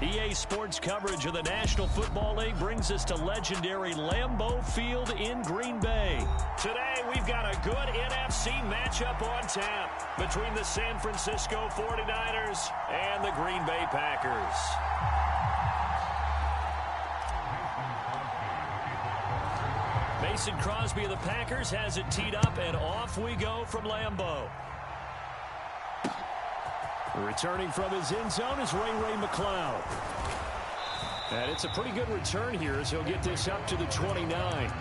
EA Sports coverage of the National Football League brings us to legendary Lambeau Field in Green Bay. Today, we've got a good NFC matchup on tap between the San Francisco 49ers and the Green Bay Packers. Mason Crosby of the Packers has it teed up, and off we go from Lambeau. Returning from his end zone is Ray McLeod. And it's a pretty good return here as he'll get this up to the 29.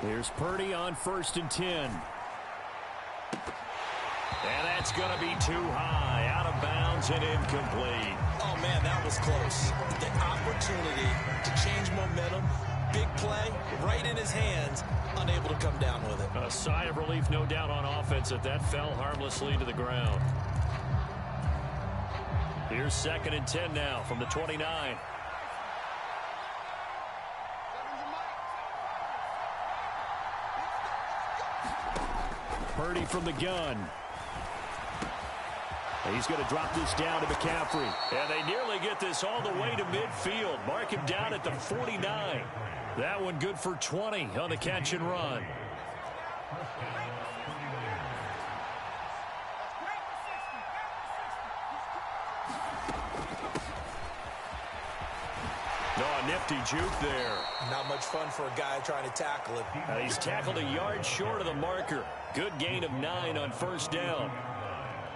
Here's Purdy on 1st and 10. And that's going to be too high, out of bounds and incomplete. Oh, man, that was close. The opportunity to change momentum, big play, right in his hands, unable to come down with it. A sigh of relief, no doubt, on offense that fell harmlessly to the ground. Here's 2nd and 10 now from the 29. Purdy from the gun. He's going to drop this down to McCaffrey. And they nearly get this all the way to midfield. Mark him down at the 49. That one good for 20 on the catch and run. Oh, nifty juke there. Not much fun for a guy trying to tackle him. He's tackled a yard short of the marker. Good gain of 9 on 1st down.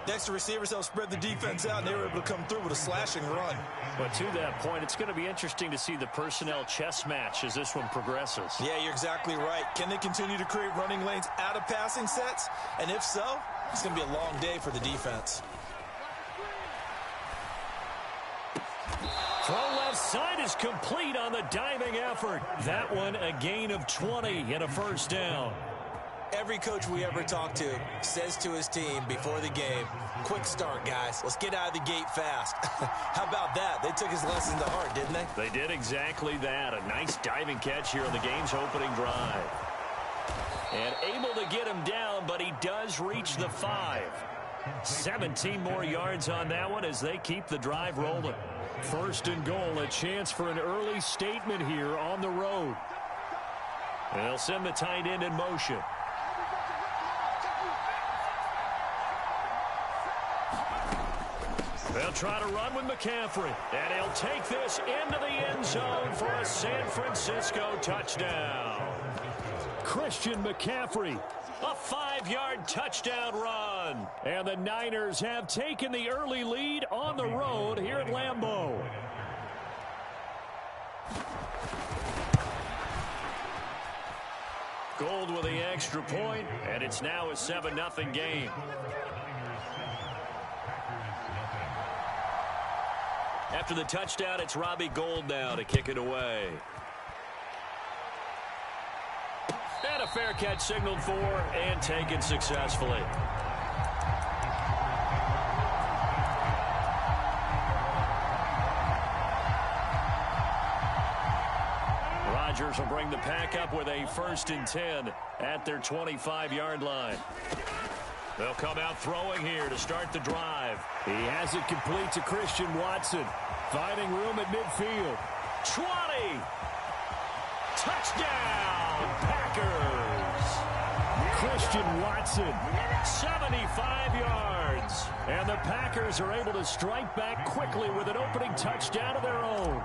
Next, the receivers helped spread the defense out, and they were able to come through with a slashing run. But to that point, it's going to be interesting to see the personnel chess match as this one progresses. Yeah, you're exactly right. Can they continue to create running lanes out of passing sets? And if so, it's going to be a long day for the defense. Throw left side is complete on the diving effort. That one a gain of 20 and a 1st down. Every coach we ever talk to says to his team before the game, quick start, guys. Let's get out of the gate fast. How about that? They took his lesson to heart, didn't they? They did exactly that. A nice diving catch here on the game's opening drive. And able to get him down, but he does reach the 5. 17 more yards on that one as they keep the drive rolling. 1st and goal, a chance for an early statement here on the road. And they'll send the tight end in motion. They'll try to run with McCaffrey, and he'll take this into the end zone for a San Francisco touchdown. Christian McCaffrey, a 5-yard touchdown run. And the Niners have taken the early lead on the road here at Lambeau. Gold with the extra point, and it's now a 7-0 game. After the touchdown, it's Robbie Gould now to kick it away. And a fair catch signaled for and taken successfully. Rodgers will bring the pack up with a 1st and 10 at their 25-yard line. They'll come out throwing here to start the drive. He has it complete to Christian Watson. Finding room at midfield. 20. Touchdown, Packers. Christian Watson, 75 yards. And the Packers are able to strike back quickly with an opening touchdown of their own.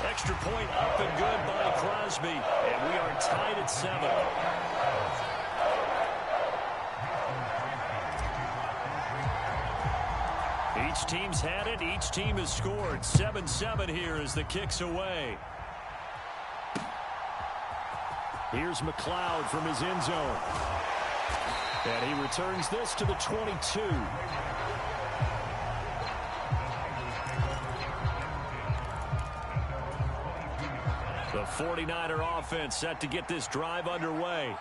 Extra point up and good by Crosby. And we are tied at 7. Each team's had it. Each team has scored. 7-7 here as the kick's away. Here's McLeod from his end zone. And he returns this to the 22. The 49er offense set to get this drive underway.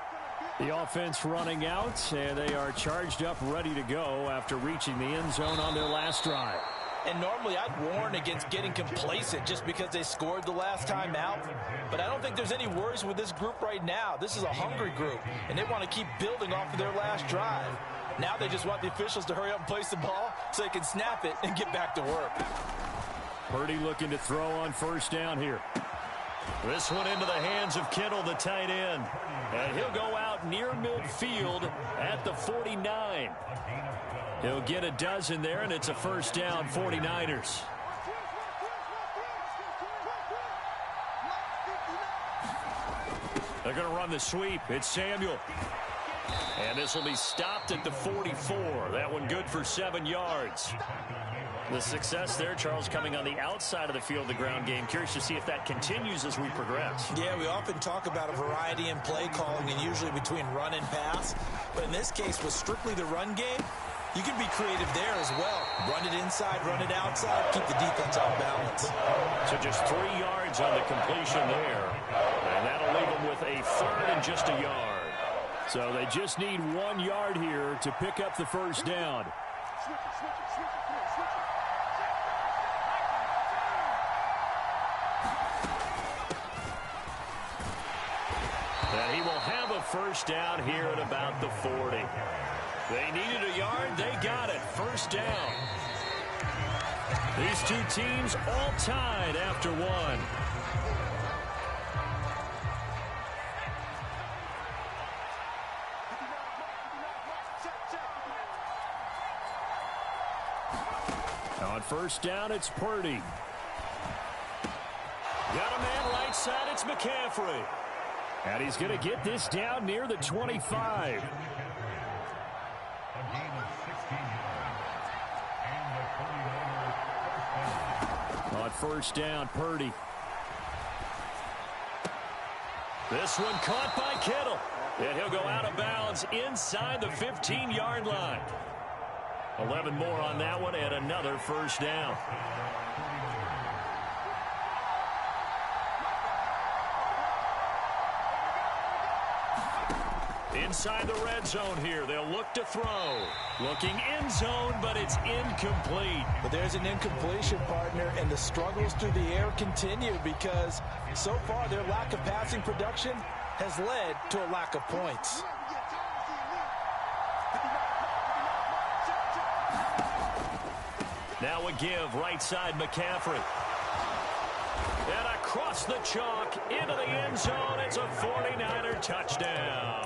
The offense running out, and they are charged up, ready to go after reaching the end zone on their last drive. And normally I'd warn against getting complacent just because they scored the last time out. But I don't think there's any worries with this group right now. This is a hungry group, and they want to keep building off of their last drive. Now they just want the officials to hurry up and place the ball so they can snap it and get back to work. Purdy looking to throw on first down here. This one into the hands of Kittle, the tight end. And he'll go out near midfield at the 49. He'll get a dozen there, and it's a first down, 49ers. They're going to run the sweep. It's Samuel. And this will be stopped at the 44. That one good for 7 yards. The success there, Charles, coming on the outside of the field, the ground game. Curious to see if that continues as we progress. Yeah, we often talk about a variety in play calling and usually between run and pass. But in this case, with strictly the run game, you can be creative there as well. Run it inside, run it outside, keep the defense off balance. So just 3 yards on the completion there. And that'll leave them with a third and just a yard. So they just need 1 yard here to pick up the first down. And he will have a first down here at about the 40. They needed a yard. They got it. First down. These two teams all tied after one. On first down, it's Purdy. Got a man right side. It's McCaffrey. And he's going to get this down near the 25. On first down, Purdy. This one caught by Kittle. And he'll go out of bounds inside the 15-yard line. 11 more on that one and another first down. Inside the red zone here. They'll look to throw. Looking end zone, but it's incomplete. But there's an incompletion, partner, and the struggles through the air continue because so far their lack of passing production has led to a lack of points. Now a give, right side McCaffrey. And across the chalk into the end zone. It's a 49er touchdown.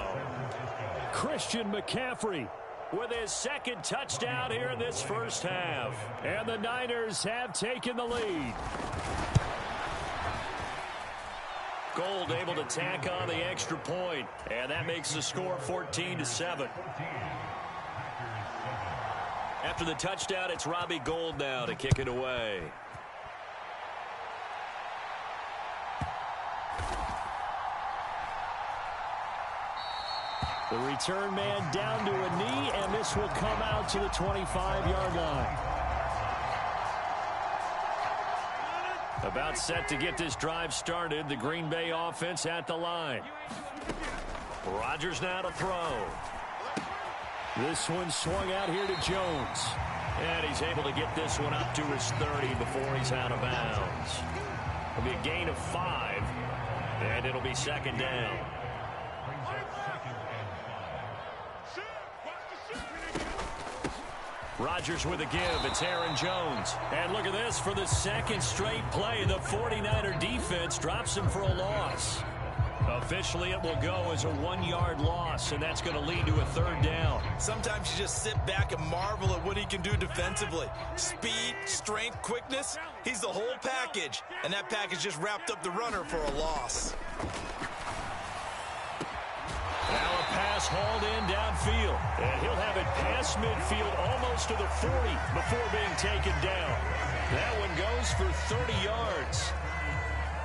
Christian McCaffrey with his second touchdown here in this first half. And the Niners have taken the lead. Gold able to tack on the extra point. And that makes the score 14-7. After the touchdown, it's Robbie Gould now to kick it away. The return man down to a knee, and this will come out to the 25-yard line. About set to get this drive started. The Green Bay offense at the line. Rodgers now to throw. This one swung out here to Jones. And he's able to get this one up to his 30 before he's out of bounds. It'll be a gain of 5, and it'll be second down. Rodgers with a give. It's Aaron Jones. And look at this. For the second straight play, the 49er defense drops him for a loss. Officially, it will go as a 1-yard loss, and that's going to lead to a third down. Sometimes you just sit back and marvel at what he can do defensively. Speed, strength, quickness, he's the whole package. And that package just wrapped up the runner for a loss. Now a pass hauled in downfield. And he'll have it past midfield almost to the 40 before being taken down. That one goes for 30 yards.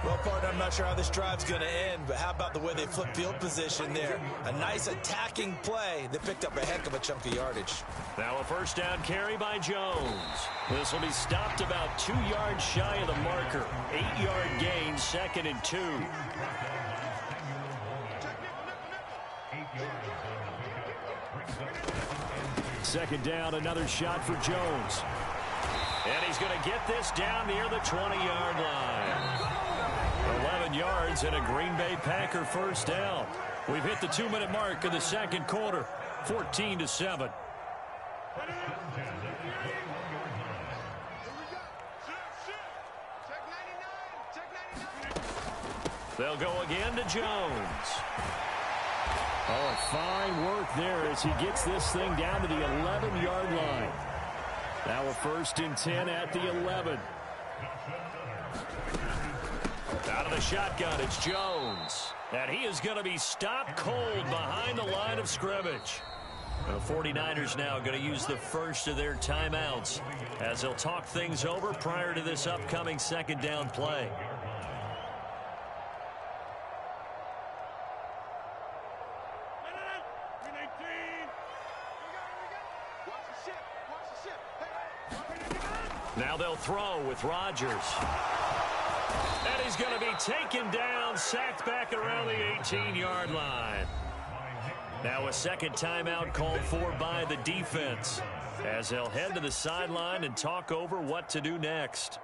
Well, partner, I'm not sure how this drive's going to end, but how about the way they flip field position there? A nice attacking play that picked up a heck of a chunk of yardage. Now a first down carry by Jones. This will be stopped about 2 yards shy of the marker. 8-yard gain, 2nd and 2. Second down, another shot for Jones. And he's going to get this down near the 20-yard line. 11 yards and a Green Bay Packer first down. We've hit the 2-minute mark of the second quarter. 14-7. They'll go again to Jones. Oh, fine work there as he gets this thing down to the 11-yard line. Now a 1st and 10 at the 11. Out of the shotgun, it's Jones. And he is going to be stopped cold behind the line of scrimmage. The 49ers now going to use the first of their timeouts as they'll talk things over prior to this upcoming second down play. Now they'll throw with Rodgers. And he's going to be taken down, sacked back around the 18-yard line. Now a second timeout called for by the defense as they'll head to the sideline and talk over what to do next.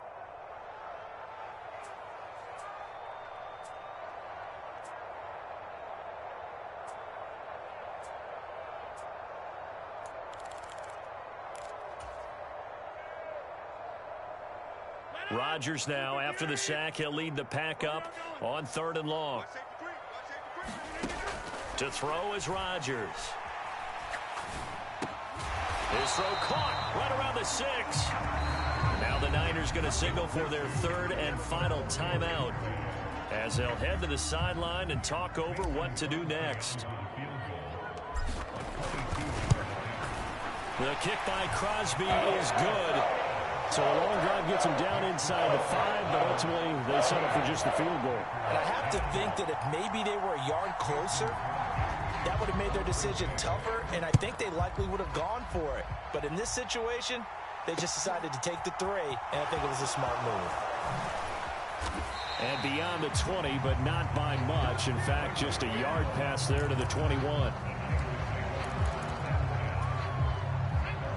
Rodgers now, after the sack, he'll lead the pack up on 3rd and long. To throw is Rodgers. His throw caught right around the 6. Now the Niners going to signal for their 3rd and final timeout as they'll head to the sideline and talk over what to do next. The kick by Crosby is good. So a long drive gets them down inside the 5, but ultimately they settle for just the field goal. And I have to think that if maybe they were a yard closer, that would have made their decision tougher, and I think they likely would have gone for it. But in this situation, they just decided to take the 3, and I think it was a smart move. And beyond the 20, but not by much. In fact, just a yard pass there to the 21.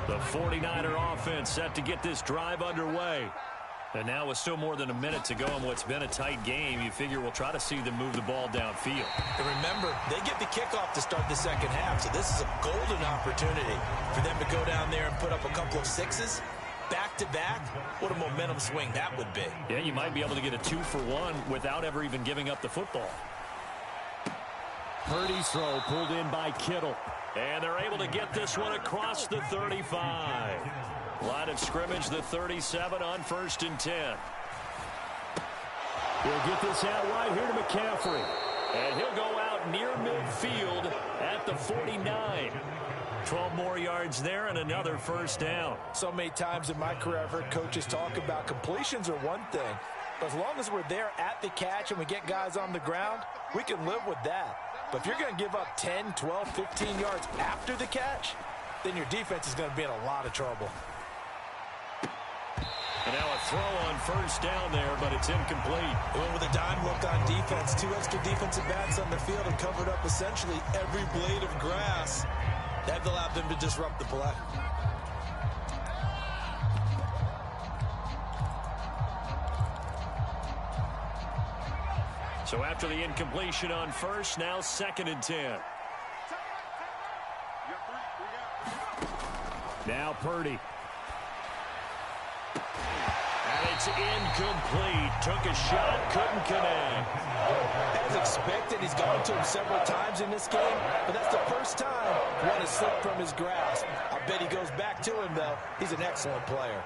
The 49er offense set to get this drive underway. And now with still more than a minute to go in what's been a tight game, you figure we'll try to see them move the ball downfield. And remember, they get the kickoff to start the second half, so this is a golden opportunity for them to go down there and put up a couple of 6s. Back-to-back, what a momentum swing that would be. Yeah, you might be able to get a 2-for-1 without ever even giving up the football. Purdy's throw pulled in by Kittle. And they're able to get this one across the 35. Line of scrimmage, the 37 on 1st and 10. He'll get this out right here to McCaffrey. And he'll go out near midfield at the 49. 12 more yards there and another first down. So many times in my career I've heard coaches talk about completions are one thing. But as long as we're there at the catch and we get guys on the ground, we can live with that. But if you're going to give up 10, 12, 15 yards after the catch, then your defense is going to be in a lot of trouble. And now a throw on first down there, but it's incomplete. They went with a dime look on defense. 2 extra defensive backs on the field and covered up essentially every blade of grass. That allowed them to disrupt the play. So after the incompletion on first, now 2nd and 10. Now Purdy. And it's incomplete. Took a shot, couldn't connect. As expected, he's gone to him several times in this game, but that's the first time one has slipped from his grasp. I bet he goes back to him, though. He's an excellent player.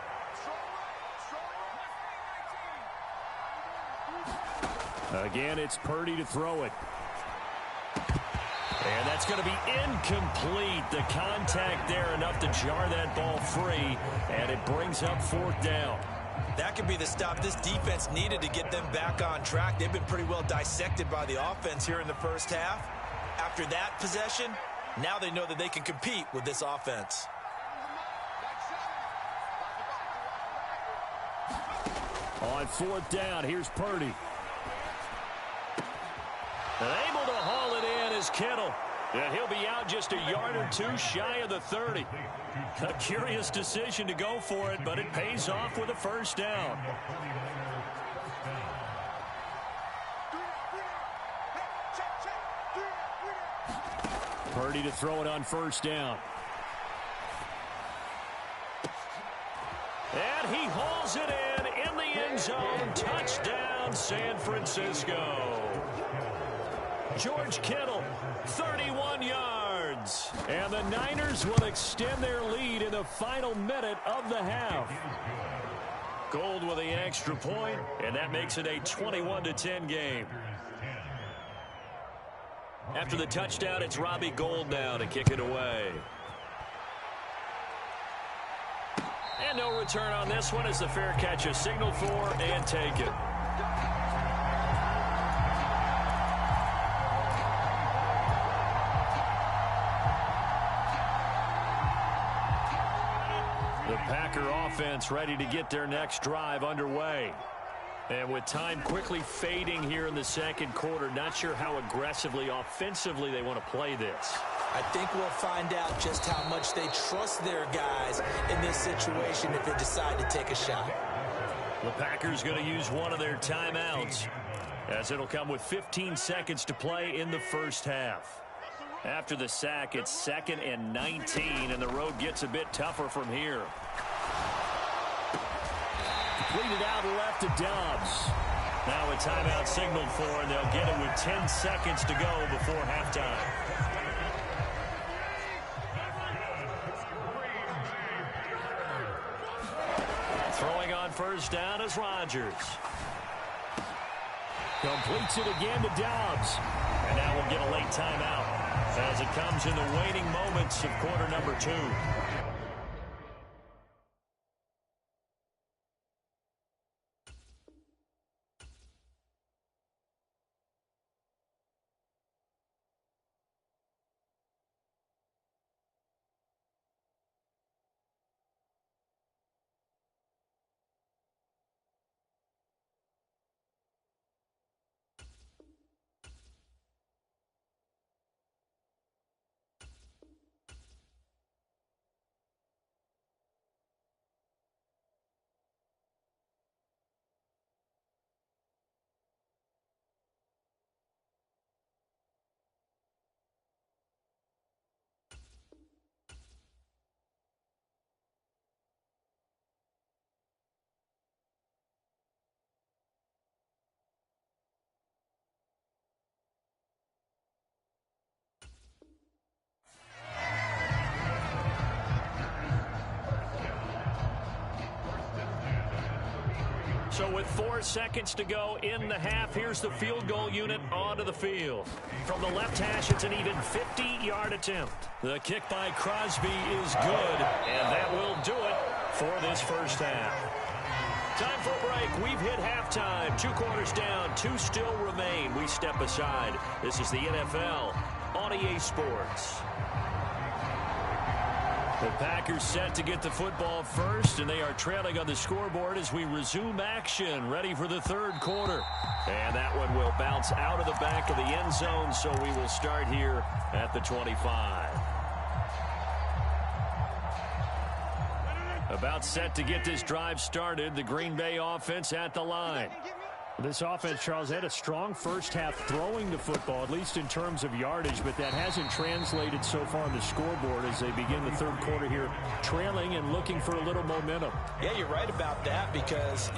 Again, it's Purdy to throw it. And that's going to be incomplete. The contact there enough to jar that ball free, and it brings up 4th down. That could be the stop this defense needed to get them back on track. They've been pretty well dissected by the offense here in the first half. After that possession, now they know that they can compete with this offense. On fourth down, here's Purdy. And able to haul it in is Kittle. And he'll be out just a yard or two shy of the 30. A curious decision to go for it, but it pays off with a first down. Purdy to throw it on first down. And he hauls it in the end zone. Touchdown, San Francisco. George Kittle, 31 yards. And the Niners will extend their lead in the final minute of the half. Gold with the extra point, and that makes it a 21-10 game. After the touchdown, it's Robbie Gould now to kick it away. And no return on this one as the fair catch is signaled for and taken. The Packer offense ready to get their next drive underway. And with time quickly fading here in the second quarter, not sure how aggressively, offensively they want to play this. I think we'll find out just how much they trust their guys in this situation if they decide to take a shot. The Packers going to use one of their timeouts, as it'll come with 15 seconds to play in the first half. After the sack, it's 2nd and 19, and the road gets a bit tougher from here. Completed out left to Dobbs. Now a timeout signaled for, and they'll get it with 10 seconds to go before halftime. Throwing on first down is Rodgers. Completes it again to Dobbs. And now we'll get a late timeout as it comes in the waning moments of quarter number 2. So with 4 seconds to go in the half, here's the field goal unit onto the field. From the left hash, it's an even 50-yard attempt. The kick by Crosby is good, and that will do it for this first half. Time for a break. We've hit halftime. 2 quarters down, 2 still remain. We step aside. This is the NFL on EA Sports. The Packers set to get the football first, and they are trailing on the scoreboard as we resume action, ready for the third quarter. And that one will bounce out of the back of the end zone, so we will start here at the 25. About set to get this drive started, the Green Bay offense at the line. This offense, Charles, had a strong first half throwing the football, at least in terms of yardage, but that hasn't translated so far on the scoreboard as they begin the third quarter here, trailing and looking for a little momentum. Yeah, you're right about that because,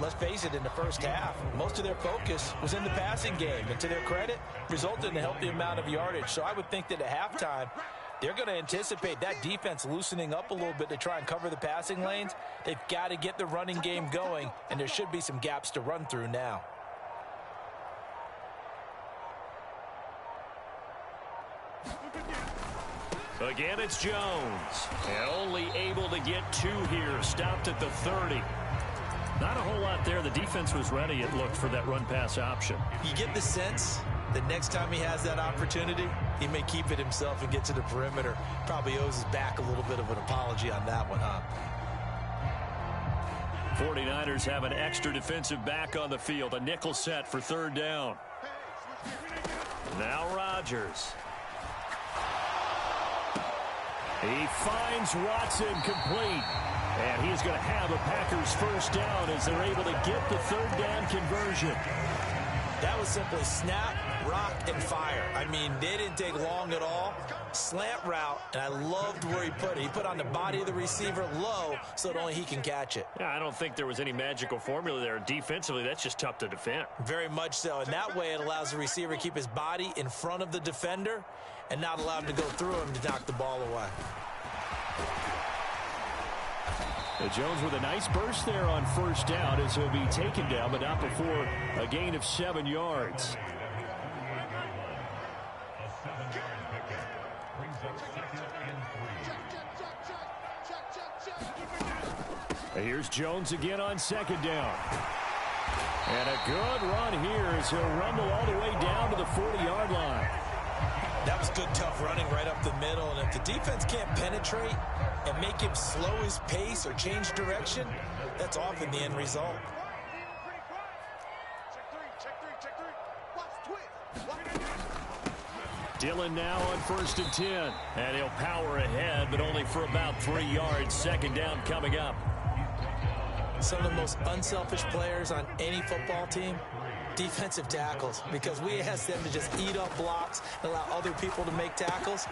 let's face it, in the first half, most of their focus was in the passing game, and to their credit, resulted in a healthy amount of yardage. So I would think that at halftime, they're going to anticipate that defense loosening up a little bit to try and cover the passing lanes. They've got to get the running game going, and there should be some gaps to run through now. Again, it's Jones. And only able to get 2 here. Stopped at the 30. Not a whole lot there. The defense was ready, it looked, for that run-pass option. You get the sense that next time he has that opportunity, he may keep it himself and get to the perimeter. Probably owes his back a little bit of an apology on that one, huh? 49ers have an extra defensive back on the field. A nickel set for third down. Now Rodgers. He finds Watson complete. And he's going to have a Packers first down as they're able to get the third down conversion. That was simply snap, rock, and fire. I mean, they didn't take long at all. Slant route, and I loved where he put it. He put on the body of the receiver low so that only he can catch it. Yeah, I don't think there was any magical formula there. Defensively, that's just tough to defend. Very much so. And that way it allows the receiver to keep his body in front of the defender and not allow him to go through him to knock the ball away. Jones with a nice burst there on first down as he'll be taken down, but not before a gain of 7 yards. Here's Jones again on second down. And a good run here as he'll rumble all the way down to the 40-yard line. That was good, tough running right up the middle. And if the defense can't penetrate and make him slow his pace or change direction, that's often the end result. Dillon now on 1st and 10. And he'll power ahead, but only for about 3 yards. Second down coming up. Some of the most unselfish players on any football team, defensive tackles, because we ask them to just eat up blocks and allow other people to make tackles.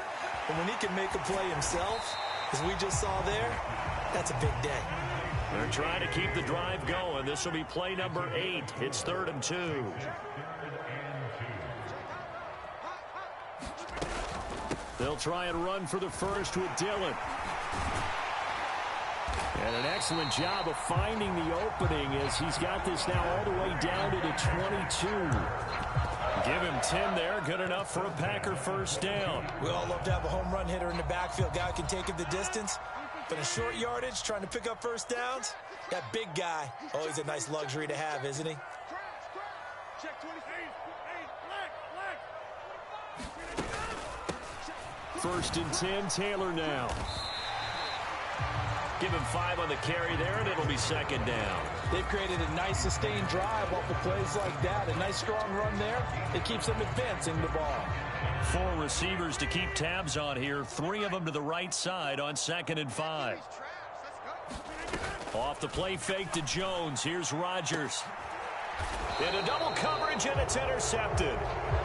And when he can make a play himself, as we just saw there, that's a big day. They're trying to keep the drive going. This will be play number 8. It's 3rd and 2. They'll try and run for the first with Dillon. And an excellent job of finding the opening as he's got this now all the way down to the 22. Give him 10 there. Good enough for a Packer first down. We all love to have a home run hitter in the backfield. Guy who can take it the distance. But in short yardage, trying to pick up first downs, that big guy, always a nice luxury to have, isn't he? First and 10, Taylor now. Give him 5 on the carry there, and it'll be second down. They've created a nice sustained drive off of plays like that. A nice strong run there. It keeps them advancing the ball. 4 receivers to keep tabs on here. 3 of them to the right side on 2nd and 5. Off the play fake to Jones. Here's Rodgers. Into double coverage, and it's intercepted.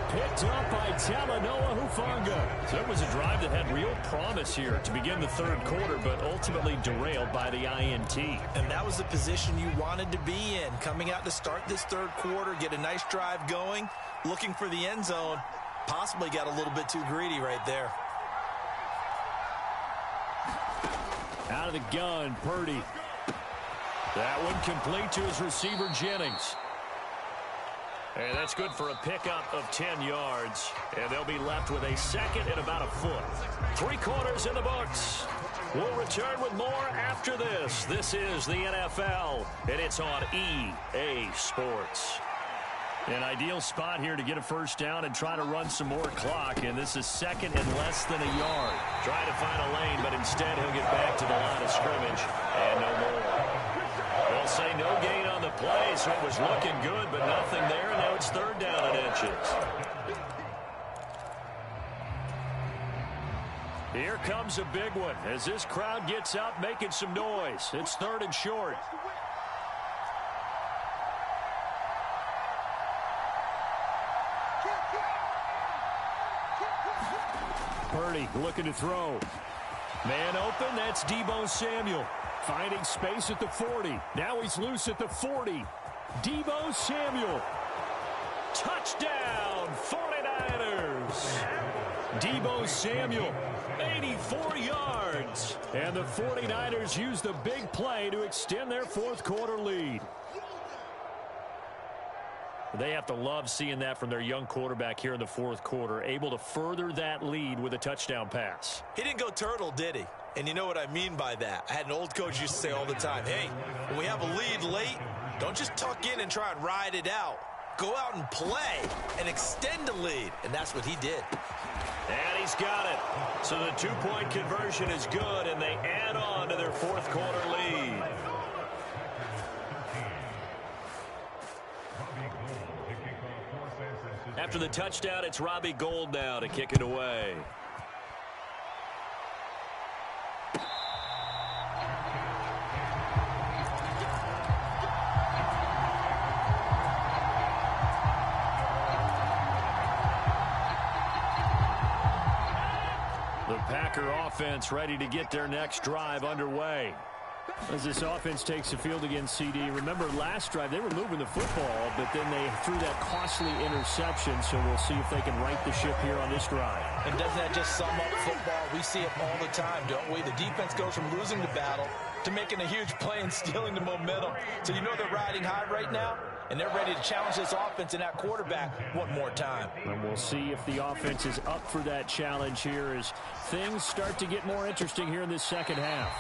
Picked up by Talanoa Hufanga. So it was a drive that had real promise here to begin the third quarter, but ultimately derailed by the INT. And that was the position you wanted to be in. Coming out to start this third quarter, get a nice drive going, looking for the end zone. Possibly got a little bit too greedy right there. Out of the gun, Purdy. That one complete to his receiver, Jennings. And that's good for a pickup of 10 yards. And they'll be left with a second and about a foot. 3 quarters in the books. We'll return with more after this. This is the NFL, and it's on EA Sports. An ideal spot here to get a first down and try to run some more clock. And this is second and less than a yard. Trying to find a lane, but instead he'll get back to the line of scrimmage and no more. They'll say no gain on the play, so it was looking good, but nothing there, and now it's 3rd down and inches. Here comes a big one as this crowd gets up making some noise. It's 3rd and short. Purdy looking to throw. Man open, that's Deebo Samuel. Finding space at the 40. Now he's loose at the 40. Deebo Samuel. Touchdown, 49ers. Deebo Samuel, 84 yards. And the 49ers use the big play to extend their 4th quarter lead. They have to love seeing that from their young quarterback here in the 4th quarter, able to further that lead with a touchdown pass. He didn't go turtle, did he? And you know what I mean by that. I had an old coach used to say all the time, hey, when we have a lead late, Don't just tuck in and try and ride it out. Go out and play and extend the lead, and that's what he did. And he's got it. So the two-point conversion is good, and they add on to their fourth quarter lead. After the touchdown, it's Robbie Gould now to kick it away. The Packer offense ready to get their next drive underway. As this offense takes the field against CD, remember last drive they were moving the football, but then they threw that costly interception, so we'll see if they can right the ship here on this drive. And doesn't that just sum up football? We see it all the time, don't we? The defense goes from losing the battle to making a huge play and stealing the momentum. So you know they're riding high right now, and they're ready to challenge this offense and that quarterback one more time. And we'll see if the offense is up for that challenge here as things start to get more interesting here in this second half.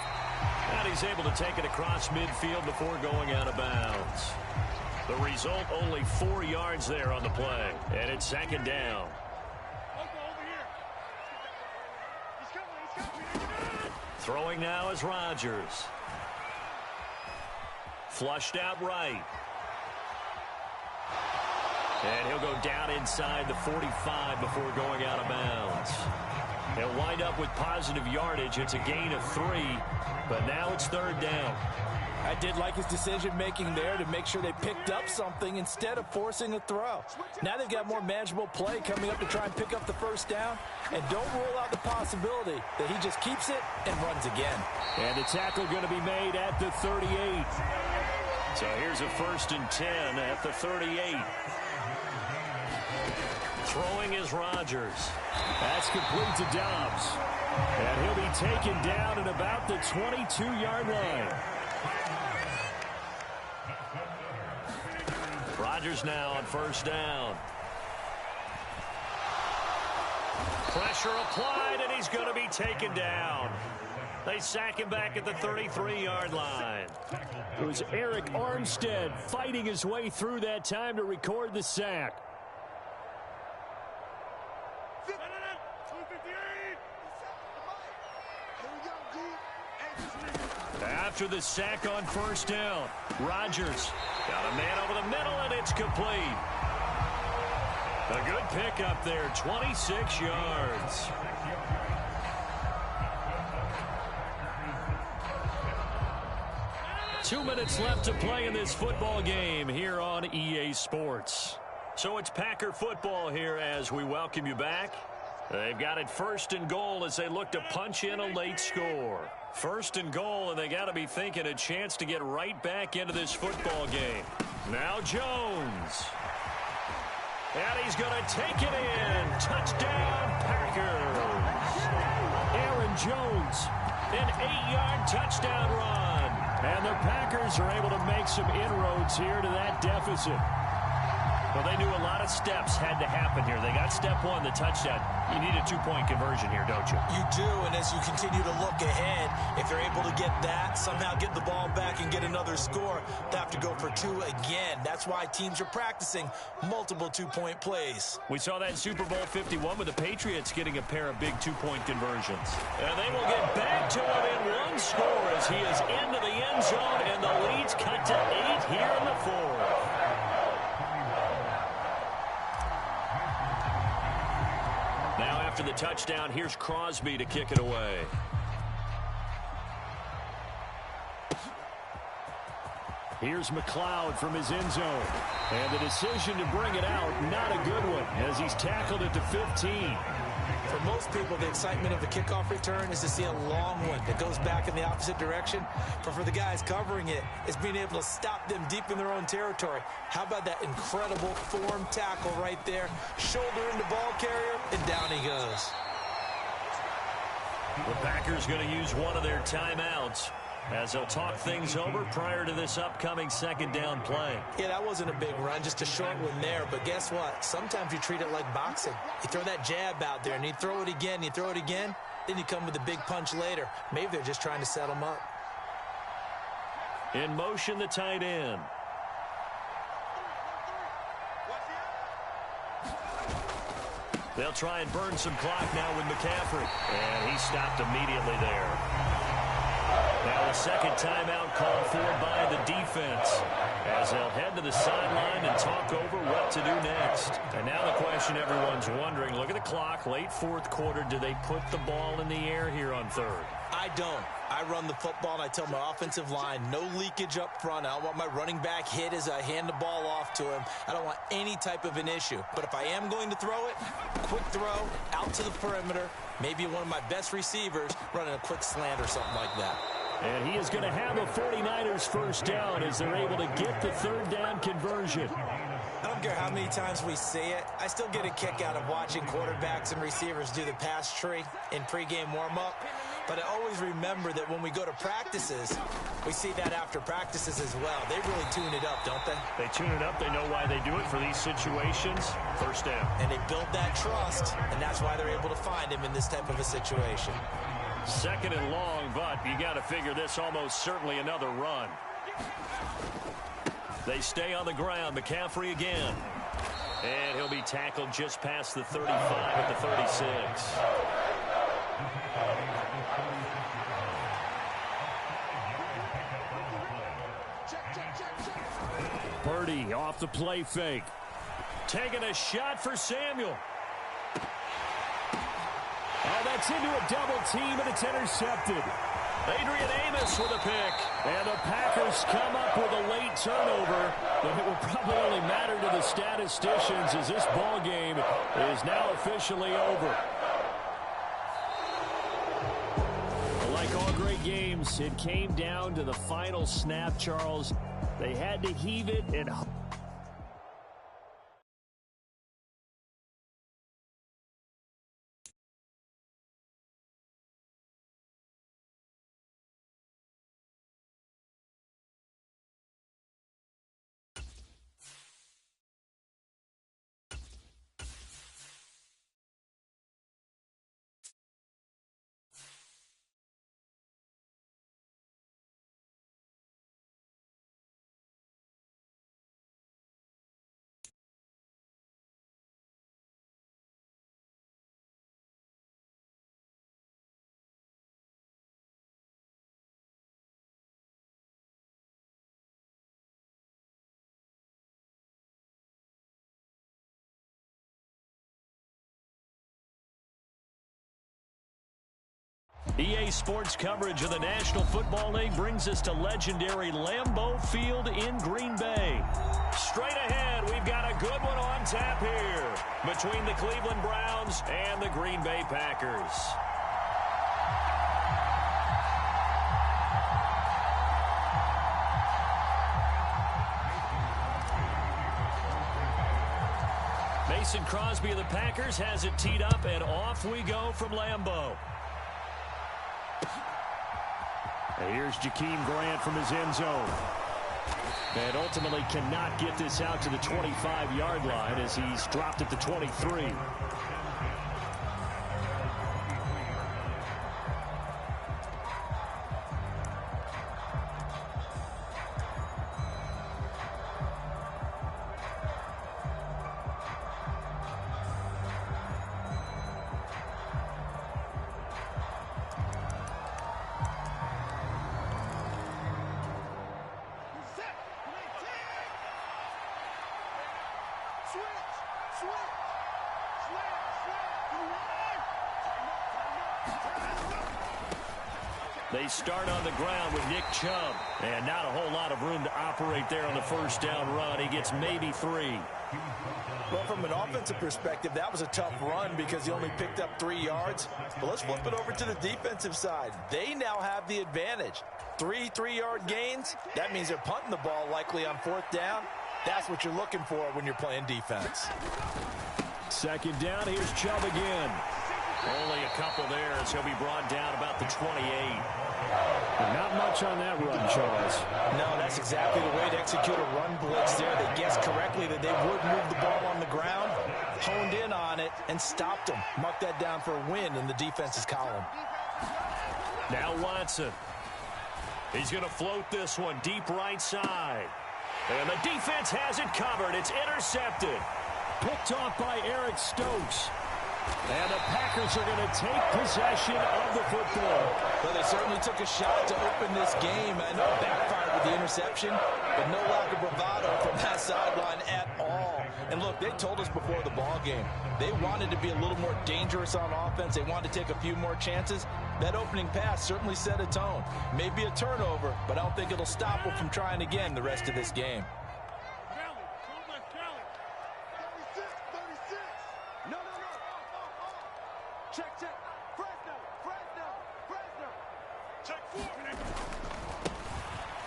And he's able to take it across midfield before going out of bounds. The result, only 4 yards there on the play. And it's second down. Throwing now is Rodgers. Flushed out right. And he'll go down inside the 45 before going out of bounds. They'll wind up with positive yardage. It's a gain of 3, but now it's third down. I did like his decision-making there to make sure they picked up something instead of forcing a throw. Now they've got more manageable play coming up to try and pick up the first down. And don't rule out the possibility that he just keeps it and runs again. And the tackle going to be made at the 38. So here's a 1st and 10 at the 38. Throwing is Rodgers. That's complete to Dobbs. And he'll be taken down at about the 22-yard line. Rodgers now on first down. Pressure applied, and he's going to be taken down. They sack him back at the 33-yard line. It was Eric Armstead fighting his way through that time to record the sack. After the sack on first down, Rodgers got a man over the middle, and it's complete. A good pickup there, 26 yards. Two minutes left to play in this football game here on EA Sports. So it's Packer football here as we welcome you back. They've got it 1st and goal as they look to punch in a late score. 1st and goal, and they got to be thinking a chance to get right back into this football game. Now Jones. And he's going to take it in. Touchdown, Packers. Aaron Jones, an 8-yard touchdown run. And the Packers are able to make some inroads here to that deficit. Well, they knew a lot of steps had to happen here. They got step 1, the touchdown. You need a 2-point conversion here, don't you? You do, and as you continue to look ahead, if they're able to get that, somehow get the ball back and get another score, they have to go for 2 again. That's why teams are practicing multiple 2-point plays. We saw that in Super Bowl 51 with the Patriots getting a pair of big 2-point conversions. And they will get back to it in 1 score as he is into the end zone, and the lead's cut to 8 here in the 4th. Now after the touchdown, here's Crosby to kick it away. Here's McLeod from his end zone. And the decision to bring it out, not a good one, as he's tackled at the 15. For most people, the excitement of the kickoff return is to see a long one that goes back in the opposite direction. But for the guys covering it, it's being able to stop them deep in their own territory. How about that incredible form tackle right there? Shoulder into ball carrier, and down he goes. The Packers going to use one of their timeouts as they'll talk things over prior to this upcoming 2nd down play. Yeah, that wasn't a big run, just a short one there. But guess what? Sometimes you treat it like boxing. You throw that jab out there, and you throw it again, you throw it again, then you come with a big punch later. Maybe they're just trying to set them up. In motion, the tight end. They'll try and burn some clock now with McCaffrey. And he stopped immediately there. Now a second timeout called for by the defense, as they'll head to the sideline and talk over what to do next. And now the question everyone's wondering, look at the clock, late fourth quarter, do they put the ball in the air here on third? I don't. I run the football, and I tell my offensive line, no leakage up front. I don't want my running back hit as I hand the ball off to him. I don't want any type of an issue. But if I am going to throw it, quick throw, out to the perimeter, maybe one of my best receivers running a quick slant or something like that. And he is going to have the 49ers first down as they're able to get the third down conversion. I don't care how many times we see it. I still get a kick out of watching quarterbacks and receivers do the pass tree in pregame warm-up. But I always remember that when we go to practices, we see that after practices as well. They really tune it up, don't they? They tune it up. They know why they do it for these situations. First down. And they build that trust, and that's why they're able to find him in this type of a situation. Second and long, but you got to figure this almost certainly another run. They stay on the ground. McCaffrey again. And he'll be tackled just past the 35 at the 36. Purdy off the play fake. Taking a shot for Samuel. Oh, that's into a double team, and it's intercepted. Adrian Amos with a pick. And the Packers come up with a late turnover, but it will probably only matter to the statisticians as this ball game is now officially over. Like all great games, it came down to the final snap, Charles. They had to heave it and EA Sports coverage of the National Football League brings us to legendary Lambeau Field in Green Bay. Straight ahead, we've got a good one on tap here between the Cleveland Browns and the Green Bay Packers. Mason Crosby of the Packers has it teed up, and off we go from Lambeau. And here's Jakeem Grant from his end zone. And ultimately cannot get this out to the 25-yard line as he's dropped at the 23. They start on the ground with Nick Chubb. And not a whole lot of room to operate there on the first down run. He gets maybe 3. Well, from an offensive perspective, that was a tough run because he only picked up 3 yards. But let's flip it over to the defensive side. They now have the advantage. 3 3-yard gains. That means they're punting the ball likely on fourth down. That's what you're looking for when you're playing defense. Second down, here's Chubb again. Only a couple there as he'll be brought down about the 28. Not much on that run, Charles. No, that's exactly the way to execute a run blitz there. They guessed correctly that they would move the ball on the ground, honed in on it, and stopped them. Mark that down for a win in the defense's column. Now Watson. He's going to float this one deep right side. And the defense has it covered. It's intercepted. Picked off by Eric Stokes. And the Packers are going to take possession of the football. Well, they certainly took a shot to open this game. I know it backfired with the interception, but no lack of bravado from that sideline at all. And look, they told us before the ball game, they wanted to be a little more dangerous on offense. They wanted to take a few more chances. That opening pass certainly set a tone. Maybe a turnover, but I don't think it'll stop them from trying again the rest of this game.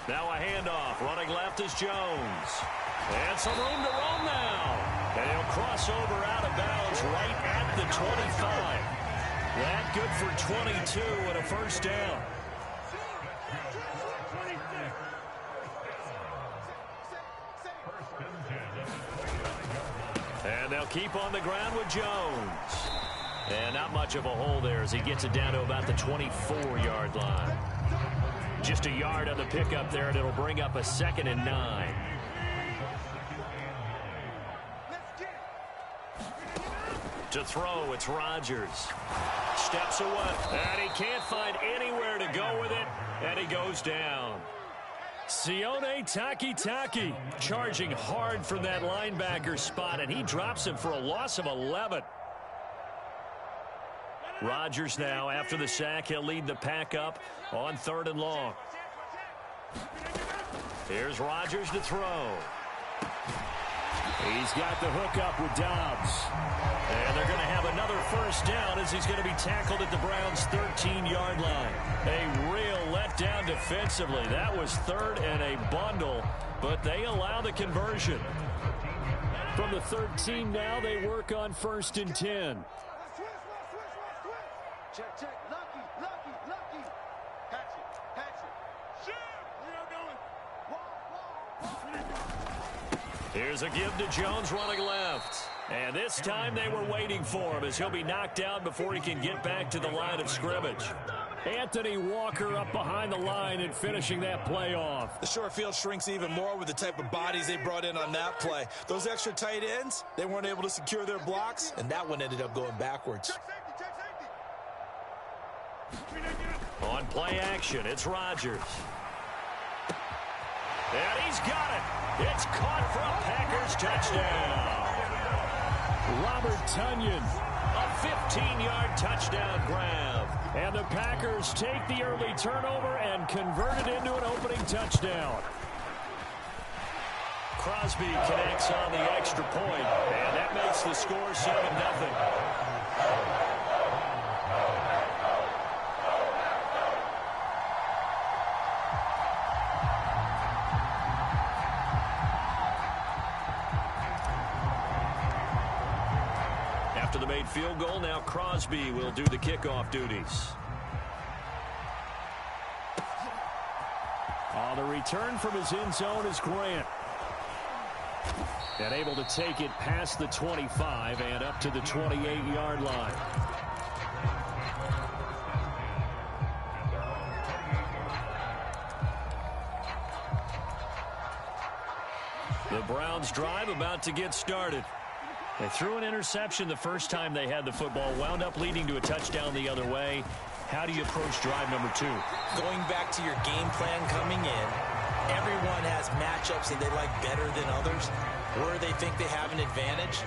Now a handoff. Running left is Jones. And some room to roam now. And he'll cross over out of bounds right at the 25. That good for 22 and a first down. And they'll keep on the ground with Jones. And not much of a hole there as he gets it down to about the 24-yard line. Just a yard on the pickup there, and it'll bring up a 2nd and 9. To throw, it's Rodgers. Steps away, and he can't find anywhere to go with it, and he goes down. Sione Takitaki charging hard from that linebacker spot, and he drops him for a loss of 11. Rodgers now, after the sack, he'll lead the pack up on 3rd and long. Here's Rodgers to throw. He's got the hook up with Dobbs. And they're going to have another first down as he's going to be tackled at the Browns' 13-yard line. A real letdown defensively. That was 3rd and a bundle, but they allow the conversion. From the 13 now, they work on 1st and 10. Check, check. Lucky. Hatch it. Shoot. We are going. Here's a give to Jones running left. And this time they were waiting for him as he'll be knocked down before he can get back to the line of scrimmage. Anthony Walker up behind the line and finishing that play off. The short field shrinks even more with the type of bodies they brought in on that play. Those extra tight ends, they weren't able to secure their blocks, and that one ended up going backwards. On play action, it's Rodgers. And he's got it. It's caught for a Packers touchdown. Robert Tonyan. A 15-yard touchdown grab. And the Packers take the early turnover and convert it into an opening touchdown. Crosby connects on the extra point, and that makes the score 7-0. After the made field goal, now Crosby will do the kickoff duties. The return from his end zone is Grant. And able to take it past the 25 and up to the 28-yard line. The Browns drive about to get started. They threw an interception the first time they had the football, wound up leading to a touchdown the other way. How do you approach drive number 2? Going back to your game plan coming in, everyone has matchups that they like better than others. Where they think they have an advantage,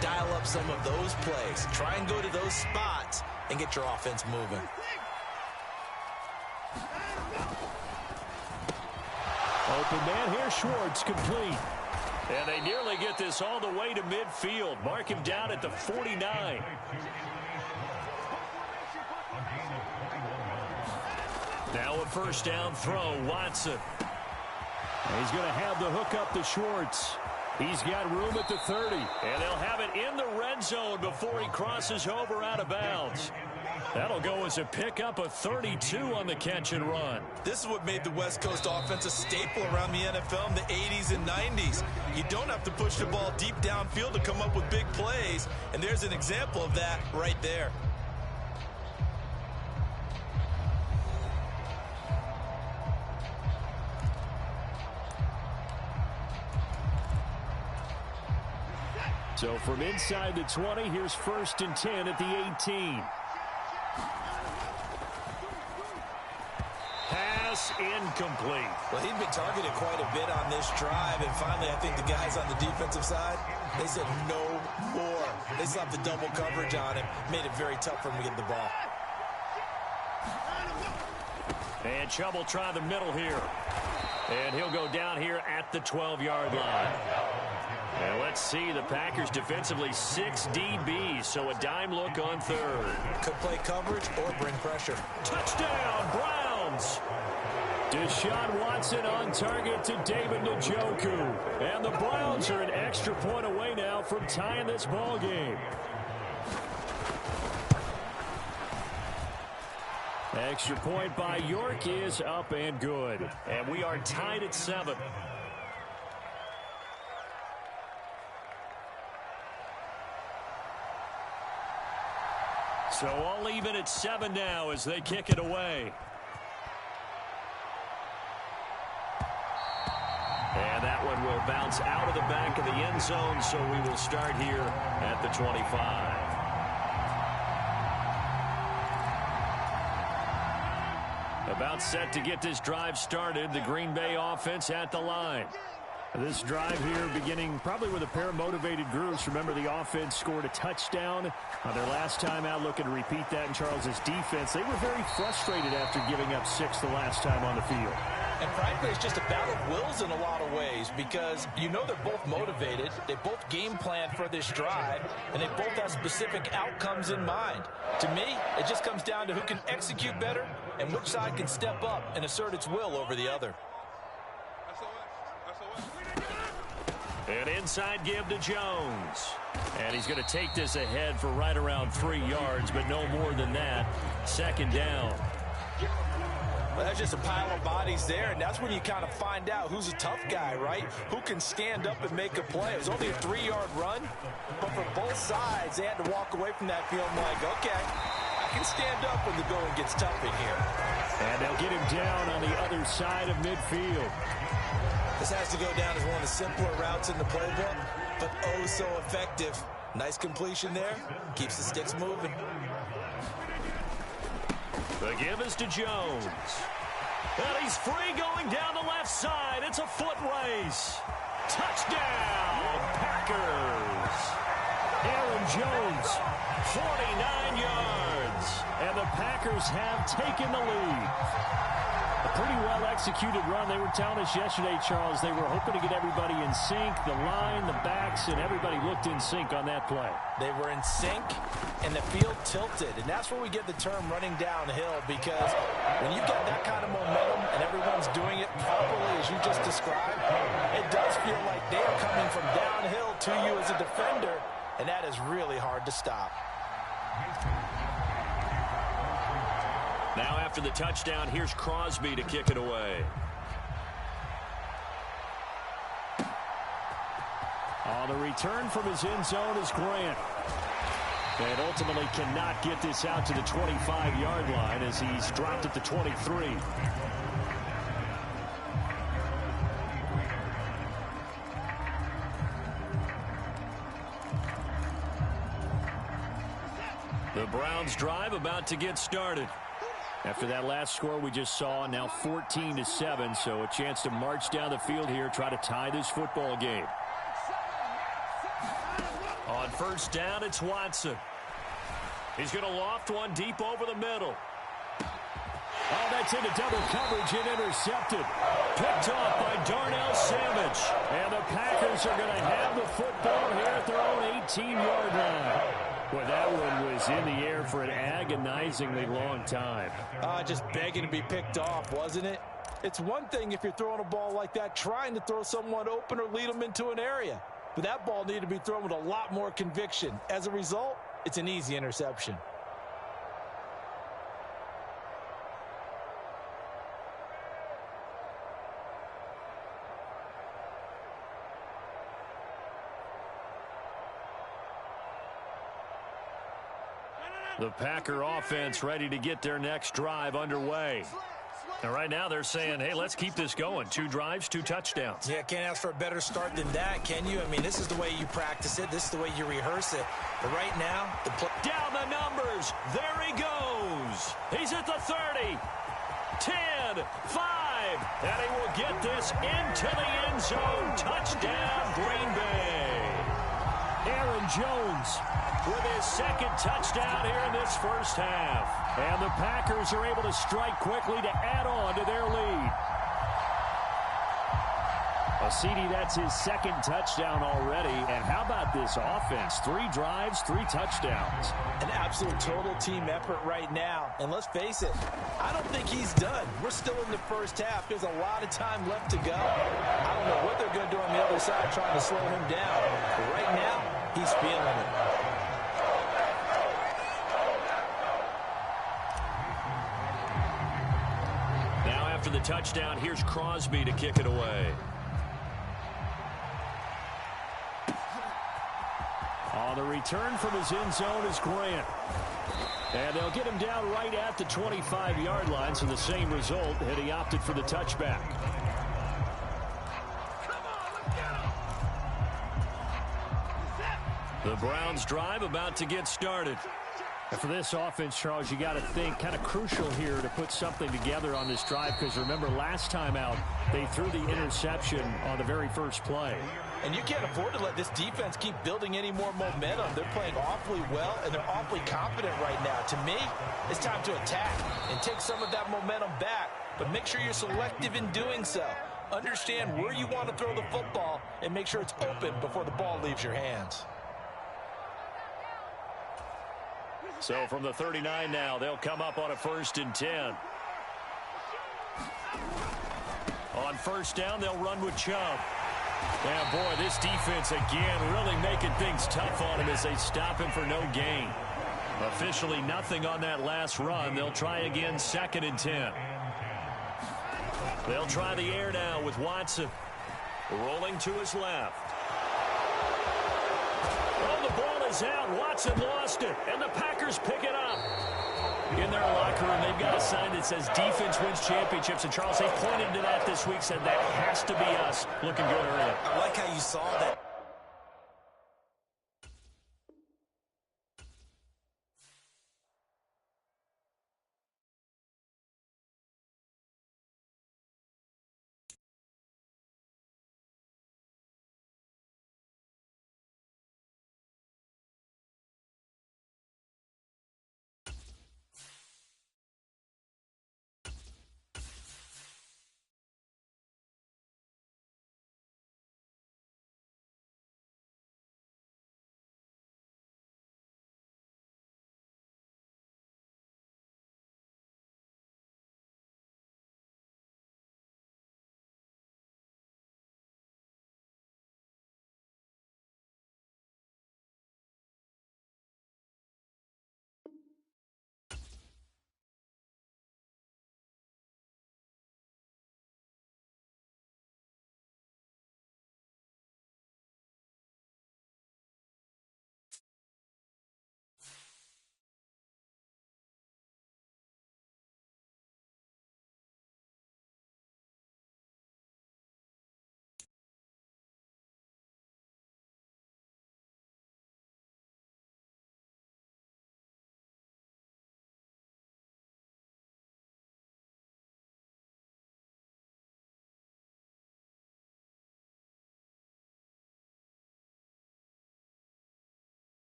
dial up some of those plays. Try and go to those spots and get your offense moving. Open man here, Schwartz, complete. And they nearly get this all the way to midfield. Mark him down at the 49. Now a first down throw, Watson. He's going to have the hook up to Schwartz. He's got room at the 30. And they'll have it in the red zone before he crosses over out of bounds. That'll go as a pickup of 32 on the catch and run. This is what made the West Coast offense a staple around the NFL in the 80s and 90s. You don't have to push the ball deep downfield to come up with big plays, and there's an example of that right there. So from inside the 20, here's 1st and 10 at the 18. Pass incomplete. Well, he'd been targeted quite a bit on this drive, and finally I think the guys on the defensive side, they said no more. They slapped the double coverage on him, made it very tough for him to get the ball. And Chubb will try the middle here. And he'll go down here at the 12-yard line. And let's see, the Packers defensively 6 DBs, so a dime look on 3rd. Could play coverage or bring pressure. Touchdown, Browns! Deshaun Watson on target to David Njoku. And the Browns are an extra point away now from tying this ball game. Extra point by York is up and good. And we are tied at 7. So all even at 7 now as they kick it away. And that one will bounce out of the back of the end zone, so we will start here at the 25. About set to get this drive started, the Green Bay offense at the line. This drive here beginning probably with a pair of motivated groups. Remember, the offense scored a touchdown on their last time out, looking to repeat that in Charles's defense. They were very frustrated after giving up 6 the last time on the field. And frankly, it's just a battle of wills in a lot of ways because you know they're both motivated. They both game plan for this drive, and they both have specific outcomes in mind. To me, it just comes down to who can execute better and which side can step up and assert its will over the other. An inside give to Jones. And he's going to take this ahead for right around 3 yards, but no more than that. 2nd down. Well, that's just a pile of bodies there, and that's when you kind of find out who's a tough guy, right? Who can stand up and make a play. It was only a 3-yard run, but for both sides, they had to walk away from that feeling like, okay, I can stand up when the going gets tough in here. And they'll get him down on the other side of midfield. This has to go down as one of the simpler routes in the playbook, but oh so effective. Nice completion there. Keeps the sticks moving. The give is to Jones. And he's free going down the left side. It's a foot race. Touchdown, Packers. Aaron Jones, 49 yards. And the Packers have taken the lead. A pretty well-executed run. They were telling us yesterday, Charles, they were hoping to get everybody in sync, the line, the backs, and everybody looked in sync on that play. They were in sync, and the field tilted, and that's where we get the term running downhill, because when you get that kind of momentum and everyone's doing it properly, as you just described, it does feel like they are coming from downhill to you as a defender, and that is really hard to stop. Now after the touchdown, here's Crosby to kick it away. The return from his end zone is Grant. And ultimately cannot get this out to the 25-yard line as he's dropped at the 23. The Browns drive about to get started. After that last score we just saw, now 14-7, so a chance to march down the field here, try to tie this football game. On 1st down, it's Watson. He's going to loft one deep over the middle. Oh, that's into double coverage and intercepted. Picked off by Darnell Savage. And the Packers are going to have the football here at their own 18-yard line. Well, that one was in the air for an agonizingly long time. Just begging to be picked off, wasn't it? It's one thing if you're throwing a ball like that, trying to throw someone open or lead them into an area. But that ball needed to be thrown with a lot more conviction. As a result, it's an easy interception. The Packer offense ready to get their next drive underway. And right now they're saying, hey, let's keep this going. 2 drives, 2 touchdowns. Yeah, can't ask for a better start than that, can you? I mean, this is the way you practice it. This is the way you rehearse it. But right now, the play... Down the numbers. There he goes. He's at the 30. 10, 5. And he will get this into the end zone. Touchdown, Green Bay. Aaron Jones with his 2nd touchdown here in this first half. And the Packers are able to strike quickly to add on to their lead. CD, that's his 2nd touchdown already. And how about this offense? 3 drives, 3 touchdowns. An absolute total team effort right now. And let's face it, I don't think he's done. We're still in the first half. There's a lot of time left to go. I don't know what they're going to do on the other side trying to slow him down. But right now, he's feeling it. Now after the touchdown, here's Crosby to kick it away. On the return from his end zone is Grant. And they'll get him down right at the 25-yard line, so the same result, and he opted for the touchback. The Browns drive about to get started. And for this offense, Charles, you got to think kind of crucial here to put something together on this drive, because remember last time out they threw the interception on the very first play. And you can't afford to let this defense keep building any more momentum. They're playing awfully well, and they're awfully confident right now. To me, it's time to attack and take some of that momentum back, but make sure you're selective in doing so. Understand where you want to throw the football and make sure it's open before the ball leaves your hands. So from the 39 now, they'll come up on a 1st and 10. On 1st down, they'll run with Chubb. And boy, this defense again really making things tough on him as they stop him for no gain. Officially nothing on that last run. They'll try again 2nd and 10. They'll try the air now with Watson. Rolling to his left. Oh, the ball is out. Watson lost it. And the Packers pick it up. In their locker room, they've got a sign that says defense wins championships. And, Charles, they pointed to that this week, said that has to be us. Looking good early. I like how you saw that.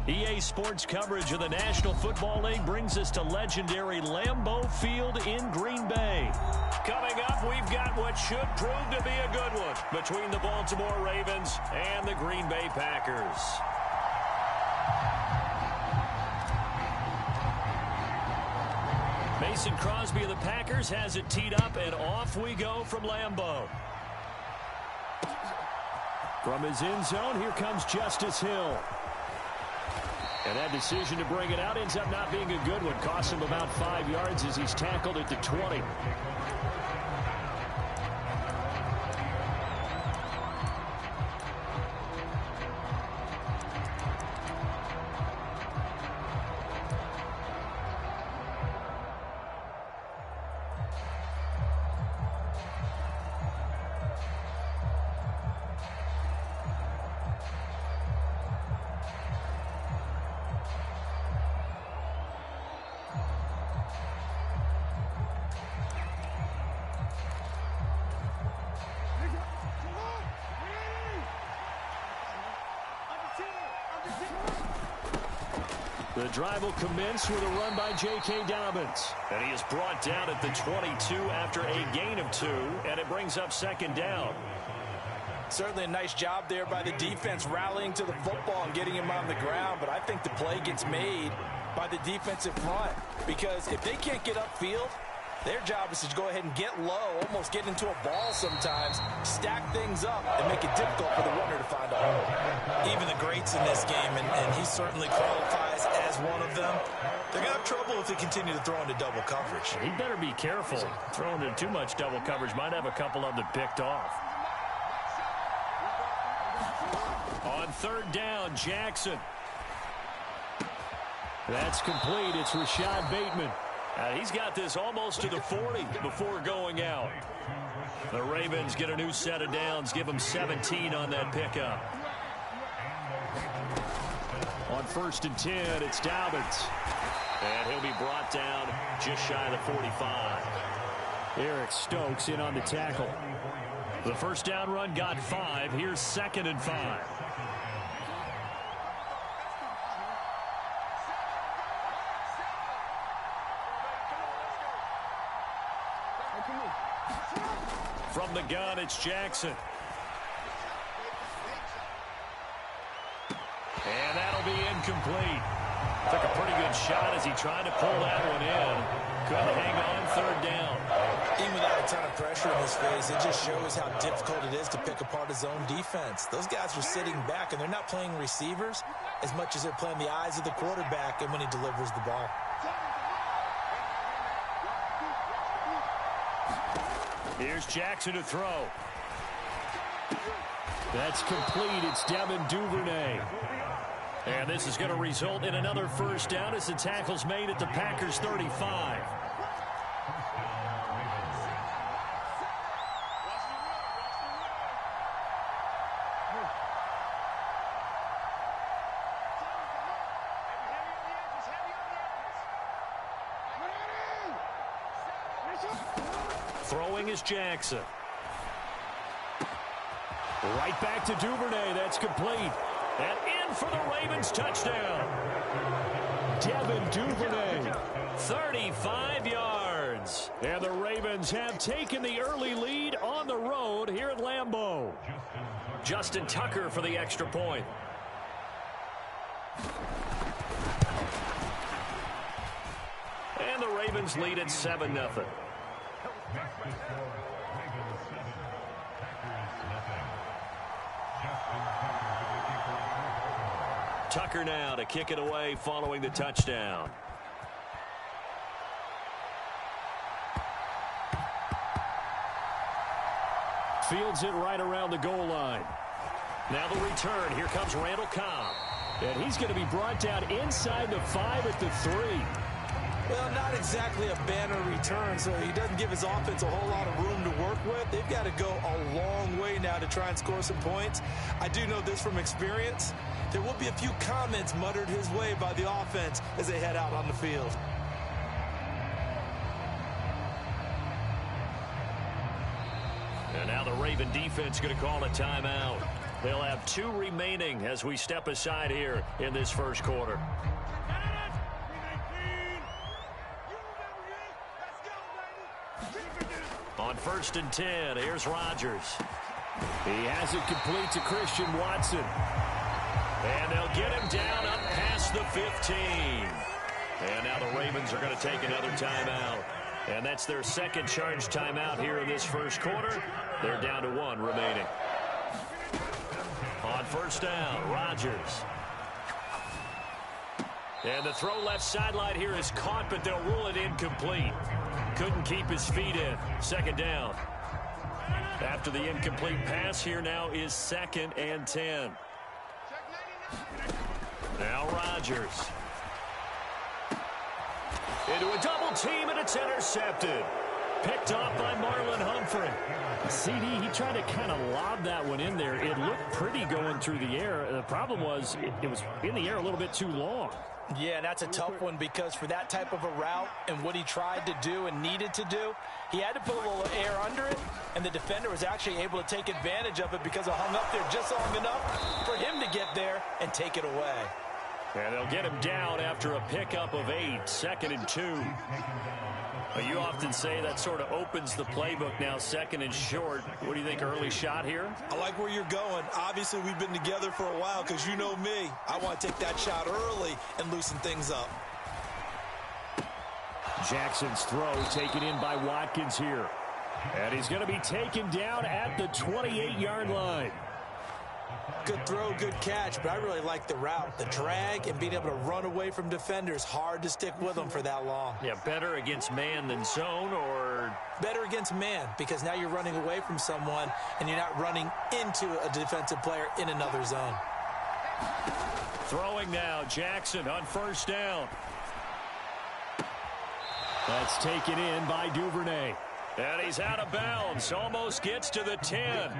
EA Sports coverage of the National Football League brings us to legendary Lambeau Field in Green Bay. Coming up, we've got what should prove to be a good one between the Baltimore Ravens and the Green Bay Packers. Mason Crosby of the Packers has it teed up, and off we go from Lambeau. From his end zone, here comes Justice Hill. And that decision to bring it out ends up not being a good one. Costs him about 5 yards as he's tackled at the 20. The drive will commence with a run by J.K. Dobbins. And he is brought down at the 22 after a gain of 2, and it brings up second down. Certainly a nice job there by the defense rallying to the football and getting him on the ground, but I think the play gets made by the defensive front because if they can't get upfield, their job is to go ahead and get low, almost get into a ball sometimes, stack things up, and make it difficult for the runner to find a hole. Even the greats in this game, and he certainly qualifies as one of them, they're going to have trouble if they continue to throw into double coverage. He better be careful. Throwing into too much double coverage might have a couple of them picked off. On third down, Jackson. That's complete. It's Rashad Bateman. He's got this almost to the 40 before going out. The Ravens get a new set of downs, give them 17 on that pickup. On 1st and 10, it's Dobbins. And he'll be brought down just shy of the 45. Eric Stokes in on the tackle. The first down run got 5. Here's 2nd and 5. From the gun, it's Jackson. And that'll be incomplete. Took a pretty good shot as he tried to pull that one in. Couldn't hang on third down. Even without a ton of pressure in his face, it just shows how difficult it is to pick apart his own defense. Those guys are sitting back, and they're not playing receivers as much as they're playing the eyes of the quarterback and when he delivers the ball. Here's Jackson to throw. That's complete. It's Devin Duvernay. And this is going to result in another first down as the tackle's made at the Packers' 35. Throwing is Jackson. Right back to Duvernay. That's complete. And in for the Ravens touchdown. Devin Duvernay. 35 yards. And the Ravens have taken the early lead on the road here at Lambeau. Justin Tucker for the extra point. And the Ravens lead at 7-0. Tucker now to kick it away following the touchdown. Fields it right around the goal line. Now the return. Here comes Randall Cobb. And he's going to be brought down inside the 5 at the 3. Well, not exactly a banner return, so he doesn't give his offense a whole lot of room to work with. They've got to go a long way now to try and score some points. I do know this from experience. There will be a few comments muttered his way by the offense as they head out on the field. And now the Raven defense going to call a timeout. They'll have 2 remaining as we step aside here in this first quarter. On 1st and 10, here's Rodgers. He has it complete to Christian Watson. And they'll get him down up past the 15. And now the Ravens are going to take another timeout. And that's their second charge timeout here in this first quarter. They're down to 1 remaining. On 1st down, Rodgers. And the throw left sideline here is caught, but they'll rule it incomplete. Couldn't keep his feet in. 2nd down. After the incomplete pass, here now is 2nd and 10. Now Rodgers. Into a double team, and it's intercepted. Picked off by Marlon Humphrey. CD, he tried to kind of lob that one in there. It looked pretty going through the air. The problem was it was in the air a little bit too long. Yeah, that's a tough one because for that type of a route and what he tried to do and needed to do, he had to put a little air under it, and the defender was actually able to take advantage of it because it hung up there just long enough for him to get there and take it away. And they'll get him down after a pickup of 8, 2nd and 2. Well, you often say that sort of opens the playbook now, 2nd and short. What do you think, early shot here? I like where you're going. Obviously, we've been together for a while because you know me. I want to take that shot early and loosen things up. Jackson's throw taken in by Watkins here. And he's going to be taken down at the 28-yard line. Good throw, good catch, but I really like the route. The drag and being able to run away from defenders, hard to stick with them for that long. Yeah, better against man than zone, or? Better against man, because now you're running away from someone and you're not running into a defensive player in another zone. Throwing now, Jackson on 1st down. That's taken in by Duvernay. And he's out of bounds, almost gets to the 10.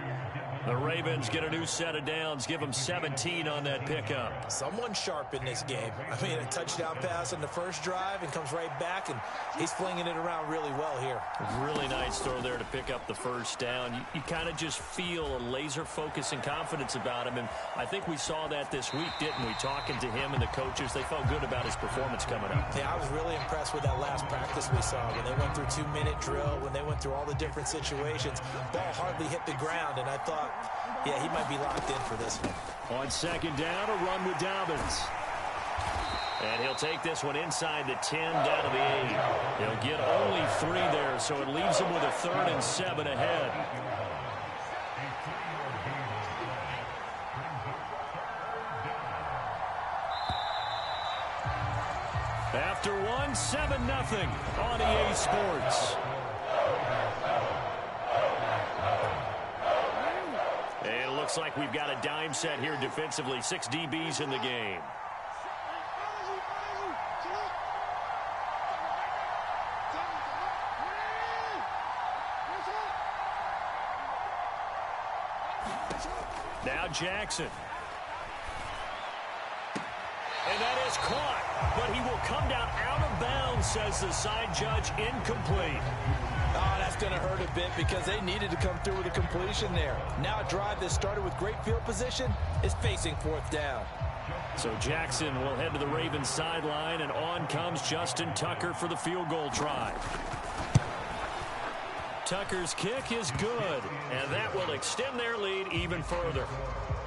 The Ravens get a new set of downs, give them 17 on that pickup. Someone sharp in this game. I mean, a touchdown pass in the first drive and comes right back, and he's flinging it around really well here. Really nice throw there to pick up the 1st down. You kind of just feel a laser focus and confidence about him, and I think we saw that this week, didn't we? Talking to him and the coaches, they felt good about his performance coming up. Yeah, I was really impressed with that last practice we saw when they went through 2-minute drill, when they went through all the different situations. Ball hardly hit the ground, and I thought, yeah, he might be locked in for this one. On 2nd down, a run with Dobbins. And he'll take this one inside the 10, down to the 8. He'll get only 3 there, so it leaves him with a 3rd and 7 ahead. After 1, 7-0 on EA Sports. It looks like we've got a dime set here defensively. 6 DBs in the game. Now Jackson. And that is caught, but he will come down out of bounds, says the side judge, incomplete. Oh, that's going to hurt a bit because they needed to come through with a completion there. Now a drive that started with great field position is facing 4th down. So Jackson will head to the Ravens sideline, and on comes Justin Tucker for the field goal try. Tucker's kick is good, and that will extend their lead even further.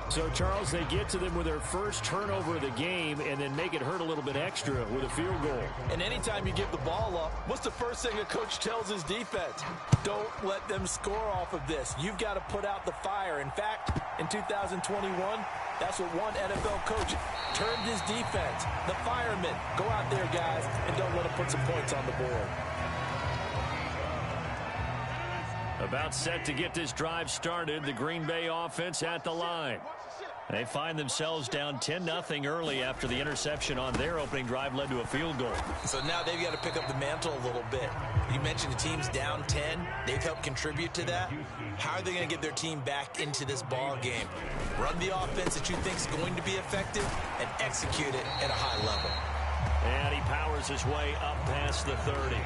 So, Charles, they get to them with their first turnover of the game and then make it hurt a little bit extra with a field goal. And anytime you give the ball up, what's the first thing a coach tells his defense? Don't let them score off of this. You've got to put out the fire. In fact, in 2021, that's what one NFL coach termed his defense. The firemen. Go out there, guys, and don't let them put some points on the board. About set to get this drive started, the Green Bay offense at the line. They find themselves down 10-0 early after the interception on their opening drive led to a field goal. So now they've got to pick up the mantle a little bit. You mentioned the team's down 10. They've helped contribute to that. How are they going to get their team back into this ball game? Run the offense that you think is going to be effective and execute it at a high level. And he powers his way up past the 30.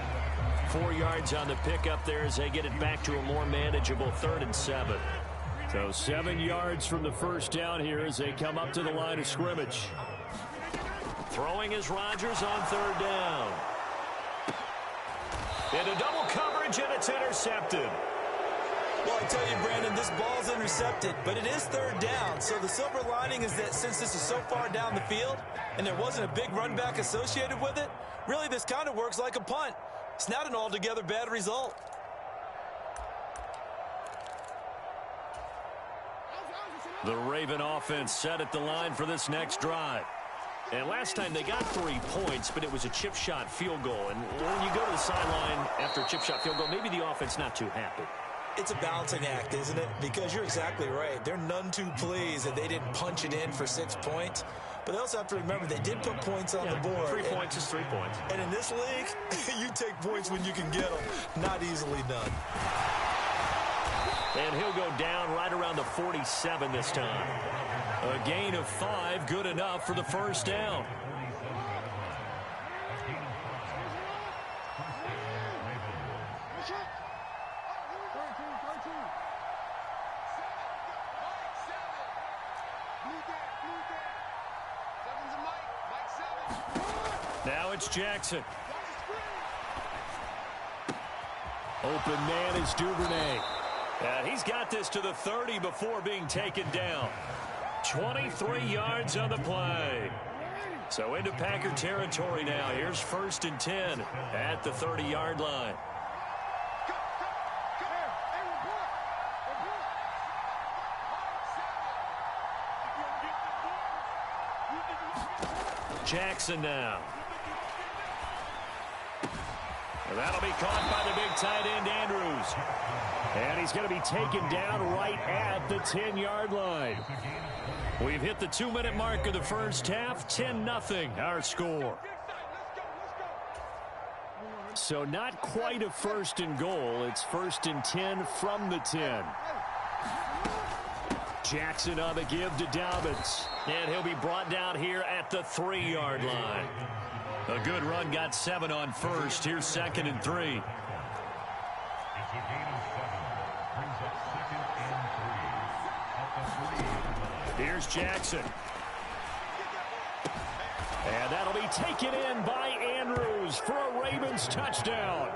4 yards on the pickup there as they get it back to a more manageable 3rd and 7. So 7 yards from the first down here as they come up to the line of scrimmage. Throwing is Rodgers on 3rd down. Into double coverage, and it's intercepted. Well, I tell you, Brandon, this ball's intercepted, but it is 3rd down. So the silver lining is that since this is so far down the field and there wasn't a big run back associated with it, really this kind of works like a punt. It's not an altogether bad result. The Raven offense set at the line for this next drive. And last time they got 3 points, but it was a chip shot field goal. And when you go to the sideline after a chip shot field goal, maybe the offense not too happy. It's a balancing act, isn't it? Because you're exactly right. They're none too pleased that they didn't punch it in for 6 points. But they also have to remember they did put points on the board. 3 points is 3 points. And in this league, you take points when you can get them. Not easily done. And he'll go down right around the 47 this time. A gain of 5, good enough for the first down. Now it's Jackson. Open man is Duvernay. And he's got this to the 30 before being taken down. 23 yards on the play. So into Packer territory now. Here's 1st and 10 at the 30-yard line. Jackson now. And that'll be caught by the big tight end, Andrews. And he's going to be taken down right at the 10-yard line. We've hit the 2-minute mark of the first half. 10-0 our score. So not quite a 1st and goal. It's 1st and 10 from the 10. Jackson on the give to Dobbins. And he'll be brought down here at the 3-yard line. A good run, got 7 on 1st. Here's 2nd and 3. Here's Jackson. And that'll be taken in by Andrews for a Ravens touchdown.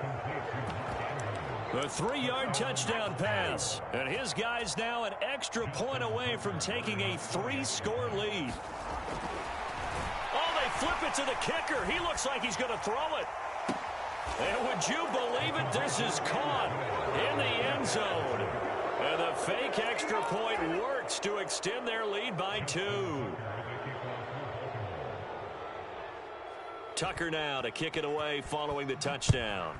A 3-yard touchdown pass. And his guy's now an extra point away from taking a 3-score lead. Oh, they flip it to the kicker. He looks like he's going to throw it. And would you believe it? This is caught in the end zone. And the fake extra point works to extend their lead by 2. Tucker now to kick it away following the touchdown.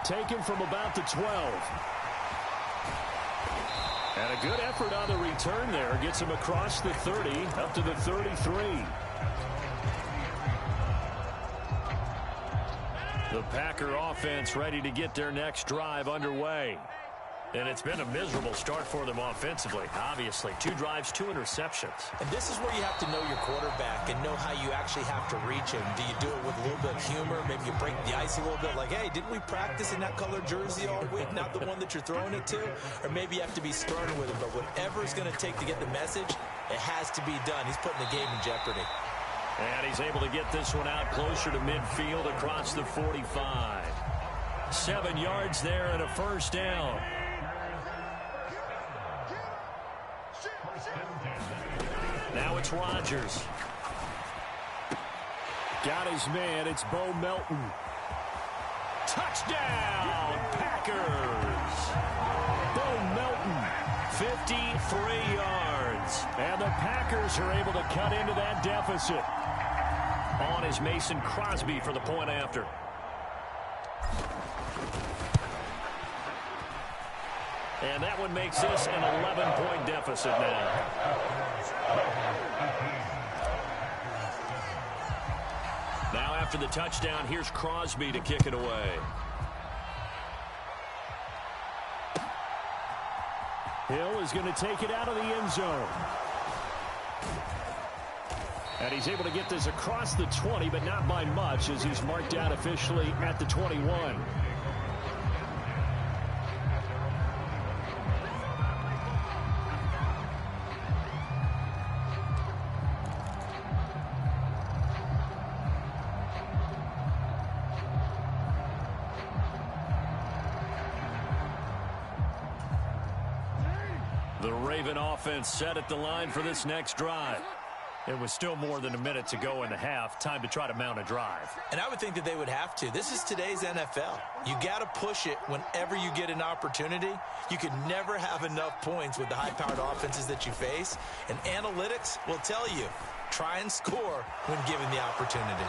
Taken from about the 12. And a good effort on the return there. Gets him across the 30 up to the 33. The Packer offense ready to get their next drive underway. And it's been a miserable start for them offensively, obviously. 2 drives, 2 interceptions. And this is where you have to know your quarterback and know how you actually have to reach him. Do you do it with a little bit of humor? Maybe you break the ice a little bit like, hey, didn't we practice in that colored jersey all week, not the one that you're throwing it to? Or maybe you have to be sterner with him. But whatever it's going to take to get the message, it has to be done. He's putting the game in jeopardy. And he's able to get this one out closer to midfield across the 45. 7 yards there and a 1st down. Now it's Rodgers. Got his man. It's Bo Melton. Touchdown, Packers. Bo Melton. 53 yards. And the Packers are able to cut into that deficit. On is Mason Crosby for the point after. And that one makes this an 11-point deficit now. Now after the touchdown, here's Crosby to kick it away. Hill is going to take it out of the end zone. And he's able to get this across the 20, but not by much, as he's marked out officially at the 21. The Raven offense set at the line for this next drive. It was still more than a minute to go in the half. Time to try to mount a drive. And I would think that they would have to. This is today's NFL. You got to push it whenever you get an opportunity. You could never have enough points with the high-powered offenses that you face. And analytics will tell you, try and score when given the opportunity.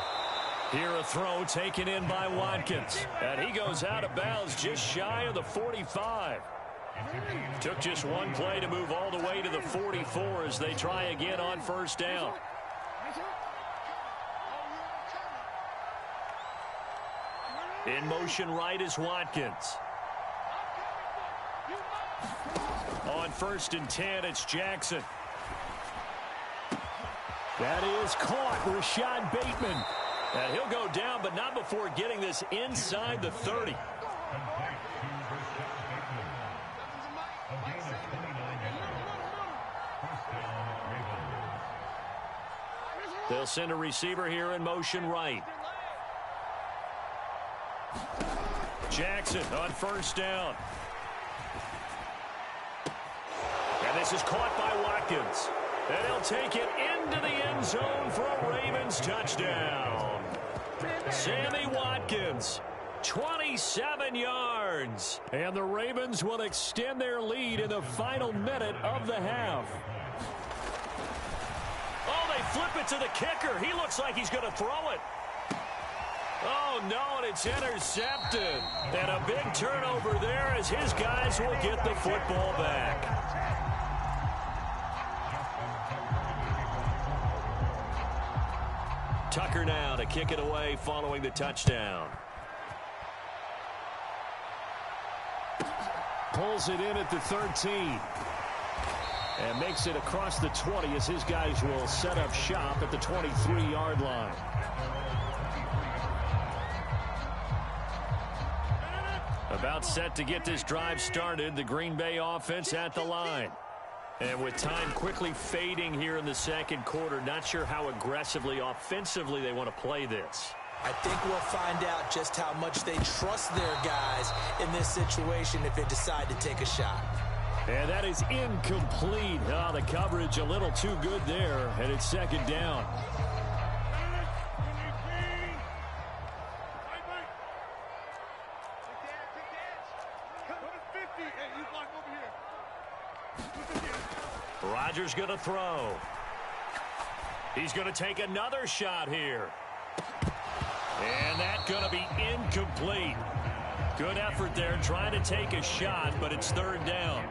Here a throw taken in by Watkins. And he goes out of bounds just shy of the 45. Took just one play to move all the way to the 44 as they try again on 1st down. In motion right is Watkins. On 1st and 10, it's Jackson. That is caught. Rashad Bateman. And he'll go down, but not before getting this inside the 30. They'll send a receiver here in motion right. Jackson on first down. And this is caught by Watkins. And he'll take it into the end zone for a Ravens touchdown. Sammy Watkins, 27 yards. And the Ravens will extend their lead in the final minute of the half. Oh, they flip it to the kicker. He looks like he's going to throw it. Oh, no, and it's intercepted. And a big turnover there as his guys will get the football back. Tucker now to kick it away following the touchdown. Pulls it in at the 13. And makes it across the 20 as his guys will set up shop at the 23-yard line. About set to get this drive started, the Green Bay offense at the line. And with time quickly fading here in the second quarter, not sure how aggressively, offensively they want to play this. I think we'll find out just how much they trust their guys in this situation if they decide to take a shot. And that is incomplete. Oh, the coverage a little too good there, and it's second down. Rodgers going to throw. He's going to take another shot here. And that's going to be incomplete. Good effort there trying to take a shot, but it's third down.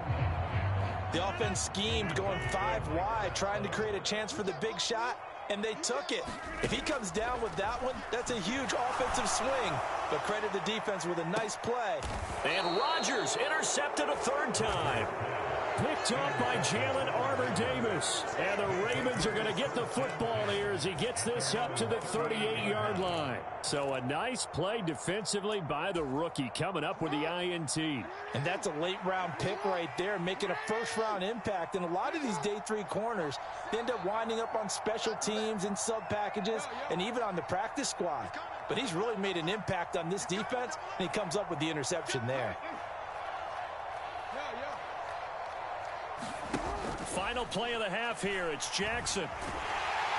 The offense schemed going 5 wide, trying to create a chance for the big shot, and they took it. If he comes down with that one, that's a huge offensive swing. But credit the defense with a nice play. And Rodgers intercepted a third time. Picked off by Jalen Armour-Davis. And the Ravens are going to get the football here as he gets this up to the 38-yard line. So a nice play defensively by the rookie coming up with the INT. And that's a late-round pick right there, making a first-round impact. And a lot of these day 3 corners end up winding up on special teams and sub-packages and even on the practice squad. But he's really made an impact on this defense, and he comes up with the interception there. Final play of the half here. It's Jackson.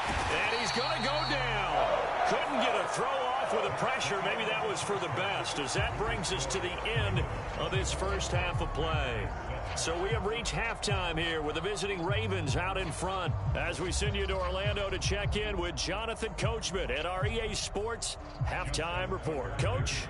And he's going to go down. Couldn't get a throw off with the pressure. Maybe that was for the best, as that brings us to the end of this first half of play. So we have reached halftime here with the visiting Ravens out in front as we send you to Orlando to check in with Jonathan Coachman at our EA Sports Halftime Report. Coach?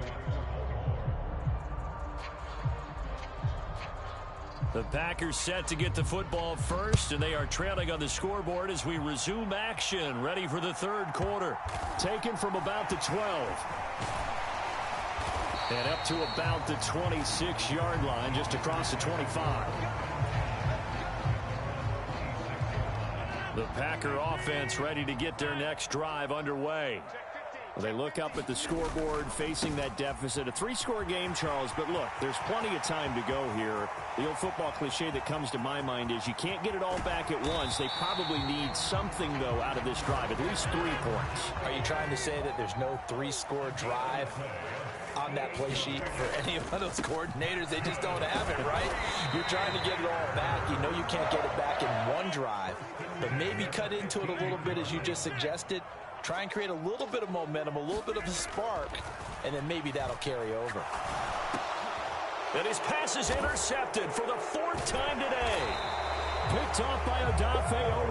The Packers set to get the football first, and they are trailing on the scoreboard as we resume action, ready for the third quarter. Taken from about the 12. And up to about the 26-yard line, just across the 25. The Packer offense ready to get their next drive underway. They look up at the scoreboard facing that deficit. A 3-score game, Charles, but look, there's plenty of time to go here. The old football cliche that comes to my mind is you can't get it all back at once. They probably need something, though, out of this drive, at least 3 points. Are you trying to say that there's no 3-score drive on that play sheet for any of those coordinators? They just don't have it, right? You're trying to get it all back. You know you can't get it back in one drive, but maybe cut into it a little bit as you just suggested. Try and create a little bit of momentum, a little bit of a spark, and then maybe that'll carry over. And his pass is intercepted for the 4th time today. Picked off by Odafe Owe.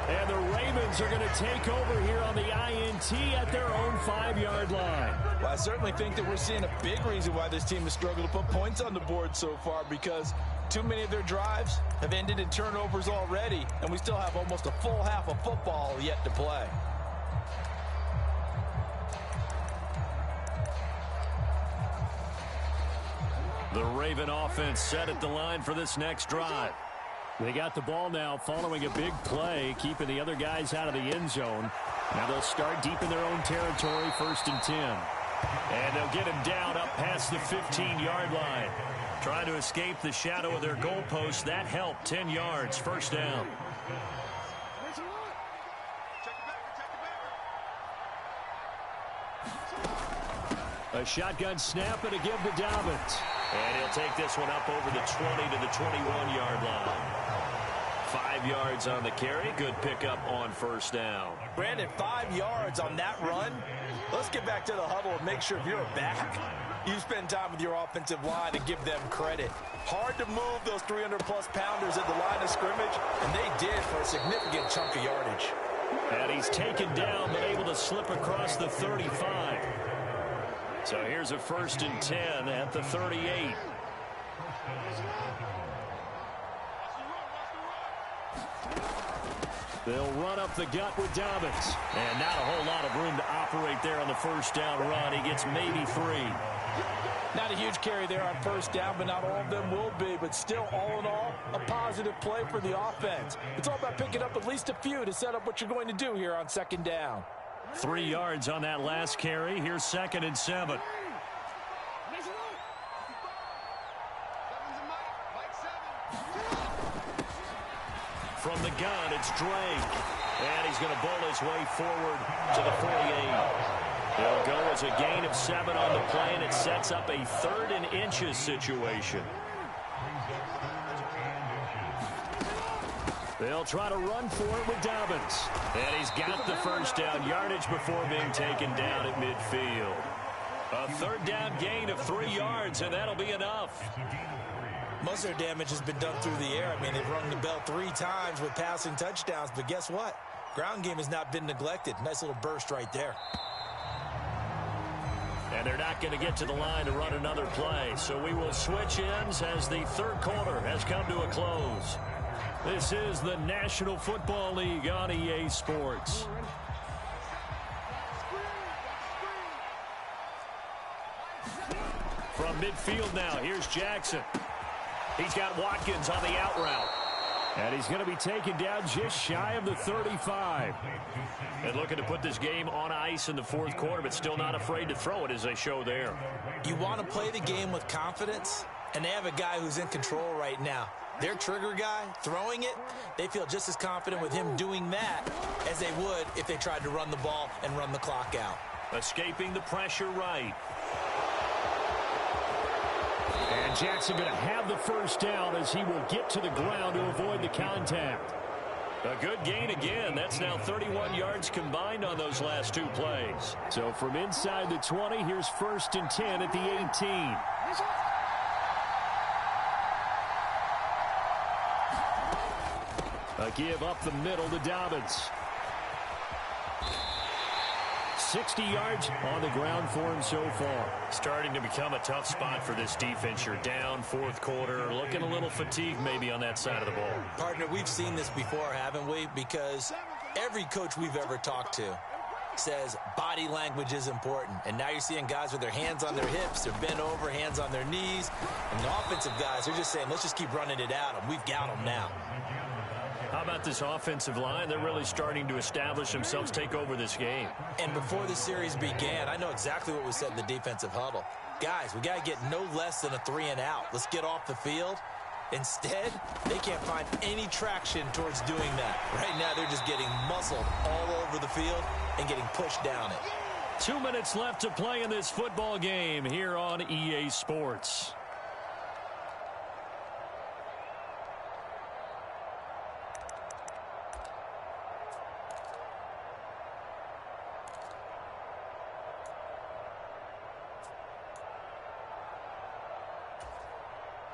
And the Ravens are going to take over here on the INT at their own 5-yard line. Well, I certainly think that we're seeing a big reason why this team has struggled to put points on the board so far, because too many of their drives have ended in turnovers already, and we still have almost a full half of football yet to play. The Raven offense set at the line for this next drive. They got the ball now following a big play, keeping the other guys out of the end zone. Now they'll start deep in their own territory, 1st and 10. And they'll get him down up past the 15-yard line. Trying to escape the shadow of their goalpost. That helped. 10 yards, 1st down. A shotgun snap and a give to Dobbins. And he'll take this one up over the 20 to the 21-yard line. 5 yards on the carry. Good pickup on first down. Brandon, 5 yards on that run. Let's get back to the huddle and make sure if you're back, you spend time with your offensive line and give them credit. Hard to move those 300-plus pounders at the line of scrimmage, and they did for a significant chunk of yardage. And he's taken down, but able to slip across the 35. So here's a 1st and 10 at the 38. They'll run up the gut with Dobbins. And not a whole lot of room to operate there on the first down run. He gets maybe 3. Not a huge carry there on first down, but not all of them will be. But still, all in all, a positive play for the offense. It's all about picking up at least a few to set up what you're going to do here on 2nd down. 3 yards on that last carry. Here's 2nd and 7. From the gun, it's Drake. And he's going to bowl his way forward to the 48. He'll go as a gain of 7 on the play, and it sets up a 3rd and inches situation. They'll try to run for it with Dobbins. And he's got the first down yardage before being taken down at midfield. A 3rd down gain of 3 yards, and that'll be enough. Most of their damage has been done through the air. I mean, they've rung the bell 3 times with passing touchdowns, but guess what? Ground game has not been neglected. Nice little burst right there. And they're not going to get to the line to run another play. So we will switch ends as the 3rd quarter has come to a close. This is the National Football League on EA Sports. From midfield now, here's Jackson. He's got Watkins on the out route. And he's going to be taken down just shy of the 35. And looking to put this game on ice in the 4th quarter, but still not afraid to throw it as they show there. You want to play the game with confidence, and they have a guy who's in control right now. Their trigger guy, throwing it, they feel just as confident with him doing that as they would if they tried to run the ball and run the clock out. Escaping the pressure right. And Jackson going to have the first down as he will get to the ground to avoid the contact. A good gain again. That's now 31 yards combined on those last 2 plays. So from inside the 20, here's 1st and 10 at the 18. A give up the middle to Dobbins. 60 yards on the ground for him so far. Starting to become a tough spot for this defense. You're down 4th quarter, looking a little fatigued maybe on that side of the ball. Partner, we've seen this before, haven't we? Because every coach we've ever talked to says body language is important. And now you're seeing guys with their hands on their hips, they're bent over, hands on their knees. And the offensive guys, they're just saying, let's just keep running it at them. We've got them now. How about this offensive line? They're really starting to establish themselves, take over this game. And before the series began, I know exactly what was said in the defensive huddle. Guys, we got to get no less than a 3 and out. Let's get off the field. Instead, they can't find any traction towards doing that. Right now, they're just getting muscled all over the field and getting pushed down it. 2 minutes left to play in this football game here on EA Sports.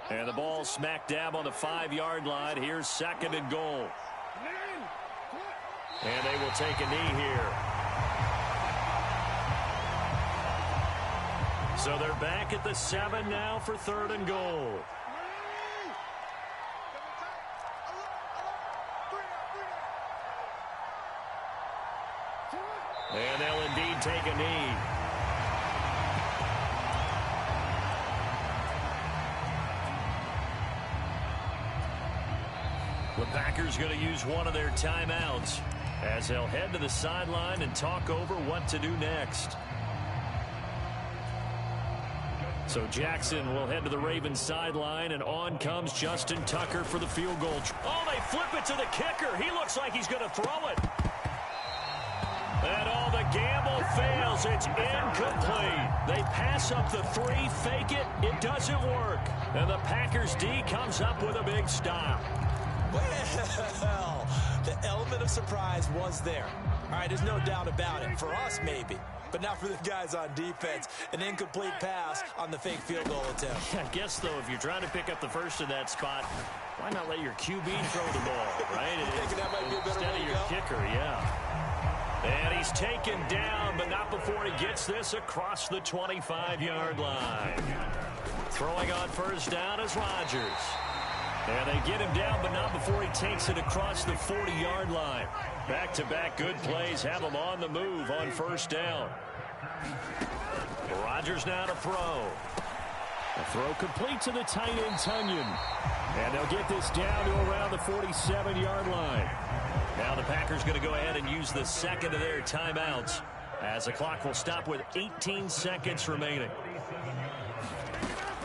And the ball smack dab on the 5-yard line. Here's 2nd and goal. And they will take a knee here. So they're back at the 7 now for 3rd and goal. And they'll indeed take a knee. The Packers going to use one of their timeouts as they'll head to the sideline and talk over what to do next. So Jackson will head to the Ravens sideline, and on comes Justin Tucker for the field goal. Oh, they flip it to the kicker. He looks like he's going to throw it. And all the gamble fails. It's incomplete. They pass up the 3, fake it. It doesn't work. And the Packers D comes up with a big stop. Well, the element of surprise was there. All right, there's no doubt about it. For us, maybe. But not for the guys on defense. An incomplete pass on the fake field goal attempt. I guess, though, if you're trying to pick up the first in that spot, why not let your QB throw the ball, right? Thinking that might be a better Instead way of to your go? kicker, yeah. And he's taken down, but not before he gets this across the 25-yard line. Throwing on first down is Rodgers. And they get him down, but not before he takes it across the 40-yard line. Back-to-back good plays have him on the move on first down. Rodgers now to throw. A throw complete to the tight end, Tunyon. And they'll get this down to around the 47-yard line. Now the Packers going to go ahead and use the second of their timeouts as the clock will stop with 18 seconds remaining.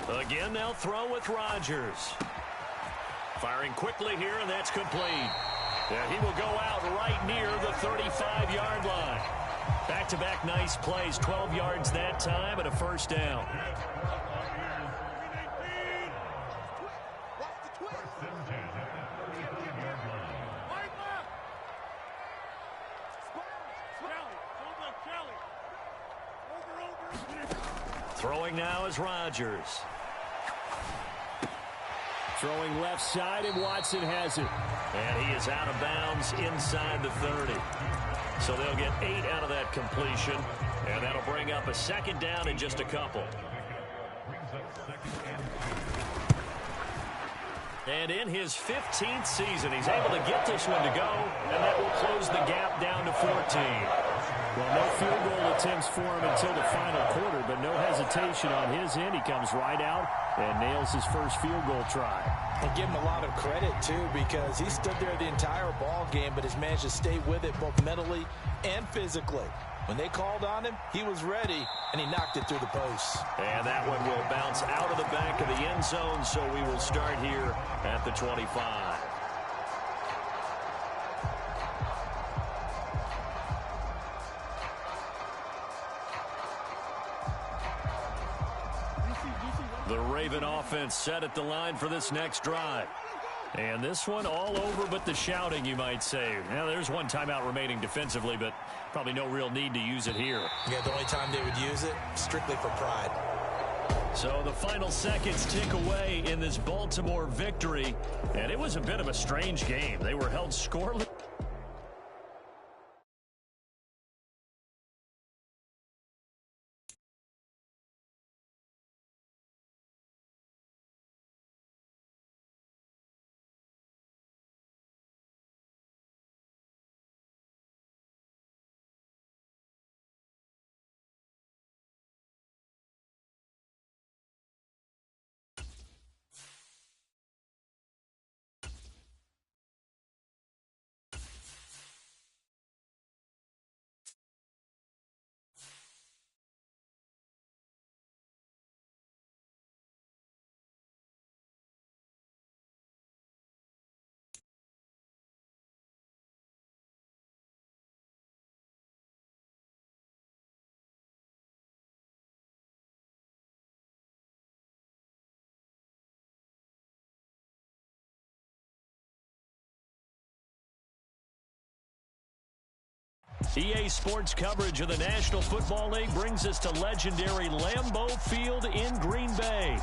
Again, they'll throw with Rodgers. Firing quickly here, and that's complete. And he will go out right near the 35-yard line. Back-to-back nice plays, 12 yards that time and a first down. Throwing now is Rodgers. Throwing left side, and Watson has it. And he is out of bounds inside the 30. So they'll get 8 out of that completion, and that'll bring up a second down in just a couple. And in his 15th season, he's able to get this one to go, and that will close the gap down to 14. Well, no field goal attempts for him until the final quarter, but no hesitation on his end. He comes right out and nails his first field goal try. And give him a lot of credit, too, because he stood there the entire ball game, but has managed to stay with it both mentally and physically. When they called on him, he was ready, and he knocked it through the posts. And that one will bounce out of the back of the end zone, so we will start here at the 25. The Raven offense set at the line for this next drive. And this one all over but the shouting, you might say. Now, there's one timeout remaining defensively, but probably no real need to use it here. Yeah, the only time they would use it, strictly for pride. So the final seconds tick away in this Baltimore victory. And it was a bit of a strange game. They were held scoreless. EA Sports coverage of the National Football League brings us to legendary Lambeau Field in Green Bay.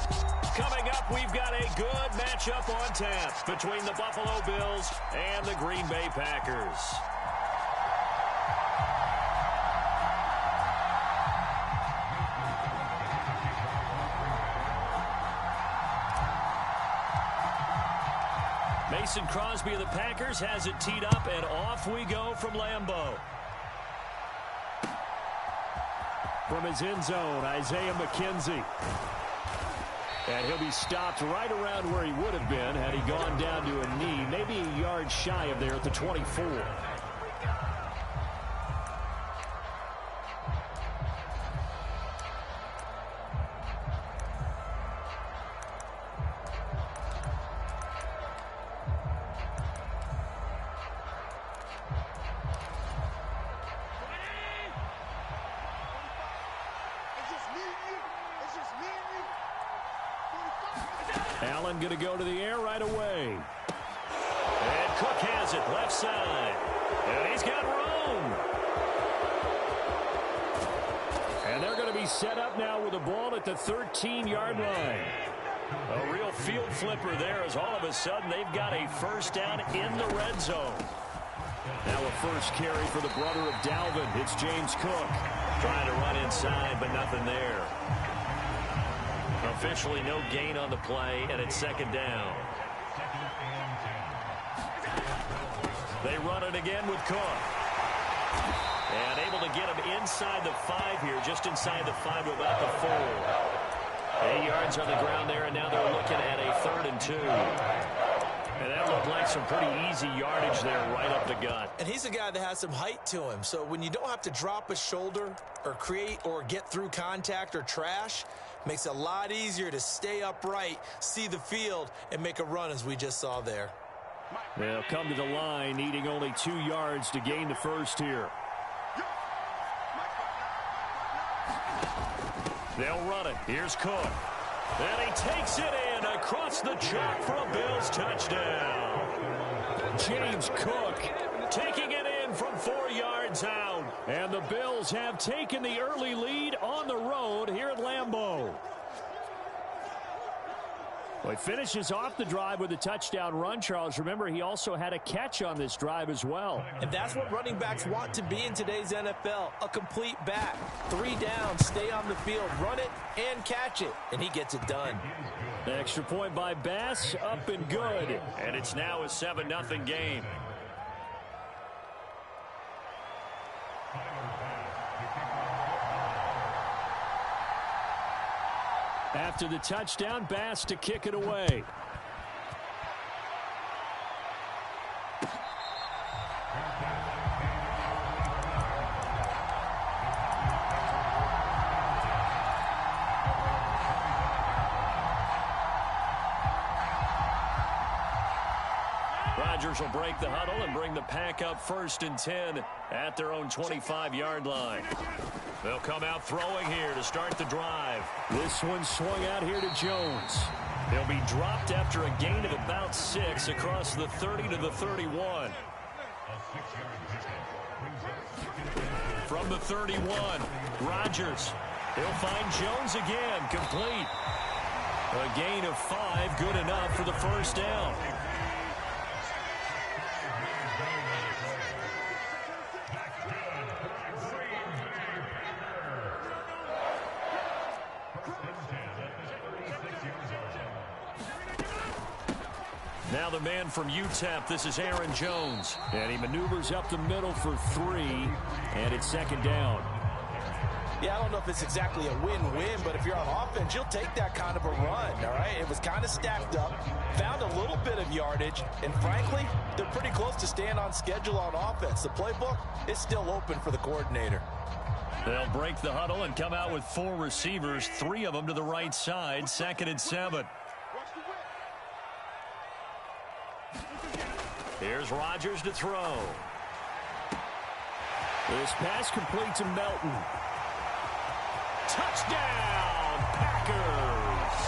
Coming up, we've got a good matchup on tap between the Buffalo Bills and the Green Bay Packers. Mason Crosby of the Packers has it teed up, and off we go from Lambeau. From his end zone, Isaiah McKenzie. And he'll be stopped right around where he would have been had he gone down to a knee, maybe a yard shy of there at the 24. Allen going to go to the air right away. And Cook has it left side. And he's got room. And they're going to be set up now with the ball at the 13-yard line. A real field flipper there as all of a sudden they've got a first down in the red zone. Now a first carry for the brother of Dalvin. It's James Cook. Trying to run inside, but nothing there. Officially no gain on the play, and it's second down. They run it again with Cook. And able to get him inside the 5 here, just inside the 5 to about the 4. 8 yards on the ground there, and now they're looking at a 3rd and 2. And that looked like some pretty easy yardage there right up the gut. And he's a guy that has some height to him. So when you don't have to drop a shoulder or create or get through contact or trash, makes it a lot easier to stay upright, see the field, and make a run as we just saw there. They'll come to the line, needing only 2 yards to gain the first here. They'll run it. Here's Cook. And he takes it in across the chalk for a Bills touchdown. James Cook taking it in from 4 yards out. And the Bills have taken the early lead on the road here at Lambeau. Well, he finishes off the drive with a touchdown run, Charles. Remember, he also had a catch on this drive as well. And that's what running backs want to be in today's NFL, a complete back. 3 downs, stay on the field, run it, and catch it. And he gets it done. The extra point by Bass, up and good. And it's now a 7-0 game. After the touchdown, Bass to kick it away. Rodgers will break the huddle and bring the pack up 1st and 10 at their own 25-yard line. They'll come out throwing here to start the drive. This one swung out here to Jones. They'll be dropped after a gain of about 6 across the 30 to the 31. From the 31, Rodgers. He'll find Jones again, complete. A gain of 5, good enough for the first down. Now the man from UTEP, this is Aaron Jones. And he maneuvers up the middle for 3, and it's second down. Yeah, I don't know if it's exactly a win-win, but if you're on offense, you'll take that kind of a run, all right? It was kind of stacked up, found a little bit of yardage, and frankly, they're pretty close to staying on schedule on offense. The playbook is still open for the coordinator. They'll break the huddle and come out with 4 receivers, 3 of them to the right side, 2nd and 7. Here's Rodgers to throw. This pass complete to Melton. Touchdown, Packers!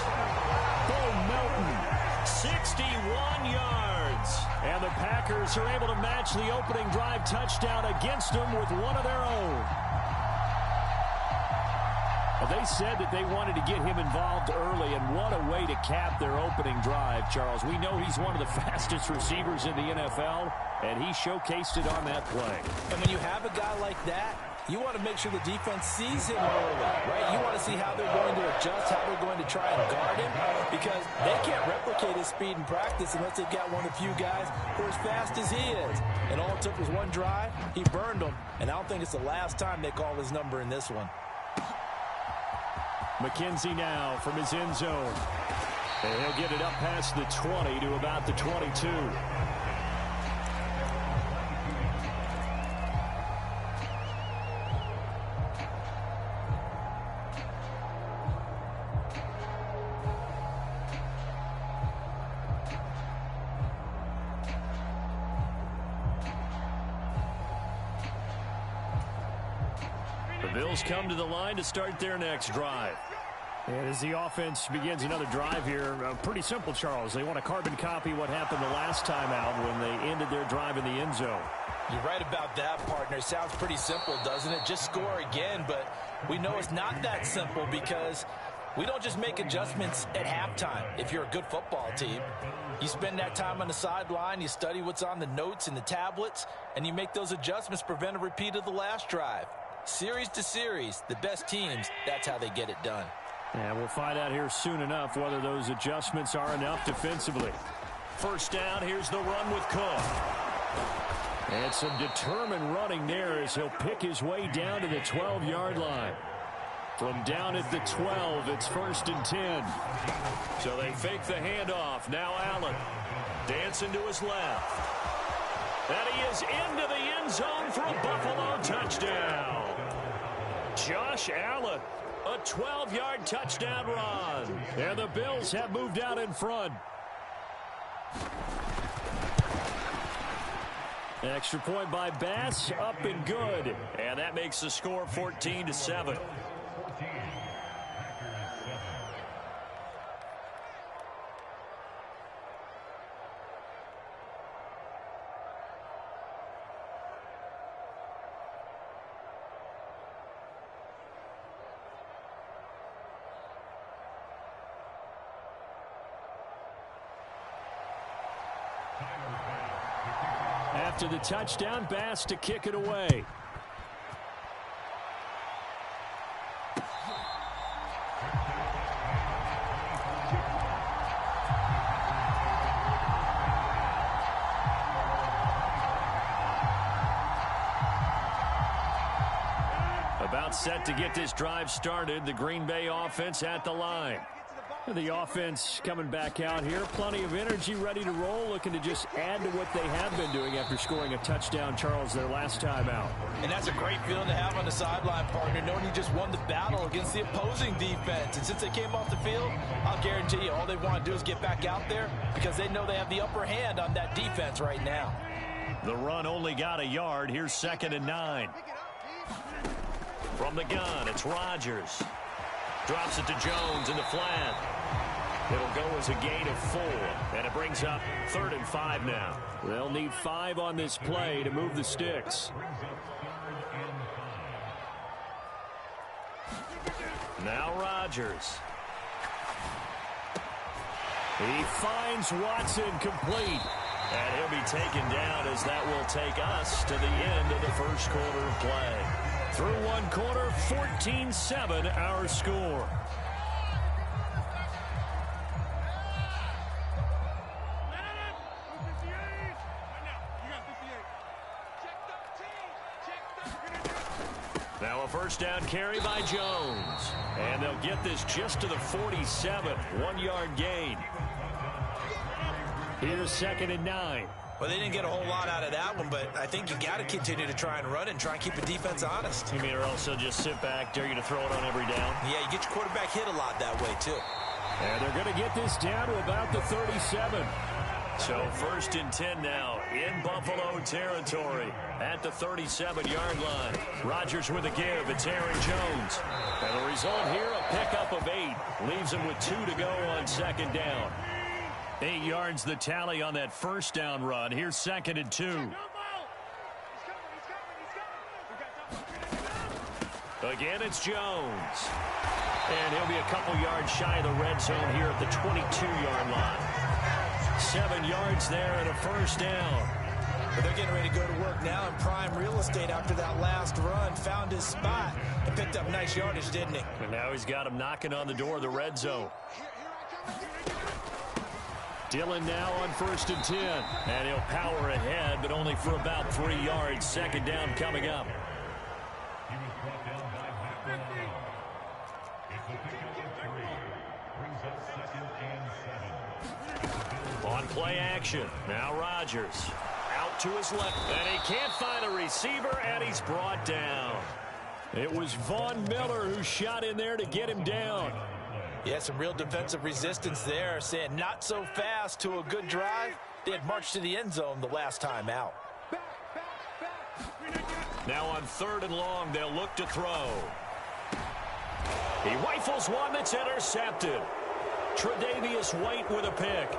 Bo Melton. 61 yards. And the Packers are able to match the opening drive touchdown against them with one of their own. Well, they said that they wanted to get him involved early, and what a way to cap their opening drive, Charles. We know he's one of the fastest receivers in the NFL, and he showcased it on that play. And when you have a guy like that, you want to make sure the defense sees him early, right? You want to see how they're going to adjust, how they're going to try and guard him, because they can't replicate his speed in practice unless they've got one of the few guys who are as fast as he is. And all it took was one drive. He burned them, and I don't think it's the last time they call his number in this one. McKenzie now from his end zone. And he'll get it up past the 20 to about the 22. The Bills come to the line to start their next drive. And as the offense begins another drive here, pretty simple, Charles. They want to carbon copy what happened the last time out when they ended their drive in the end zone. You're right about that, partner. Sounds pretty simple, doesn't it? Just score again, but we know it's not that simple because we don't just make adjustments at halftime. If you're a good football team, you spend that time on the sideline, you study what's on the notes and the tablets, and you make those adjustments, prevent a repeat of the last drive. Series to series, the best teams, that's how they get it done. And we'll find out here soon enough whether those adjustments are enough defensively. First down, here's the run with Cook. And some determined running there as he'll pick his way down to the 12-yard line. From down at the 12, it's 1st and 10. So they fake the handoff. Now Allen dancing to his left. And he is into the end zone for a Buffalo touchdown. Josh Allen, a 12-yard touchdown run. And the Bills have moved out in front. Extra point by Bass, up and good. And that makes the score 14-7. After the touchdown, Bass to kick it away. About set to get this drive started, the Green Bay offense at the line. The offense coming back out here. Plenty of energy, ready to roll, looking to just add to what they have been doing after scoring a touchdown, Charles, their last time out. And that's a great feeling to have on the sideline, partner, knowing you just won the battle against the opposing defense. And since they came off the field, I'll guarantee you all they want to do is get back out there because they know they have the upper hand on that defense right now. The run only got a yard. Here's 2nd and 9. From the gun, it's Rodgers. Drops it to Jones in the flat. It'll go as a gain of 4, and it brings up 3rd and 5 now. They'll need 5 on this play to move the sticks. Now Rodgers. He finds Watson complete. And he'll be taken down as that will take us to the end of the first quarter of play. Through one quarter, 14-7 our score. Now a first down carry by Jones. And they'll get this just to the 47. 1-yard gain. Here's 2nd and 9. Well, they didn't get a whole lot out of that one, but I think you got to continue to try and run and try and keep the defense honest. You mean or else they'll just sit back, dare you to throw it on every down? Yeah, you get your quarterback hit a lot that way, too. And they're going to get this down to about the 37. So 1st and 10 now in Buffalo territory at the 37-yard line. Rodgers with a give. It's Aaron Jones. And the result here, a pickup of 8. Leaves him with 2 to go on 2nd down. 8 yards the tally on that first down run. Here's 2nd and 2. Again, it's Jones. And he'll be a couple yards shy of the red zone here at the 22-yard line. 7 yards there and a first down. But they're getting ready to go to work now in prime real estate after that last run. Found his spot and picked up nice yardage, didn't he? And now he's got him knocking on the door of the red zone. Dillon now on 1st and 10. And he'll power ahead, but only for about 3 yards. 2nd down coming up. On play action. Now Rodgers. Out to his left. And he can't find a receiver, and he's brought down. It was Von Miller who shot in there to get him down. Yeah, some real defensive resistance there, saying not so fast to a good drive. They had marched to the end zone the last time out. Now on 3rd and long, they'll look to throw. He rifles one that's intercepted. Tre'Davious White with a pick.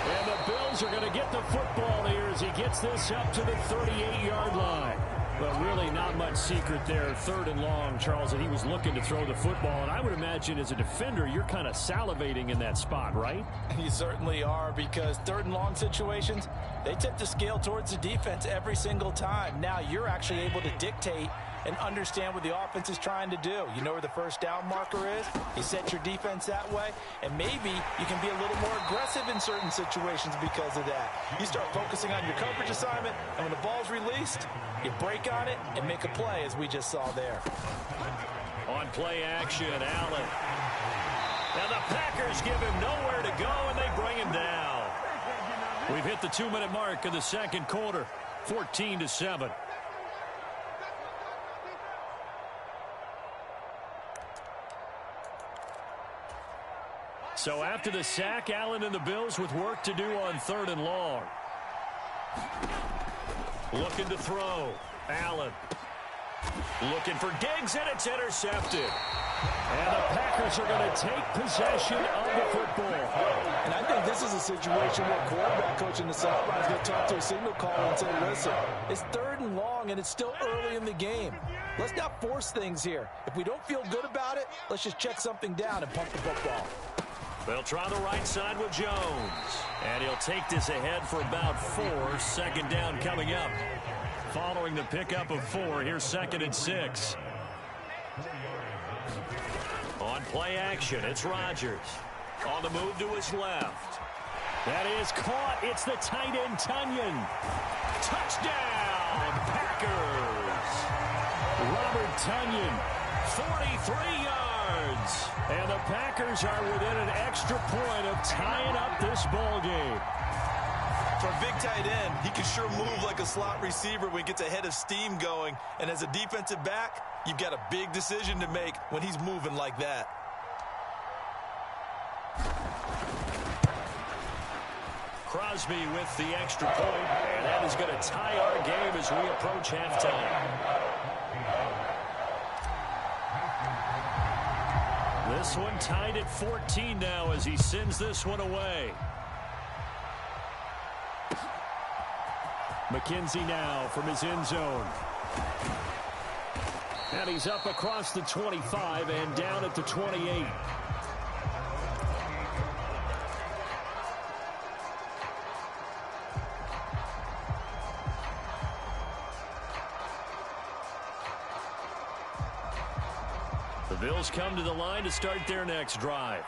And the Bills are going to get the football here as he gets this up to the 38-yard line. But really not much secret there. 3rd and long, Charles, and he was looking to throw the football. And I would imagine as a defender, you're kind of salivating in that spot, right? You certainly are, because 3rd and long situations, they tip the scale towards the defense every single time. Now you're actually able to dictate and understand what the offense is trying to do. You know where the first down marker is. You set your defense that way, and maybe you can be a little more aggressive in certain situations because of that. You start focusing on your coverage assignment, and when the ball's released, you break on it and make a play, as we just saw there. On play action, Allen. Now the Packers give him nowhere to go, and they bring him down. We've hit the 2-minute mark of the second quarter, 14-7. So after the sack, Allen and the Bills with work to do on 3rd and long. Looking to throw. Allen. Looking for Diggs, and it's intercepted. And the Packers are going to take possession of the football. And I think this is a situation where quarterback coach in the sideline is going to talk to a signal caller and say, listen, it's 3rd and long, and it's still early in the game. Let's not force things here. If we don't feel good about it, let's just check something down and pump the football. They'll try the right side with Jones. And he'll take this ahead for about 4. 2nd down coming up. Following the pickup of 4, here's 2nd and 6. On play action, it's Rodgers. On the move to his left. That is caught. It's the tight end, Tunyon. Touchdown, Packers. Robert Tunyon. 43 yards. And the Packers are within an extra point of tying up this ball game. For a big tight end, he can sure move like a slot receiver when he gets a head of steam going. And as a defensive back, you've got a big decision to make when he's moving like that. Crosby with the extra point, and that is going to tie our game as we approach halftime. This one tied at 14 now as he sends this one away. McKenzie now from his end zone. And he's up across the 25 and down at the 28. The Bills come to the line to start their next drive.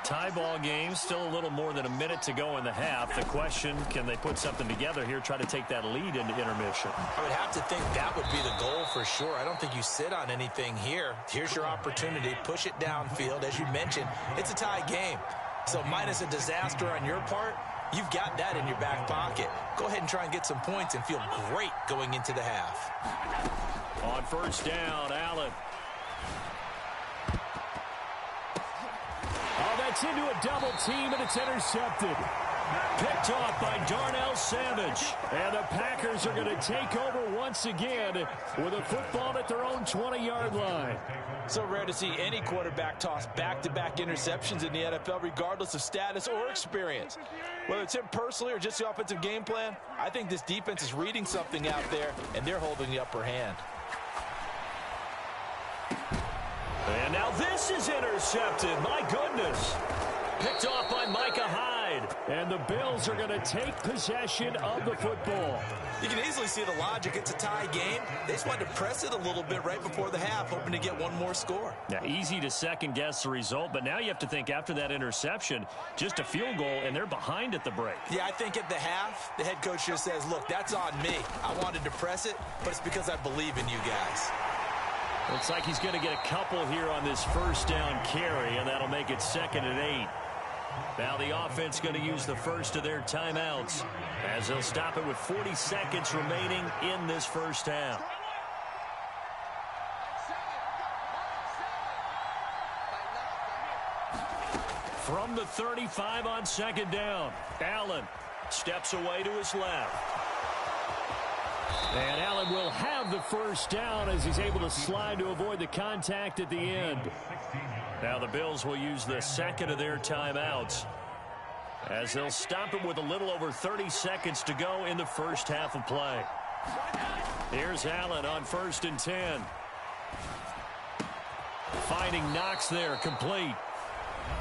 Tie ball game, still a little more than a minute to go in the half. The question, can they put something together here, try to take that lead into intermission? I would have to think that would be the goal for sure. I don't think you sit on anything here. Here's your opportunity. Push it downfield. As you mentioned, it's a tie game. So minus a disaster on your part, you've got that in your back pocket. Go ahead and try and get some points and feel great going into the half. On 1st down, Allen. It's into a double team, and it's intercepted. Picked off by Darnell Savage. And the Packers are going to take over once again with a football at their own 20-yard line. So rare to see any quarterback toss back-to-back interceptions in the NFL, regardless of status or experience. Whether it's him personally or just the offensive game plan, I think this defense is reading something out there, and they're holding the upper hand. And now this is intercepted. My goodness. Picked off by Micah Hyde. And the Bills are going to take possession of the football. You can easily see the logic. It's a tie game. They just wanted to press it a little bit right before the half, hoping to get one more score. Now, easy to second-guess the result, but now you have to think after that interception, just a field goal, and they're behind at the break. Yeah, I think at the half, the head coach just says, look, that's on me. I wanted to press it, but it's because I believe in you guys. Looks like he's going to get a couple here on this 1st down carry, and that'll make it 2nd and 8. Now the offense going to use the first of their timeouts as they'll stop it with 40 seconds remaining in this 1st half. From the 35 on 2nd down, Allen steps away to his left. And Allen will have the first down as he's able to slide to avoid the contact at the end. Now the Bills will use the second of their timeouts as they'll stop it with a little over 30 seconds to go in the first half of play. Here's Allen on 1st and 10. Finding Knox there, complete.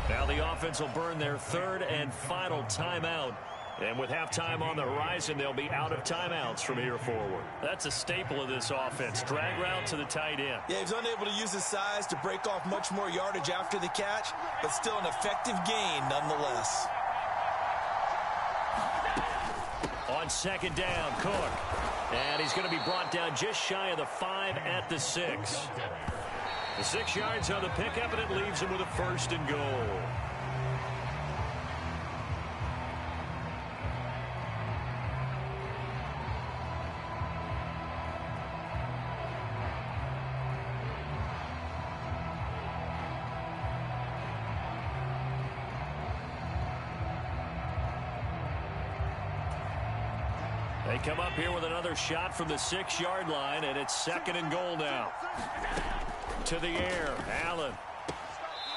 Now the offense will burn their third and final timeout. And with halftime on the horizon, they'll be out of timeouts from here forward. That's a staple of this offense. Drag route to the tight end. Yeah, he's unable to use his size to break off much more yardage after the catch, but still an effective gain nonetheless. On 2nd down, Cook. And he's going to be brought down just shy of the 5 at the 6. The 6 yards on the pickup, and it leaves him with a 1st and goal. They come up here with another shot from the 6-yard line, and it's 2nd and goal now. To the air, Allen.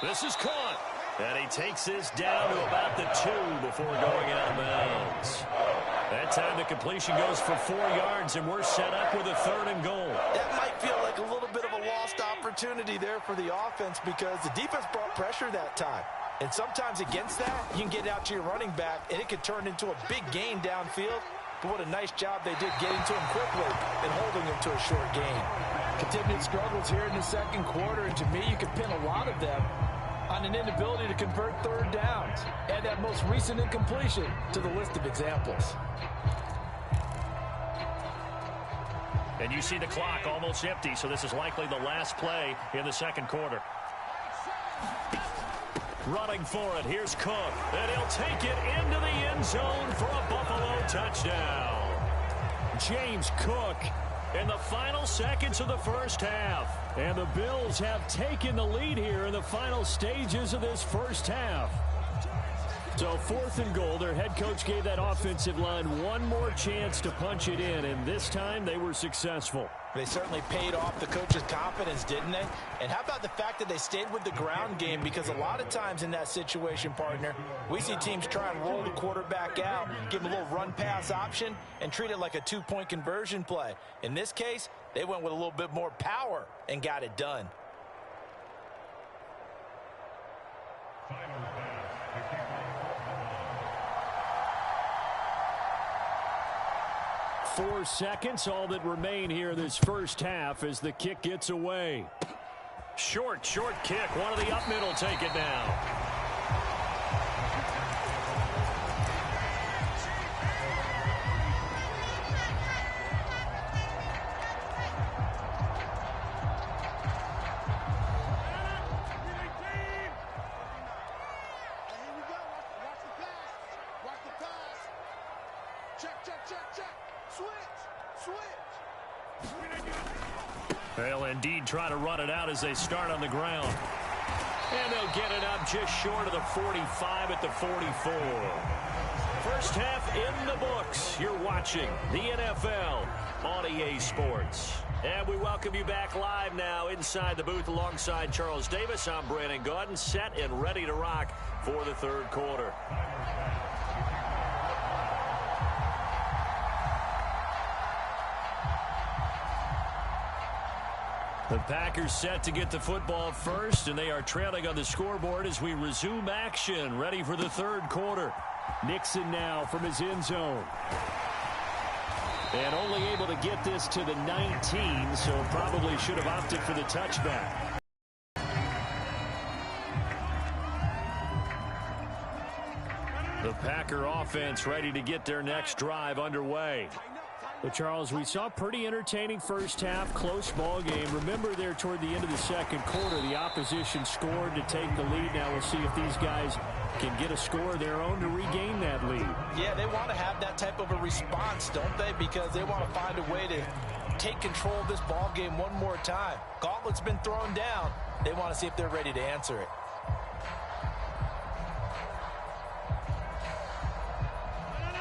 This is caught. And he takes this down to about the 2 before going out of bounds. That time the completion goes for 4 yards, and we're set up with a 3rd and goal. That might feel like a little bit of a lost opportunity there for the offense because the defense brought pressure that time. And sometimes against that, you can get out to your running back, and it can turn into a big gain downfield. But what a nice job they did getting to him quickly and holding him to a short gain. Continued struggles here in the 2nd quarter, and to me, you can pin a lot of them on an inability to convert 3rd downs. Add that most recent incompletion to the list of examples. And you see the clock almost empty, so this is likely the last play in the 2nd quarter. Running for it, here's Cook, and he'll take it into the end zone for a Buffalo touchdown. James Cook in the final seconds of the first half. And the Bills have taken the lead here in the final stages of this first half. So 4th and goal, their head coach gave that offensive line one more chance to punch it in, and this time they were successful. They certainly paid off the coach's confidence, didn't they? And how about the fact that they stayed with the ground game? Because a lot of times in that situation, partner, we see teams try and roll the quarterback out, give him a little run-pass option, and treat it like a 2-point conversion play. In this case, they went with a little bit more power and got it done. 4 seconds, all that remain here in this first half as the kick gets away. Short kick. One of the up middle take it now. They'll indeed try to run it out as they start on the ground. And they'll get it up just short of the 45 at the 44. First half in the books. You're watching the NFL on EA Sports. And we welcome you back live now inside the booth alongside Charles Davis. I'm Brandon Gaudin, set and ready to rock for the 3rd quarter. The Packers set to get the football first, and they are trailing on the scoreboard as we resume action, ready for the 3rd quarter. Nixon now from his end zone. And only able to get this to the 19, so probably should have opted for the touchback. The Packer offense ready to get their next drive underway. But, Charles, we saw pretty entertaining first half, close ball game. Remember there toward the end of the 2nd quarter, the opposition scored to take the lead. Now we'll see if these guys can get a score of their own to regain that lead. Yeah, they want to have that type of a response, don't they? Because they want to find a way to take control of this ball game one more time. Gauntlet's been thrown down. They want to see if they're ready to answer it.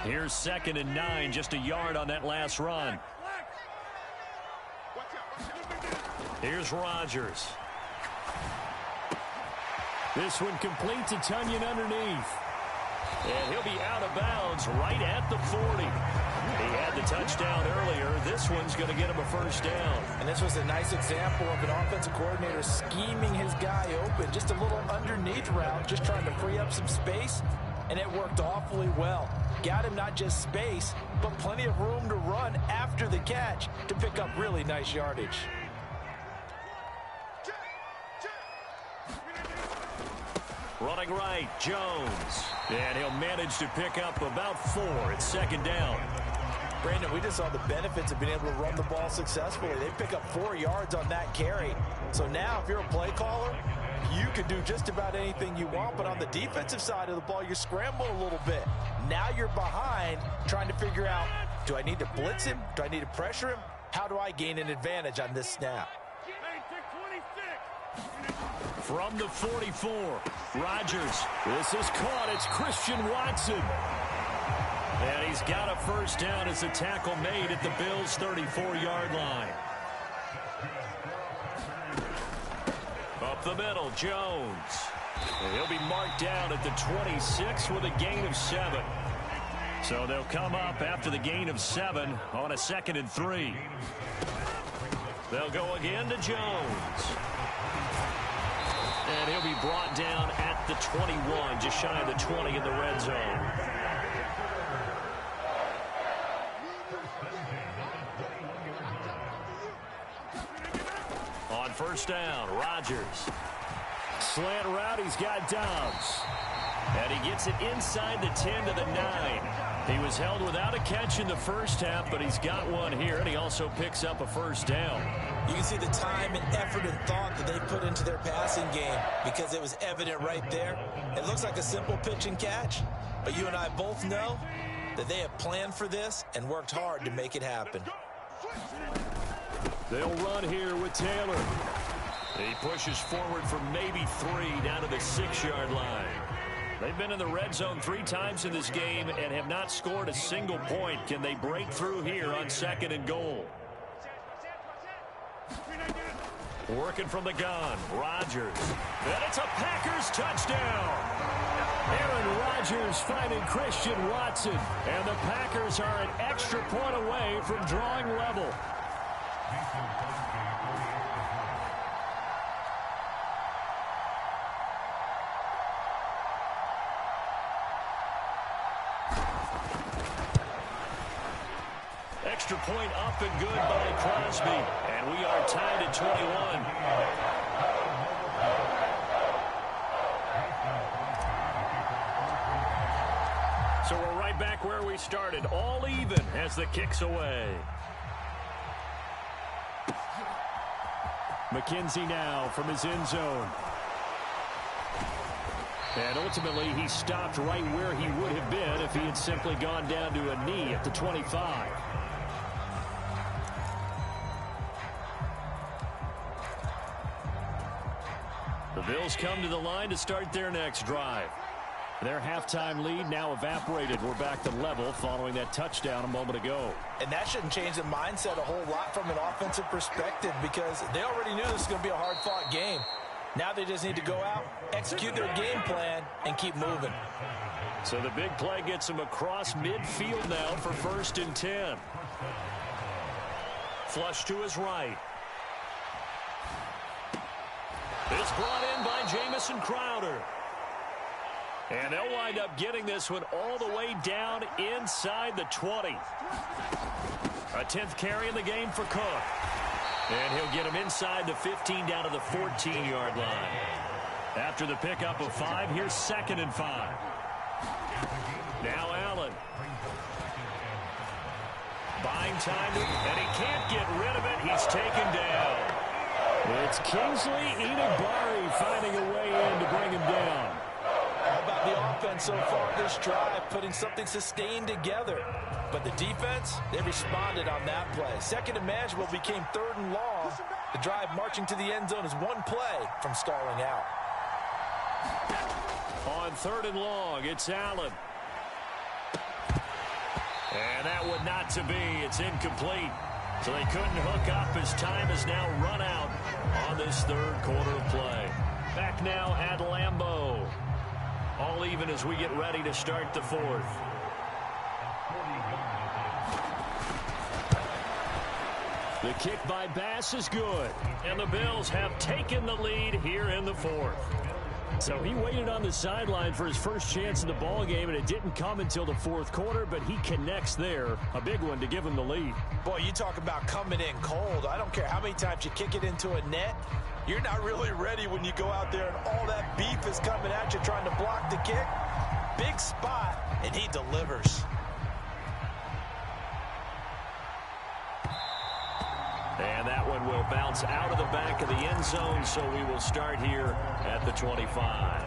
Here's 2nd and 9, just a yard on that last run. Here's Rodgers. This one completes a Tunyon underneath. And he'll be out of bounds right at the 40. He had the touchdown earlier. This one's going to get him a first down. And this was a nice example of an offensive coordinator scheming his guy open. Just a little underneath route, just trying to free up some space. And it worked awfully well. Got him not just space, but plenty of room to run after the catch to pick up really nice yardage. Running right, Jones. And he'll manage to pick up about 4 at second down. Brandon, we just saw the benefits of being able to run the ball successfully. They pick up 4 yards on that carry. So now if you're a play caller, you can do just about anything you want. But on the defensive side of the ball, you're scrambling a little bit. Now you're behind trying to figure out, do I need to blitz him? Do I need to pressure him? How do I gain an advantage on this snap? From the 44, Rodgers. This is caught. It's Christian Watson. And he's got a first down as a tackle made at the Bills' 34-yard line. Up the middle, Jones. And he'll be marked down at the 26 with a gain of 7. So they'll come up after the gain of 7 on a 2nd and 3. They'll go again to Jones. And he'll be brought down at the 21, just shy of the 20 in the red zone. On first down, Rodgers. Slant route, he's got Dobbs. And he gets it inside the 10 to the 9. He was held without a catch in the first half, but he's got one here, and he also picks up a first down. You can see the time and effort and thought that they put into their passing game because it was evident right there. It looks like a simple pitch and catch, but you and I both know that they have planned for this and worked hard to make it happen. They'll run here with Taylor. He pushes forward for maybe 3 down to the 6-yard line. They've been in the red zone 3 times in this game and have not scored a single point. Can they break through here on 2nd and goal? Working from the gun, Rodgers. And it's a Packers touchdown. Aaron Rodgers finding Christian Watson. And the Packers are an extra point away from drawing level. Extra point up and good by Crosby. And we are tied at 21. So we're right back where we started. All even as the kick's away. McKenzie now from his end zone. And ultimately, he stopped right where he would have been if he had simply gone down to a knee at the 25. The Bills come to the line to start their next drive. Their halftime lead now evaporated. We're back to level following that touchdown a moment ago. And that shouldn't change the mindset a whole lot from an offensive perspective because they already knew this was going to be a hard-fought game. Now they just need to go out, execute their game plan, and keep moving. So the big play gets them across midfield now for 1st and 10. Flush to his right. It's brought in by Jamison Crowder. And they'll wind up getting this one all the way down inside the 20. A 10th carry in the game for Cook. And he'll get him inside the 15 down to the 14-yard line. After the pickup of 5, here's 2nd and 5. Now Allen. Buying time, and he can't get rid of it. He's taken down. It's Kingsley Enagbare finding a way in to bring him down. All about the offense so far this drive, putting something sustained together. But the defense, they responded on that play. 2nd and manageable became 3rd and long. The drive marching to the end zone is one play from stalling out. On 3rd and long, it's Allen. And that one not to be. It's incomplete. So they couldn't hook up as time has now run out on this third quarter of play. Back now at Lambeau. All even as we get ready to start the fourth. The kick by Bass is good. And the Bills have taken the lead here in the fourth. So he waited on the sideline for his first chance in the ball game, and it didn't come until the fourth quarter, but he connects there. A big one to give him the lead. Boy, you talk about coming in cold. I don't care how many times you kick it into a net. You're not really ready when you go out there and all that beef is coming at you trying to block the kick. Big spot, and he delivers. And that one will bounce out of the back of the end zone, so we will start here at the 25.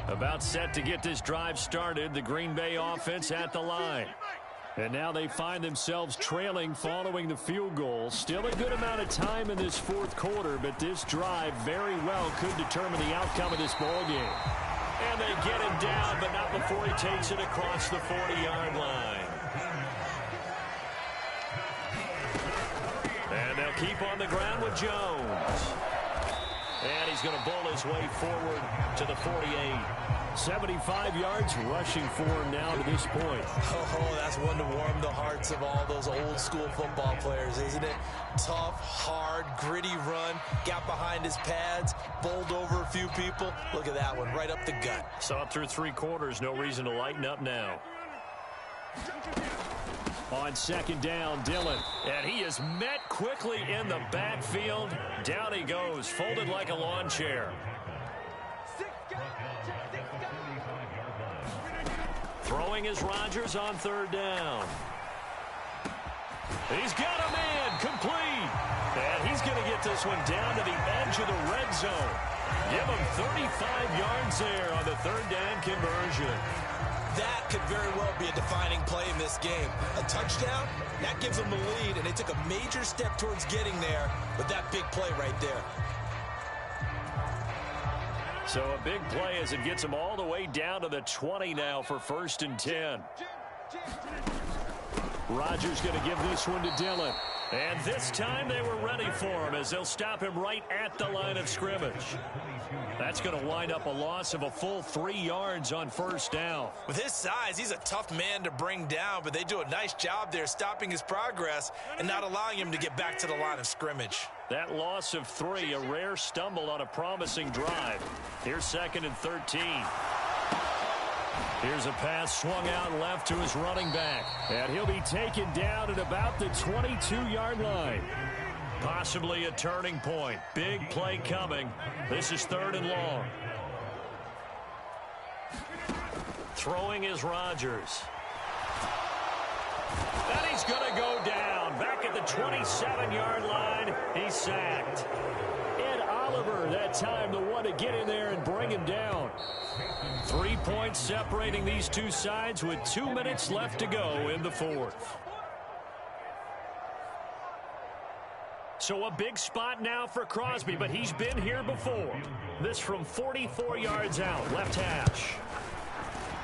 About set to get this drive started, the Green Bay offense at the line. And now they find themselves trailing following the field goal. Still a good amount of time in this fourth quarter, but this drive very well could determine the outcome of this ball game. And they get him down, but not before he takes it across the 40-yard line. And they'll keep on the ground with Jones. And he's going to bowl his way forward to the 48. 75 yards rushing for him now to this point. Oh, that's one to warm the hearts of all those old school football players, isn't it? Tough, hard, gritty run. Got behind his pads, bowled over a few people. Look at that one, right up the gut. Saw it through three quarters. No reason to lighten up now. On second down, Dillon. And he is met quickly in the backfield. Down he goes, folded like a lawn chair. Throwing is Rodgers on third down. He's got a man complete. And he's going to get this one down to the edge of the red zone. Give him 35 yards there on the third down conversion. That could very well be a defining play in this game. A touchdown, that gives them the lead, and they took a major step towards getting there with that big play right there. So a big play as it gets them all the way down to the 20 now for 1st and 10. Rodgers going to give this one to Dillon. And this time they were ready for him as they'll stop him right at the line of scrimmage. That's going to wind up a loss of a full 3 yards on first down. With his size, he's a tough man to bring down, but they do a nice job there stopping his progress and not allowing him to get back to the line of scrimmage. That loss of 3, a rare stumble on a promising drive. Here's 2nd and 13. Here's a pass swung out left to his running back. And he'll be taken down at about the 22-yard line. Possibly a turning point. Big play coming. This is 3rd and long. Throwing is Rodgers. And he's going to go down. Back at the 27-yard line. He's sacked. Ed Oliver that time the one to get in there and bring him down. 3 points separating these two sides with 2 minutes left to go in the fourth. So a big spot now for Crosby, but he's been here before. This from 44 yards out, left hash.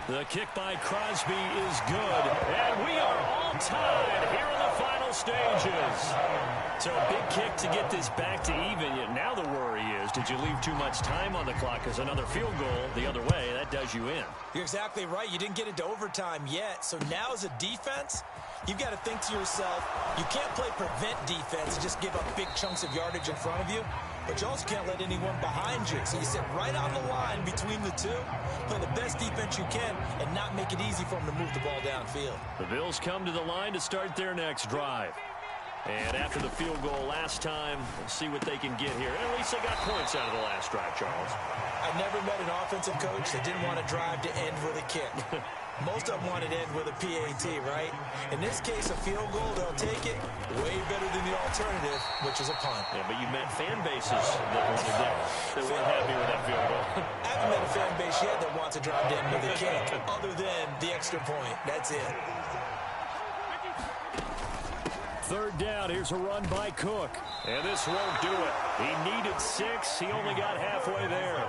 The kick by Crosby is good, and we are all tied here in the final stages. So a big kick to get this back to even. Now the worry is, did you leave too much time on the clock? Because another field goal the other way, that does you in. You're exactly right. You didn't get into overtime yet. So now as a defense, you've got to think to yourself, you can't play prevent defense and just give up big chunks of yardage in front of you. But you also can't let anyone behind you. So you sit right on the line between the two, play the best defense you can, and not make it easy for them to move the ball downfield. The Bills come to the line to start their next drive. And after the field goal last time, we'll see what they can get here. At least they got points out of the last drive, Charles. I never met an offensive coach that didn't want to drive to end with a kick. Most of them want it to end with a PAT, right? In this case, a field goal, they'll take it way better than the alternative, which is a punt. Yeah, but you met fan bases that weren't happy with that field goal. I haven't met a fan base yet that wants to drive to end with a kick, other than the extra point. That's it. third down. Here's a run by Cook. And this won't do it. He needed 6. He only got halfway there.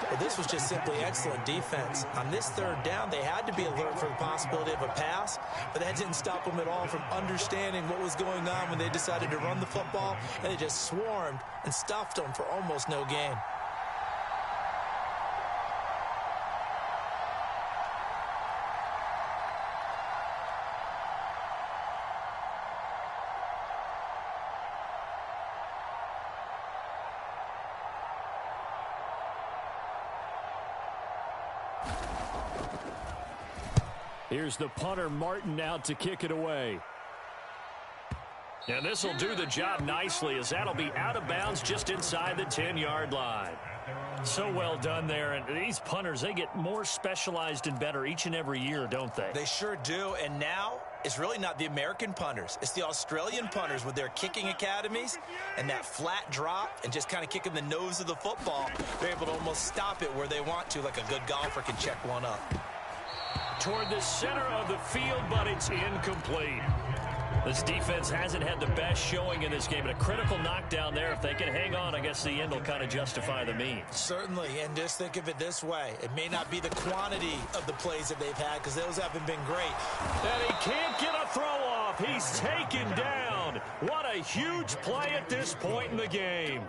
Well, this was just simply excellent defense. On this third down, they had to be alert for the possibility of a pass, but that didn't stop them at all from understanding what was going on when they decided to run the football, and they just swarmed and stuffed them for almost no gain. Here's the punter, Martin, out to kick it away. And this will do the job nicely, as that'll be out of bounds just inside the 10-yard line. So well done there. And these punters, they get more specialized and better each and every year, don't they? They sure do. And now it's really not the American punters. It's the Australian punters with their kicking academies and that flat drop and just kind of kicking the nose of the football. They're able to almost stop it where they want to, like a good golfer can check one up. Toward the center of the field, but it's incomplete. This defense hasn't had the best showing in this game, but a critical knockdown there. If they can hang on, I guess the end will kind of justify the means. Certainly, and just think of it this way. It may not be the quantity of the plays that they've had, because those haven't been great. And he can't get a throw off. He's taken down. What a huge play at this point in the game.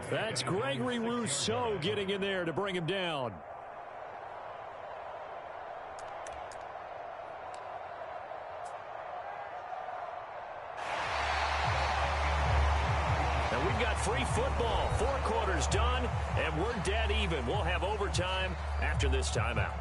That's Gregory Rousseau getting in there to bring him down. We've got free football, 4 quarters done, and we're dead even. We'll have overtime after this timeout.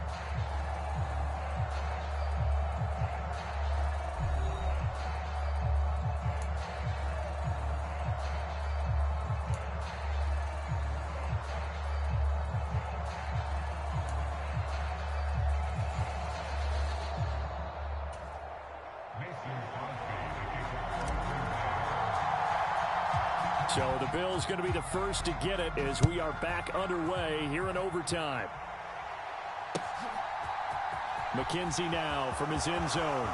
So the Bills going to be the first to get it as we are back underway here in overtime. McKenzie now from his end zone.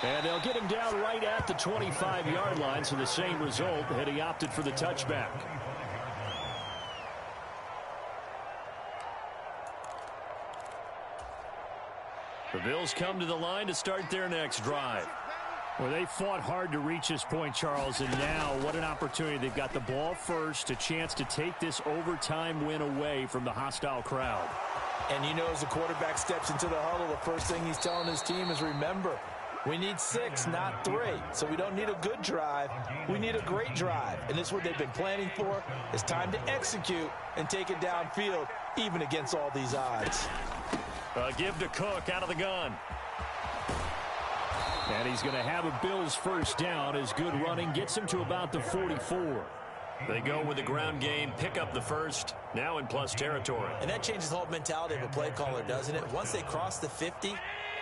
And they'll get him down right at the 25-yard line, so the same result had he opted for the touchback. The Bills come to the line to start their next drive. Well, they fought hard to reach this point, Charles, and now what an opportunity. They've got the ball first, a chance to take this overtime win away from the hostile crowd. And you know, as the quarterback steps into the huddle, the first thing he's telling his team is, remember, we need 6, not 3. So we don't need a good drive. We need a great drive. And this is what they've been planning for. It's time to execute and take it downfield, even against all these odds. Give to Cook out of the gun. And he's going to have a Bills first down as good running gets him to about the 44. They go with the ground game, pick up the first, now in plus territory. And that changes the whole mentality of a play caller, doesn't it? Once they cross the 50,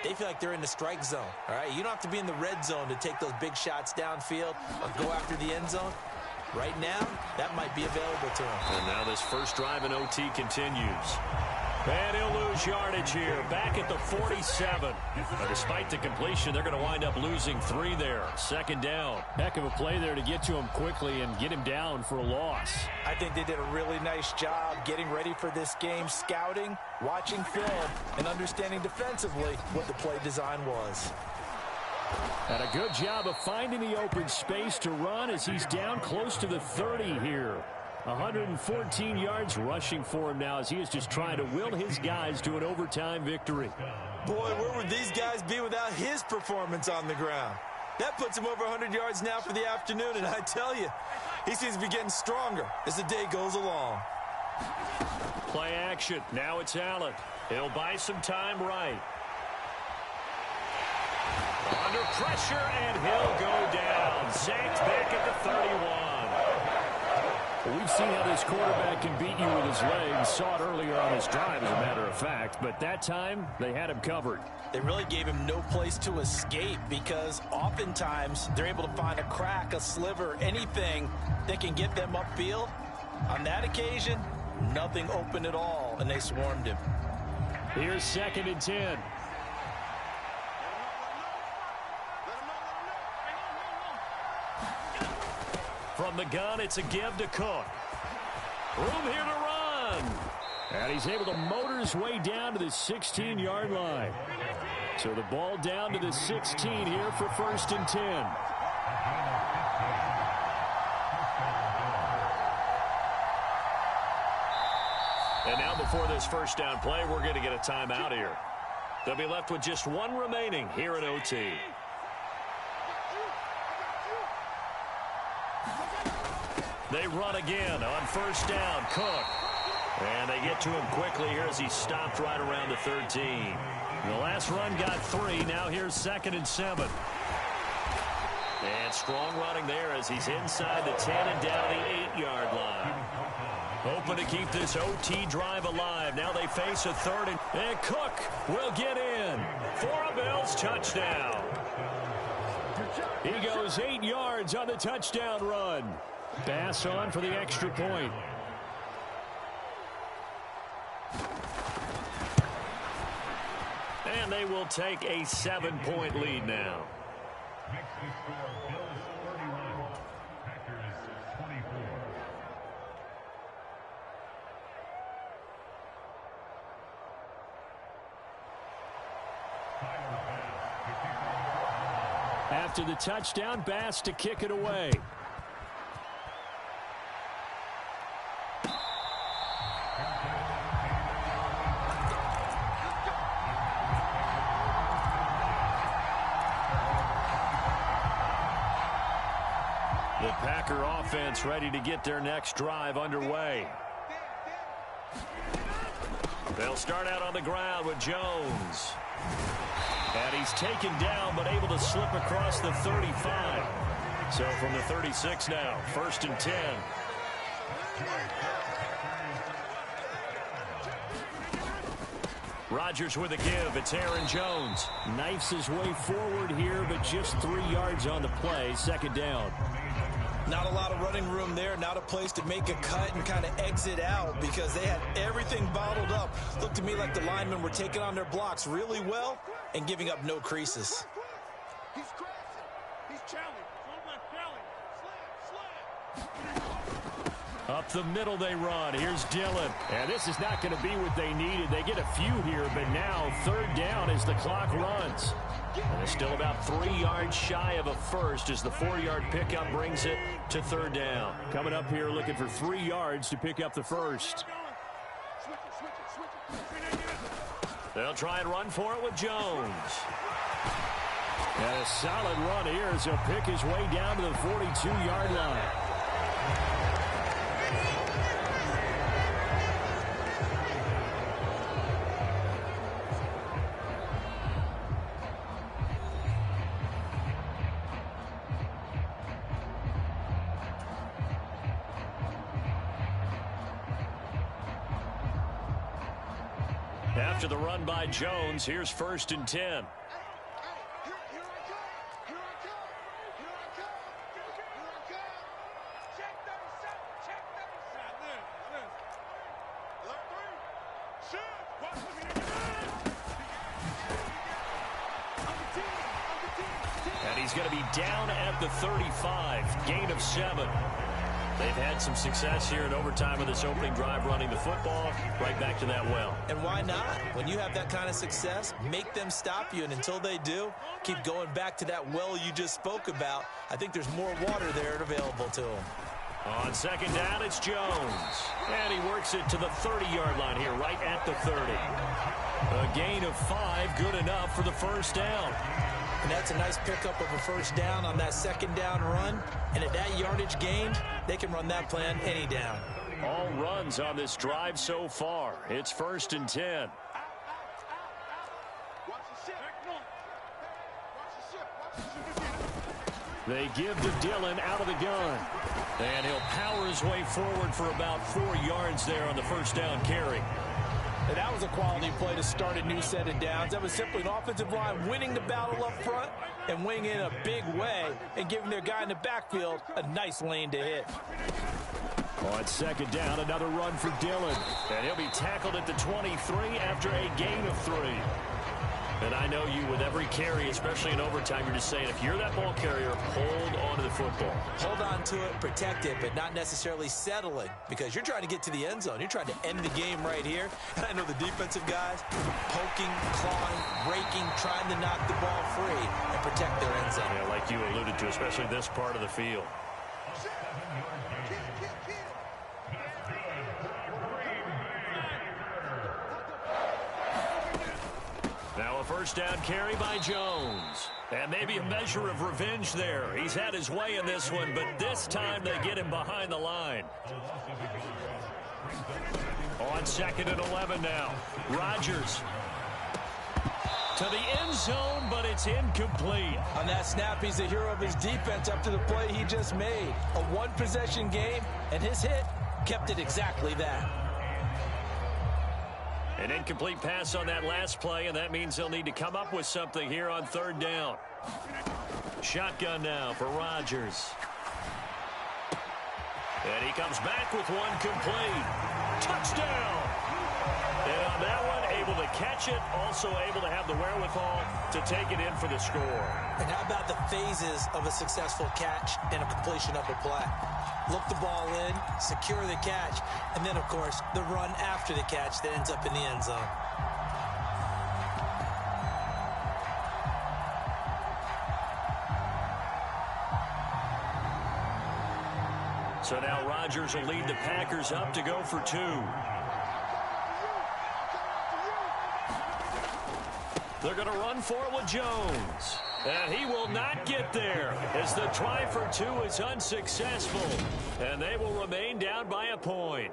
they feel like they're in the strike zone. All right, you don't have to be in the red zone to take those big shots downfield or go after the end zone. Right now, that might be available to him. And now this first drive in OT continues. And he'll lose yardage here, back at the 47. But despite the completion, they're going to wind up losing 3 there. Second down. Heck of a play there to get to him quickly and get him down for a loss. I think they did a really nice job getting ready for this game, scouting, watching film, and understanding defensively what the play design was. And a good job of finding the open space to run as he's down close to the 30 here. 114 yards rushing for him now as he is just trying to will his guys to an overtime victory. Boy, where would these guys be without his performance on the ground? That puts him over 100 yards now for the afternoon, and I tell you, he seems to be getting stronger as the day goes along. Play action. Now it's Allen. He'll buy some time right. Under pressure, and he'll go down. Sacked back at the 31. We've seen how this quarterback can beat you with his legs. Saw it earlier on his drive, as a matter of fact. But that time, they had him covered. They really gave him no place to escape because oftentimes they're able to find a crack, a sliver, anything that can get them upfield. On that occasion, nothing open at all, and they swarmed him. Here's 2nd and 10. From the gun, it's a give to Cook. Room here to run. And he's able to motor his way down to the 16-yard line. So the ball down to the 16 here for 1st and 10. And now before this first down play, we're going to get a timeout here. They'll be left with just one remaining here in OT. They run again on 1st down. Cook. And they get to him quickly here as he stopped right around the 13. The last run got 3. Now here's 2nd and 7. And strong running there as he's inside the 10 and down the 8-yard line. Hoping to keep this OT drive alive. Now they face a 3rd and Cook will get in for a Bills touchdown. He goes 8 yards on the touchdown run. Bass on for the extra point. And they will take a 7-point lead now. After the touchdown, Bass to kick it away. The Packer offense ready to get their next drive underway. They'll start out on the ground with Jones. And he's taken down but able to slip across the 35. So from the 36 now, 1st and 10. Rodgers with a give. It's Aaron Jones. Knifes his way forward here, but just 3 yards on the play. 2nd down. Not a lot of running room there. Not a place to make a cut and kind of exit out because they had everything bottled up. Looked to me like the linemen were taking on their blocks really well and giving up no creases. He's crashing. He's challenging. Up the middle they run. Here's Dillon. And this is not going to be what they needed. They get a few here, but now 3rd down as the clock runs. And they're still about 3 yards shy of a first as the 4-yard pickup brings it to 3rd down. Coming up here looking for 3 yards to pick up the first. They'll try and run for it with Jones. And a solid run here as he'll pick his way down to the 42-yard line. After the run by Jones, here's 1st and 10. And he's going to be down at the 35, gain of 7. They've had some success here in overtime of this opening drive running the football right back to that well. And why not? When you have that kind of success, make them stop you. And until they do, keep going back to that well you just spoke about. I think there's more water there available to them. On 2nd down, it's Jones. And he works it to the 30-yard line here, right at the 30. A gain of 5, good enough for the 1st down. And that's a nice pickup of a 1st down on that 2nd down run. And at that yardage gained, they can run that plan any down. All runs on this drive so far. It's 1st and 10. They give to Dillon out of the gun. And he'll power his way forward for about 4 yards there on the 1st down carry. And that was a quality play to start a new set of downs. That was simply an offensive line winning the battle up front and winning in a big way and giving their guy in the backfield a nice lane to hit. On 2nd down, another run for Dillon. And he'll be tackled at the 23 after a gain of 3. And I know you, with every carry, especially in overtime, you're just saying, if you're that ball carrier, hold on to the football. Hold on to it, protect it, but not necessarily settle it, because you're trying to get to the end zone. You're trying to end the game right here. And I know the defensive guys poking, clawing, raking, trying to knock the ball free and protect their end zone. Yeah, like you alluded to, especially this part of the field. Now a first down carry by Jones. And maybe a measure of revenge there. He's had his way in this one, but this time they get him behind the line. On 2nd and 11 now. Rodgers to the end zone, but it's incomplete. On that snap, he's the hero of his defense up to the play he just made. A one-possession game, and his hit kept it exactly that. An incomplete pass on that last play, and that means they'll need to come up with something here on 3rd down. Shotgun now for Rodgers. And he comes back with one complete. Touchdown! And on that one, able to catch it, also able to have the wherewithal to take it in for the score. And how about the phases of a successful catch and a completion of a play? Look the ball in, secure the catch, and then, of course, the run after the catch that ends up in the end zone. So now Rodgers will lead the Packers up to go for 2. They're going to run for it with Jones. And he will not get there as the try for 2 is unsuccessful. And they will remain down by a point.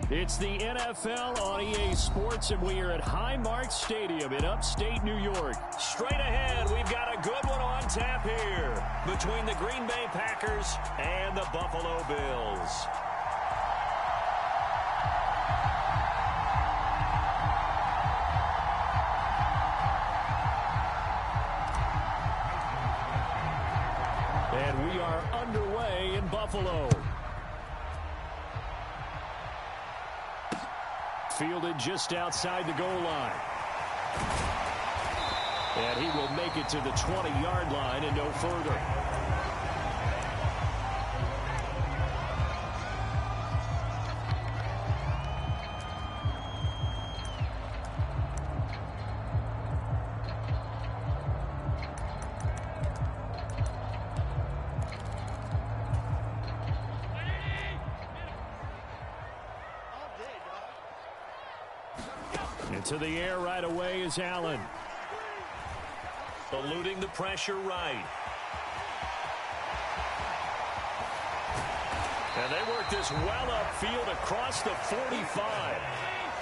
It's the NFL on EA Sports, and we are at Highmark Stadium in upstate New York. Straight ahead, we've got a good one on tap here between the Green Bay Packers and the Buffalo Bills. And we are underway in Buffalo. Fielded just outside the goal line. And he will make it to the 20-yard line and no further. Into the air right away is Allen. Eluding the pressure right. And they work this well upfield across the 45.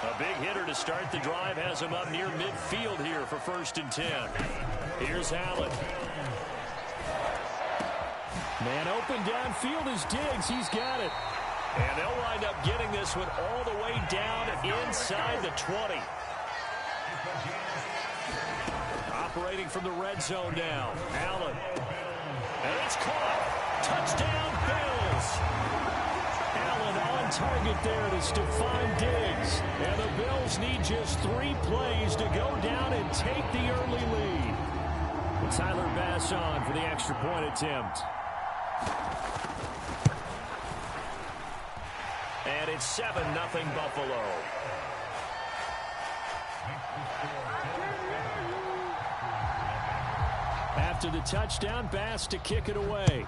A big hitter to start the drive has him up near midfield here for 1st and 10. Here's Allen. Man open downfield is Diggs. He's got it. And they'll wind up getting this one all the way down inside the 20. Operating from the red zone now. Allen. And it's caught. Touchdown, Bills. Allen on target there to Stephon Diggs. And the Bills need just 3 plays to go down and take the early lead. And Tyler Bass on for the extra point attempt. And it's 7-0 Buffalo. After the touchdown, Bass to kick it away.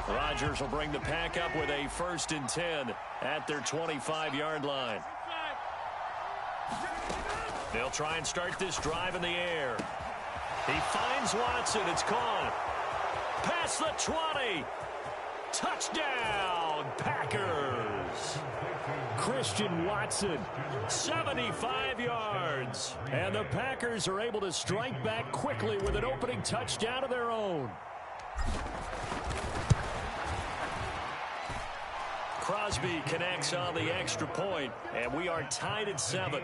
Rodgers will bring the pack up with a 1st and 10 at their 25-yard line. They'll try and start this drive in the air. He finds Watson. It's caught. Past the 20. Touchdown, Packers. Christian Watson. 75 yards. And the Packers are able to strike back quickly with an opening touchdown of their own. Crosby connects on the extra point, and we are tied at 7.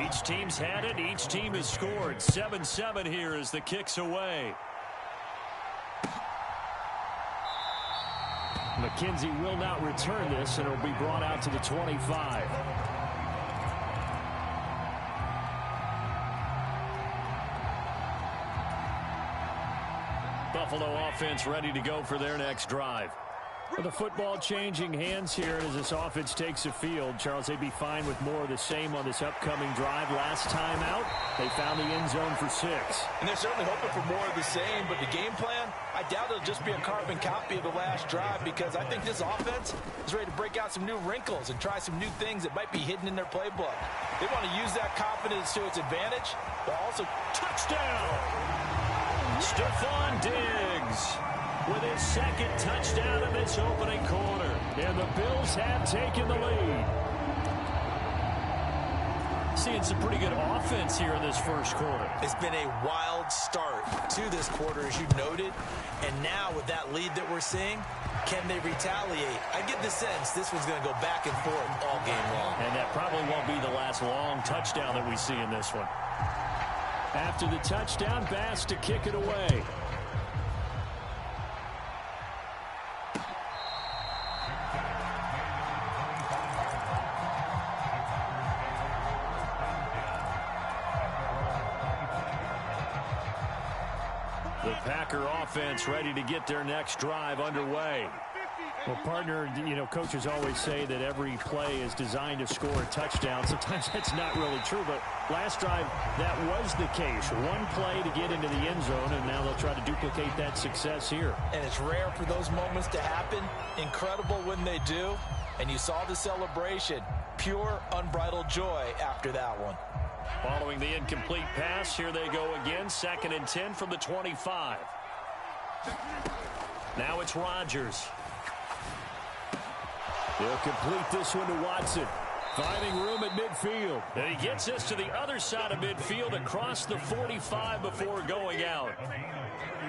Each team's had it. Each team has scored. 7-7 here as the kick's away. McKenzie will not return this, and it will be brought out to the 25. Buffalo offense ready to go for their next drive. With the football changing hands here as this offense takes the field, Charles, they'd be fine with more of the same on this upcoming drive. Last time out, they found the end zone for 6. And they're certainly hoping for more of the same, but the game plan, I doubt it'll just be a carbon copy of the last drive, because I think this offense is ready to break out some new wrinkles and try some new things that might be hidden in their playbook. They want to use that confidence to its advantage, but also touchdown! Stephon Diggs with his 2nd touchdown of this opening quarter. And the Bills have taken the lead. Seeing some pretty good offense here in this first quarter. It's been a wild start to this quarter, as you noted. And now with that lead that we're seeing, can they retaliate? I get the sense this one's going to go back and forth all game long. And that probably won't be the last long touchdown that we see in this one. After the touchdown, Bass to kick it away. The Packer offense ready to get their next drive underway. Well, partner, coaches always say that every play is designed to score a touchdown. Sometimes that's not really true, but last drive, that was the case. One play to get into the end zone, and now they'll try to duplicate that success here. And it's rare for those moments to happen. Incredible when they do. And you saw the celebration. Pure, unbridled joy after that one. Following the incomplete pass, here they go again. 2nd and 10 from the 25. Now it's Rodgers. They'll complete this one to Watson. Finding room at midfield. And he gets this to the other side of midfield across the 45 before going out.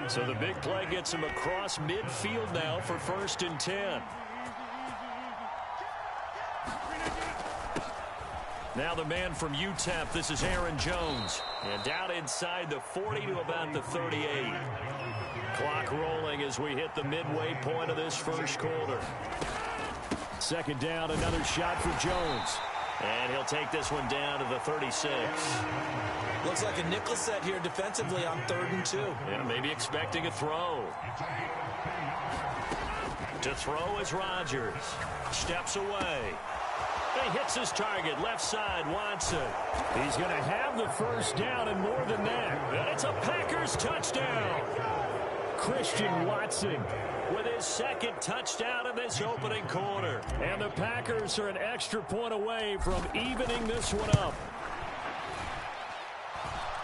So the big play gets him across midfield now for 1st and 10. Now the man from UTEP, this is Aaron Jones. And down inside the 40 to about the 38. Clock rolling as we hit the midway point of this first quarter. 2nd down, another shot for Jones. And he'll take this one down to the 36. Looks like a nickel set here defensively on 3rd and 2. Yeah, maybe expecting a throw. To throw is Rodgers. Steps away. They hit Hits his target, left side, Watson. He's going to have the first down and more than that. And it's a Packers touchdown. Christian Watson with his second touchdown in this opening quarter. And the Packers are an extra point away from evening this one up.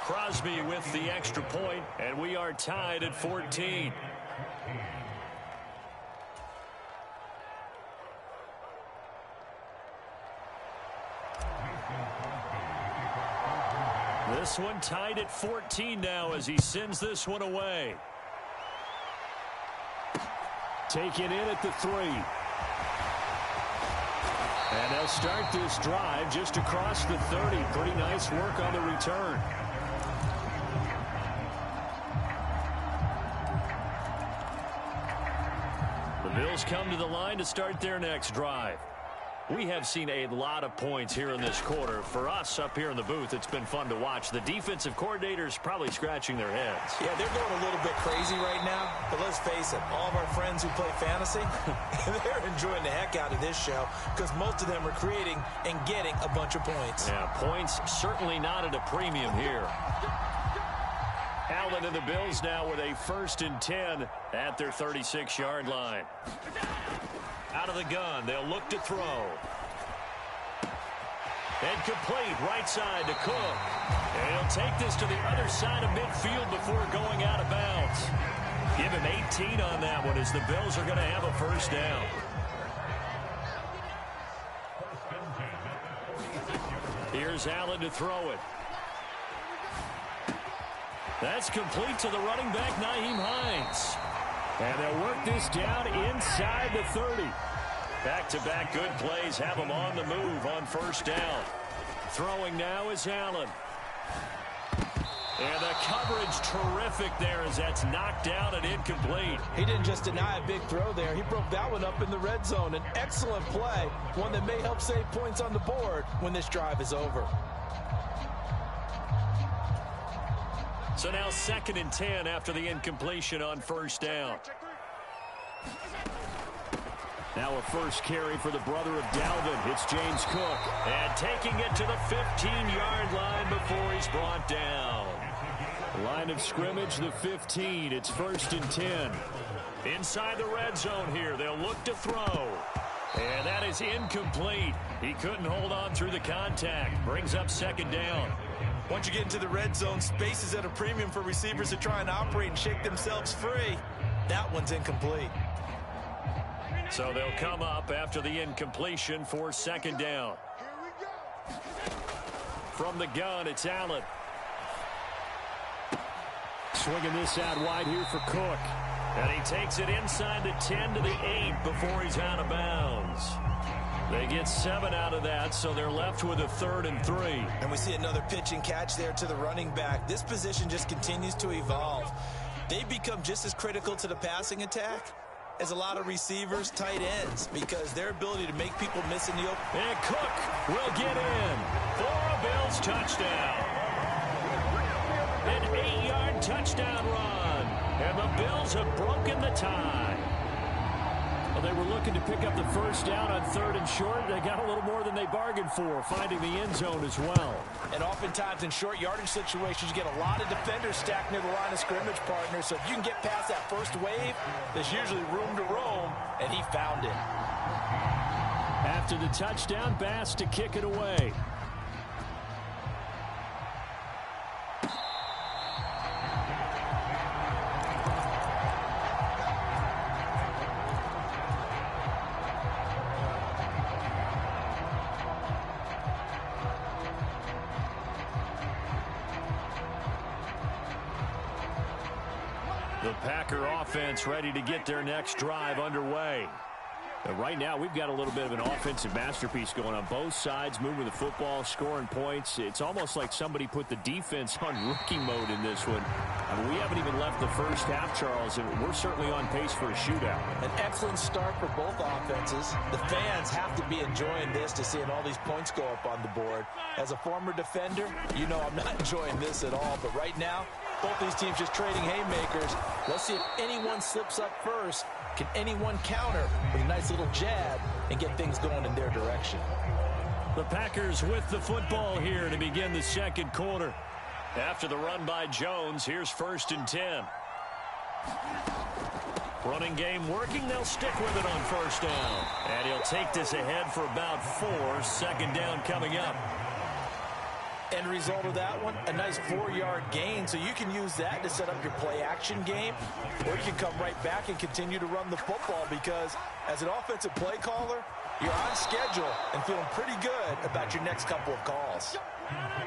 Crosby with the extra point, and we are tied at 14. This one tied at 14 now as he sends this one away. Taken in at the 3. And they'll start this drive just across the 30. Pretty nice work on the return. The Bills come to the line to start their next drive. We have seen a lot of points here in this quarter. For us up here in the booth, it's been fun to watch. The defensive coordinators probably scratching their heads. Yeah, they're going a little bit crazy right now. But let's face it, all of our friends who play fantasy, they're enjoying the heck out of this show because most of them are creating and getting a bunch of points. Yeah, points certainly not at a premium here. Allen and the Bills now with a 1st and 10 at their 36-yard line. Out of the gun, they'll look to throw. And complete, right side to Cook. And he'll take this to the other side of midfield before going out of bounds. Give him 18 on that one as the Bills are going to have a first down. Here's Allen to throw it. That's complete to the running back, Nyheim Hines. And they'll work this down inside the 30. Back-to-back good plays have them on the move on first down. Throwing now is Allen. And the coverage terrific there as that's knocked down and incomplete. He didn't just deny a big throw there. He broke that one up in the red zone. An excellent play, one that may help save points on the board when this drive is over. So now 2nd and 10 after the incompletion on first down. Now a first carry for the brother of Dalvin. It's James Cook. And taking it to the 15-yard line before he's brought down. Line of scrimmage, the 15. It's 1st and 10. Inside the red zone here. They'll look to throw. And that is incomplete. He couldn't hold on through the contact. Brings up 2nd down. Once you get into the red zone, space is at a premium for receivers to try and operate and shake themselves free. That one's incomplete. So they'll come up after the incompletion for 2nd down. From the gun, it's Allen. Swinging this out wide here for Cook. And he takes it inside the 10 to the 8 before he's out of bounds. They get 7 out of that, so they're left with a 3rd and 3. And we see another pitch and catch there to the running back. This position just continues to evolve. They become just as critical to the passing attack as a lot of receivers, tight ends, because their ability to make people miss in the open. And Cook will get in for a Bills touchdown. An 8-yard touchdown run. And the Bills have broken the tie. Well, they were looking to pick up the first down on 3rd and short. They got a little more than they bargained for, finding the end zone as well. And oftentimes in short yardage situations, you get a lot of defenders stacked near the line of scrimmage, partners. So if you can get past that first wave, there's usually room to roam, and he found it. After the touchdown, Bass to kick it away. The Packer offense ready to get their next drive underway. Right now, we've got a little bit of an offensive masterpiece going on both sides, moving the football, scoring points. It's almost like somebody put the defense on rookie mode in this one. I mean, we haven't even left the first half, Charles, and we're certainly on pace for a shootout. An excellent start for both offenses. The fans have to be enjoying this to seeing all these points go up on the board. As a former defender, you know I'm not enjoying this at all, but right now, both these teams just trading haymakers. Let's see if anyone slips up first. Can anyone counter with a nice little jab and get things going in their direction? The Packers with the football here to begin the second quarter. After the run by Jones, here's 1st and 10. Running game working. They'll stick with it on 1st down. And he'll take this ahead for about 4. 2nd down coming up. End result of that one, a nice 4-yard gain, so you can use that to set up your play-action game, or you can come right back and continue to run the football because as an offensive play caller, you're on schedule and feeling pretty good about your next couple of calls.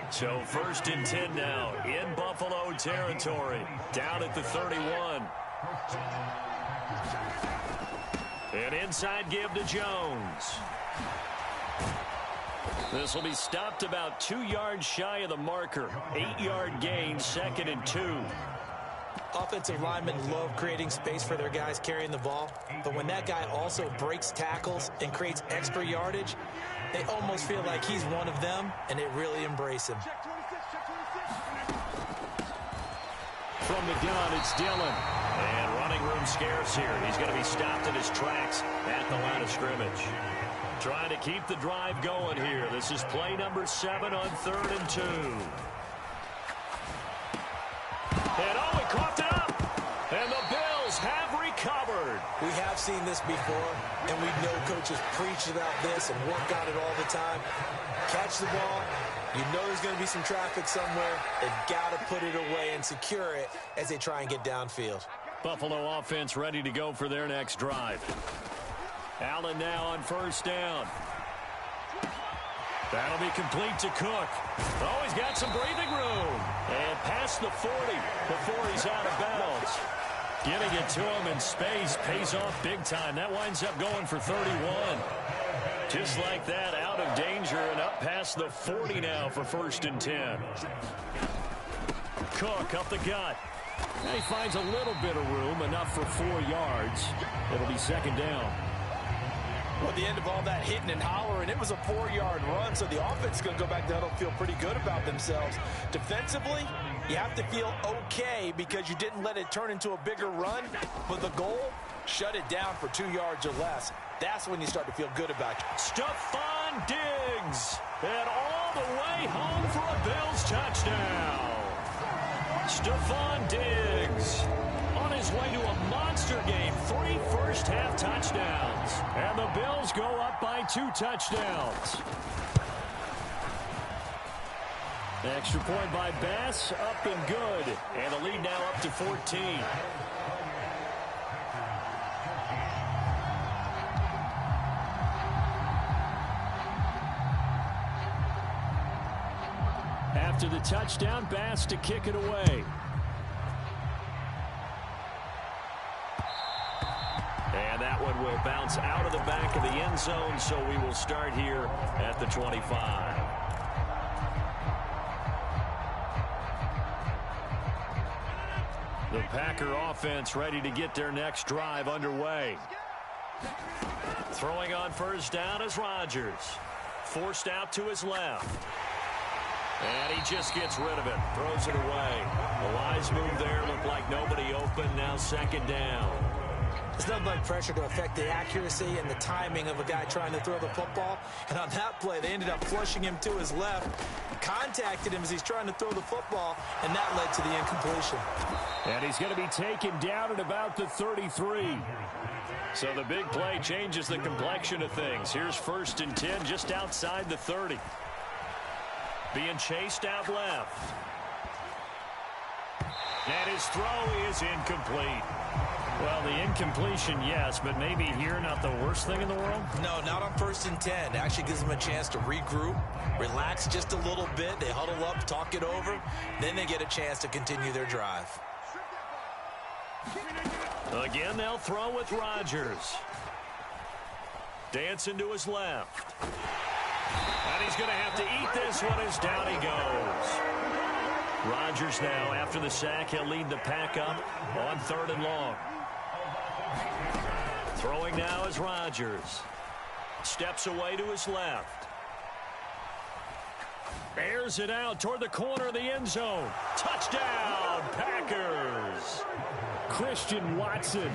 So 1st and 10 now in Buffalo territory, down at the 31. An inside give to Jones. This will be stopped about 2 yards shy of the marker. 8-yard gain, 2nd and 2. Offensive linemen love creating space for their guys carrying the ball, but when that guy also breaks tackles and creates extra yardage, they almost feel like he's one of them, and they really embrace him. From the gun, it's Dillon. And running room scarce here. He's going to be stopped in his tracks at the line of scrimmage. Trying to keep the drive going here. This is play number 7 on 3rd and 2. And he coughed it up. And the Bills have recovered. We have seen this before, and we know coaches preach about this and work on it all the time. Catch the ball. You know there's going to be some traffic somewhere. They've got to put it away and secure it as they try and get downfield. Buffalo offense ready to go for their next drive. Allen now on 1st down. That'll be complete to Cook. Oh, he's got some breathing room. And past the 40 before he's out of bounds. Getting it to him in space pays off big time. That winds up going for 31. Just like that, out of danger and up past the 40 now for 1st and 10. Cook up the gut. And he finds a little bit of room, enough for 4 yards. It'll be 2nd down. Well, at the end of all that hitting and hollering, it was a 4-yard run, so the offense is going to go back down and feel pretty good about themselves. Defensively, you have to feel okay because you didn't let it turn into a bigger run, but the goal, shut it down for 2 yards or less. That's when you start to feel good about it. Stephon Diggs, and all the way home for a Bills touchdown. Stephon Diggs on his way to a monster game. 3 first-half touchdowns. And the Bills go up by 2 touchdowns. Extra point by Bass, up and good. And the lead now up to 14. After the touchdown, Bass to kick it away. And that one will bounce out of the back of the end zone, so we will start here at the 25. The Packer offense ready to get their next drive underway. Throwing on 1st down is Rodgers. Forced out to his left. And he just gets rid of it. Throws it away. The wise move there. Looked like nobody open. Now 2nd down. There's nothing like pressure to affect the accuracy and the timing of a guy trying to throw the football. And on that play, they ended up flushing him to his left, contacted him as he's trying to throw the football, and that led to the incompletion. And he's going to be taken down at about the 33. So the big play changes the complexion of things. Here's 1st and 10 just outside the 30. Being chased out left. And his throw is incomplete. Well, the incompletion, yes, but maybe here not the worst thing in the world? No, not on 1st and 10. It actually gives them a chance to regroup, relax just a little bit. They huddle up, talk it over. Then they get a chance to continue their drive. Again, they'll throw with Rodgers. Dancing to his left. And he's going to have to eat this one as down he goes. Rodgers now, after the sack, he'll lead the pack up on 3rd and long. Throwing now is Rodgers. Steps away to his left. Airs it out toward the corner of the end zone. Touchdown, Packers. Christian Watson.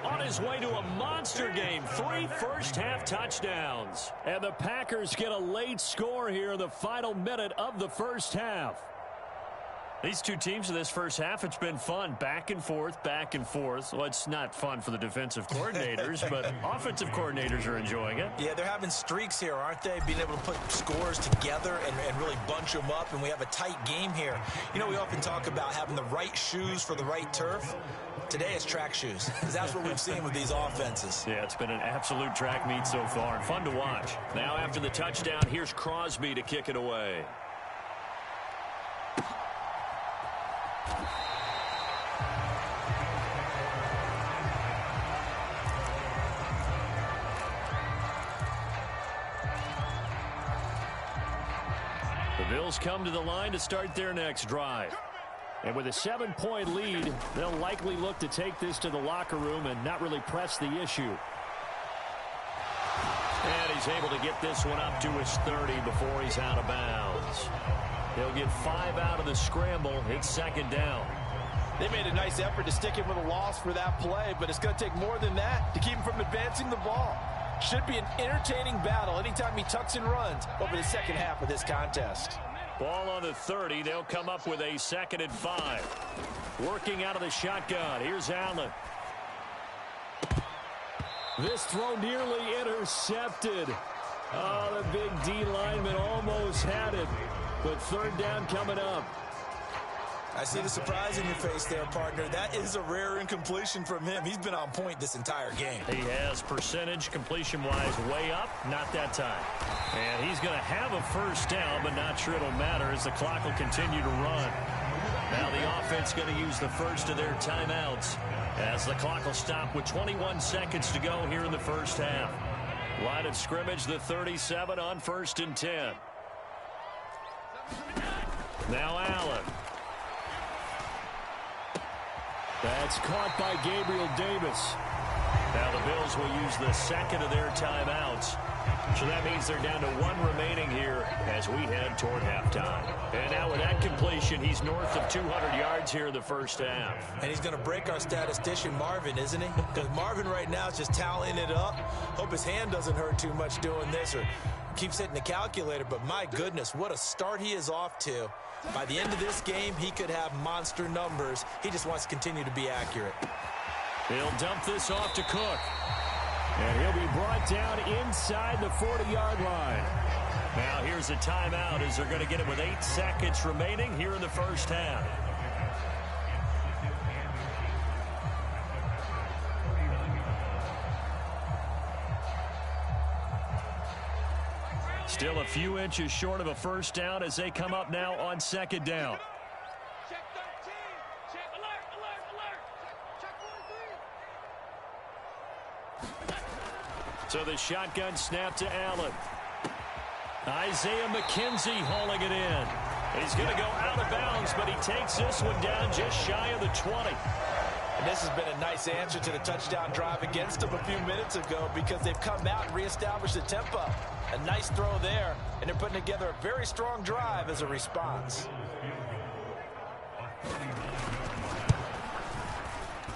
On his way to a monster game, 3 first-half touchdowns. And the Packers get a late score here in the final minute of the first half. These two teams in this first half, it's been fun. Back and forth, back and forth. Well, it's not fun for the defensive coordinators, but offensive coordinators are enjoying it. Yeah, they're having streaks here, aren't they? Being able to put scores together and really bunch them up, and we have a tight game here. You know, we often talk about having the right shoes for the right turf. Today it's track shoes, because that's what we've seen with these offenses. Yeah, it's been an absolute track meet so far, and fun to watch. Now after the touchdown, here's Crosby to kick it away. The Bills come to the line to start their next drive. And with a 7-point lead, they'll likely look to take this to the locker room and not really press the issue. And he's able to get this one up to his 30 before he's out of bounds. He'll get 5 out of the scramble. It's second down. They made a nice effort to stick him with a loss for that play, but it's going to take more than that to keep him from advancing the ball. Should be an entertaining battle anytime he tucks and runs over the second half of this contest. Ball on the 30. They'll come up with a 2nd and 5. Working out of the shotgun. Here's Allen. This throw nearly intercepted. Oh, the big D lineman almost had it. But third down coming up. I see the surprise in your face there, partner. That is a rare incompletion from him. He's been on point this entire game. He has percentage completion-wise way up. Not that time. And he's going to have a first down, but not sure it'll matter as the clock will continue to run. Now the offense going to use the first of their timeouts as the clock will stop with 21 seconds to go here in the first half. Line of scrimmage, the 37 on 1st and 10. Now Allen. That's caught by Gabriel Davis. Now the Bills will use the second of their timeouts. So that means they're down to 1 remaining here as we head toward halftime. And now with that completion, he's north of 200 yards here in the first half. And he's going to break our statistician, Marvin, isn't he? Because Marvin right now is just tallying it up. Hope his hand doesn't hurt too much doing this or keeps hitting the calculator. But my goodness, what a start he is off to. By the end of this game, he could have monster numbers. He just wants to continue to be accurate. He'll dump this off to Cook. And he'll be brought down inside the 40-yard line. Now here's a timeout as they're going to get it with 8 seconds remaining here in the first half. Still a few inches short of a first down as they come up now on 2nd down. Check 13. Check alert, alert, alert. Check 43. So the shotgun snap to Allen. Isaiah McKenzie hauling it in. He's going to go out of bounds, but he takes this one down just shy of the 20. And this has been a nice answer to the touchdown drive against them a few minutes ago because they've come out and reestablished the tempo. A nice throw there, and they're putting together a very strong drive as a response.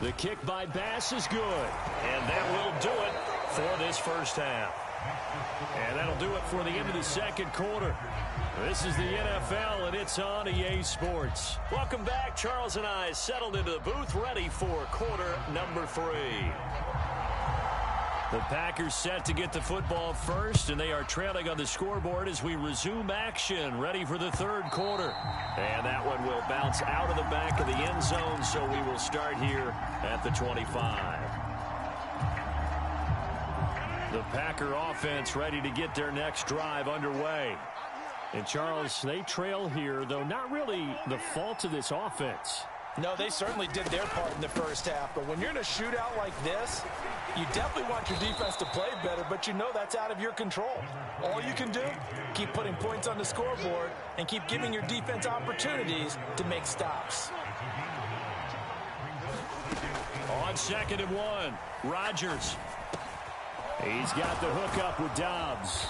The kick by Bass is good. And that will do it for this first half. And that'll do it for the end of the second quarter. This is the NFL, and it's on EA Sports. Welcome back. Charles and I settled into the booth, ready for quarter number 3. The Packers set to get the football first, and they are trailing on the scoreboard as we resume action, ready for the third quarter. And that one will bounce out of the back of the end zone, so we will start here at the 25. The Packer offense ready to get their next drive underway. And, Charles, they trail here, though not really the fault of this offense. No, they certainly did their part in the first half, but when you're in a shootout like this, you definitely want your defense to play better, but you know that's out of your control. All you can do, keep putting points on the scoreboard and keep giving your defense opportunities to make stops. On 2nd and 1, Rodgers. He's got the hook up with Dobbs.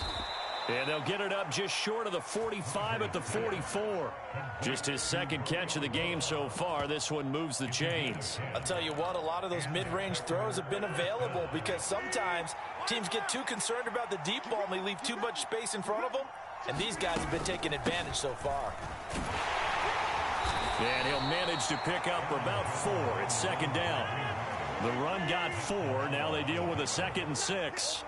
And they'll get it up just short of the 45 at the 44. Just his second catch of the game so far. This one moves the chains. I'll tell you what, a lot of those mid-range throws have been available because sometimes teams get too concerned about the deep ball and they leave too much space in front of them. And these guys have been taking advantage so far. And he'll manage to pick up about 4. It's second down. The run got 4. Now they deal with a 2nd and 6.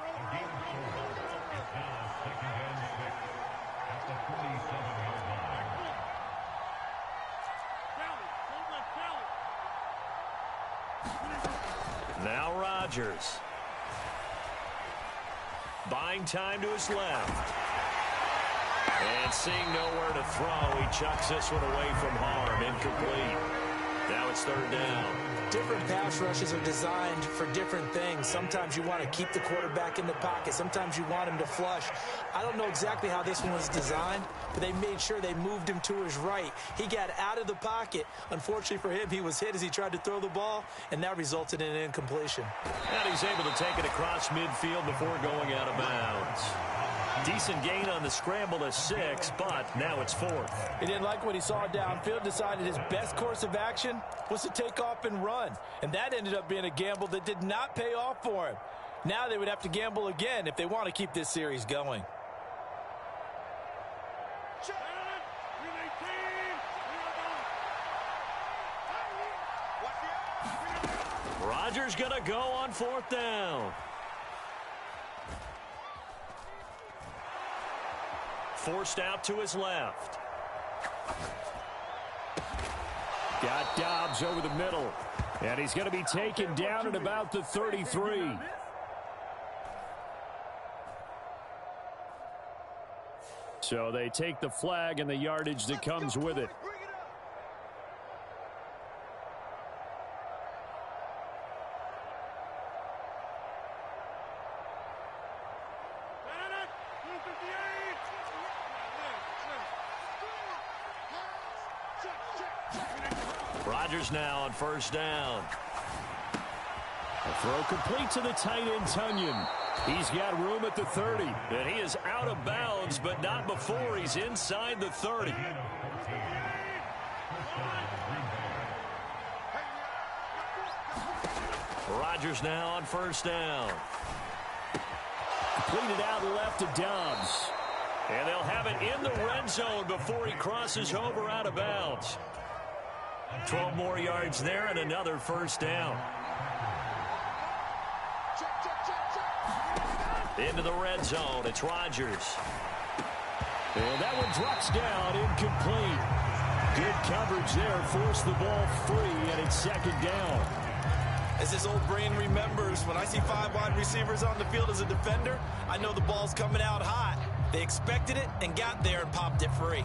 Now Rodgers. Buying time to his left. And seeing nowhere to throw, he chucks this one away from harm. Incomplete. Now it's third down. Different pass rushes are designed for different things. Sometimes you want to keep the quarterback in the pocket. Sometimes you want him to flush. I don't know exactly how this one was designed, but they made sure they moved him to his right. He got out of the pocket. Unfortunately for him, he was hit as he tried to throw the ball, and that resulted in an incompletion. And he's able to take it across midfield before going out of bounds. Decent gain on the scramble to 6, but now it's 4th. He didn't like what he saw downfield, decided his best course of action was to take off and run. And that ended up being a gamble that did not pay off for him. Now they would have to gamble again if they want to keep this series going. Rodgers going to go on 4th down. Forced out to his left. Got Dobbs over the middle. And he's going to be taken down at about the 33. So they take the flag and the yardage that comes with it. Rodgers now on 1st down. A throw complete to the tight end, Tunyon. He's got room at the 30. And he is out of bounds, but not before he's inside the 30. Rodgers now on 1st down. Completed out left to Dobbs. And they'll have it in the red zone before he crosses over out of bounds. 12 more yards there and another 1st down. Into the red zone. It's Rodgers. And that one drops down, incomplete. Good coverage there. Forced the ball free, and it's 2nd down. As his old brain remembers, when I see 5 wide receivers on the field as a defender, I know the ball's coming out hot. They expected it and got there and popped it free.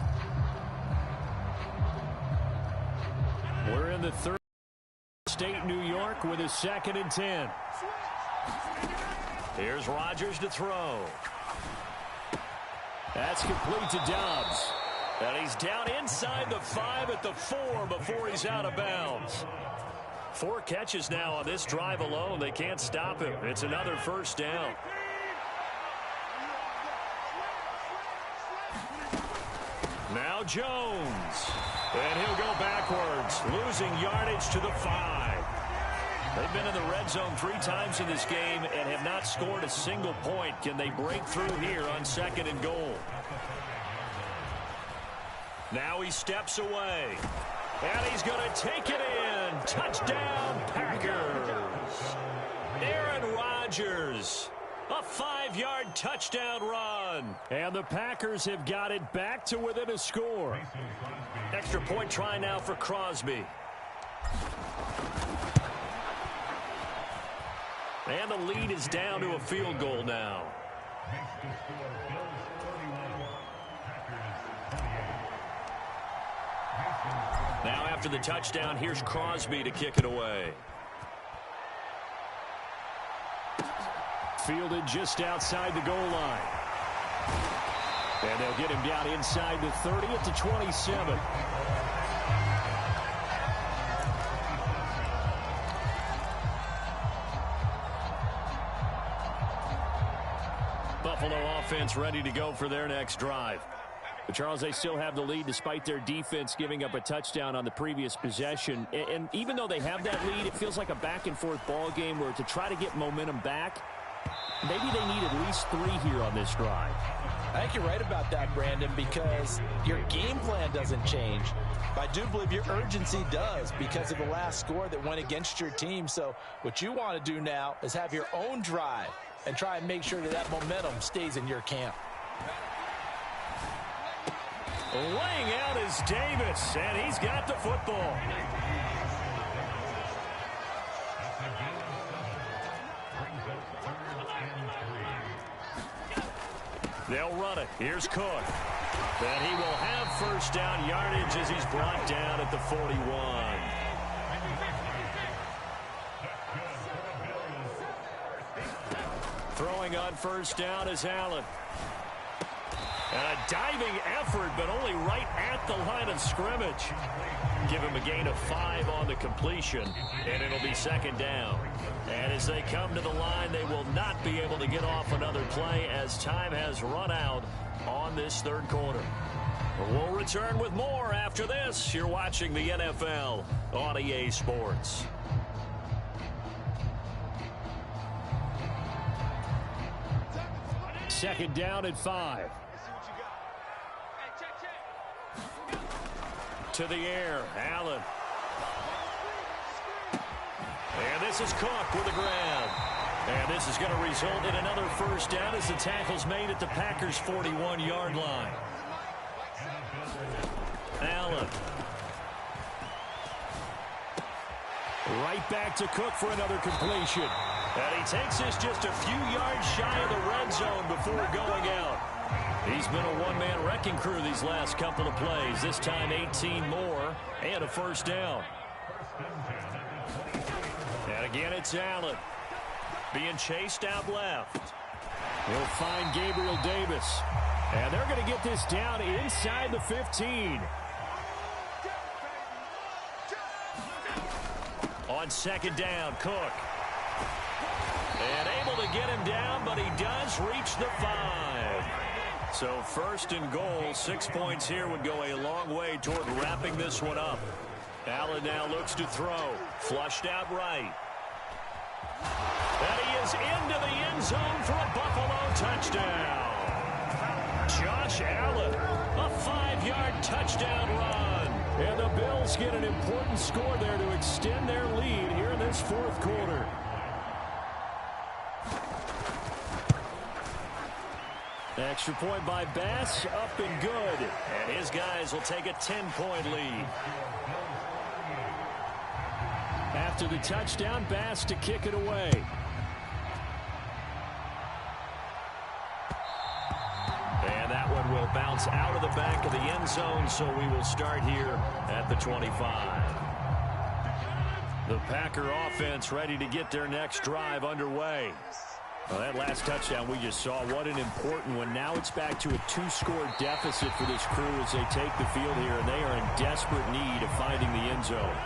We're in the 3rd state, New York, with a 2nd and 10. Here's Rodgers to throw. That's complete to Dobbs. And he's down inside the 5 at the 4 before he's out of bounds. 4 catches now on this drive alone. They can't stop him. It's another 1st down. Now Jones. And he'll go backwards, losing yardage to the 5. They've been in the red zone 3 times in this game and have not scored a single point. Can they break through here on 2nd and goal? Now he steps away. And he's going to take it in. Touchdown, Packers. Aaron Rodgers. A 5-yard touchdown run. And the Packers have got it back to within a score. Extra point try now for Crosby. And the lead is down to a field goal now. Now after the touchdown, here's Crosby to kick it away. Fielded just outside the goal line. And they'll get him down inside the 30 at the 27. Buffalo offense ready to go for their next drive. But Charles, they still have the lead despite their defense giving up a touchdown on the previous possession. And even though they have that lead, it feels like a back-and-forth ball game where to try to get momentum back, maybe they need at least 3 here on this drive. I think you're right about that, Brandon, because your game plan doesn't change. But I do believe your urgency does because of the last score that went against your team. So what you want to do now is have your own drive and try and make sure that that momentum stays in your camp. Laying out is Davis, and he's got the football. They'll run it. Here's Cook. And he will have first down yardage as he's brought down at the 41. Throwing on first down is Allen. And a diving effort, but only right at the line of scrimmage. Give him a gain of 5 on the completion, and it'll be second down. And as they come to the line, they will not be able to get off another play as time has run out on this third quarter. We'll return with more after this. You're watching the NFL on EA Sports. Second down at 5. To the air, Allen. And this is Cook with a grab. And this is going to result in another first down as the tackle's made at the Packers' 41-yard line. Allen. Right back to Cook for another completion. And he takes this just a few yards shy of the red zone before going out. He's been a one-man wrecking crew these last couple of plays. This time 18 more and a first down. And again, it's Allen being chased out left. He'll find Gabriel Davis. And they're going to get this down inside the 15. On second down, Cook. And able to get him down, but he does reach the 5. So first and goal, 6 points here would go a long way toward wrapping this one up. Allen now looks to throw. Flushed out right. And he is into the end zone for a Buffalo touchdown. Josh Allen, a 5-yard touchdown run. And the Bills get an important score there to extend their lead here in this fourth quarter. Extra point by Bass, up and good. And his guys will take a 10-point lead. After the touchdown, Bass to kick it away. And that one will bounce out of the back of the end zone, so we will start here at the 25. The Packer offense ready to get their next drive underway. Well, that last touchdown we just saw, what an important one. Now it's back to a 2-score deficit for this crew as they take the field here, and they are in desperate need of finding the end zone.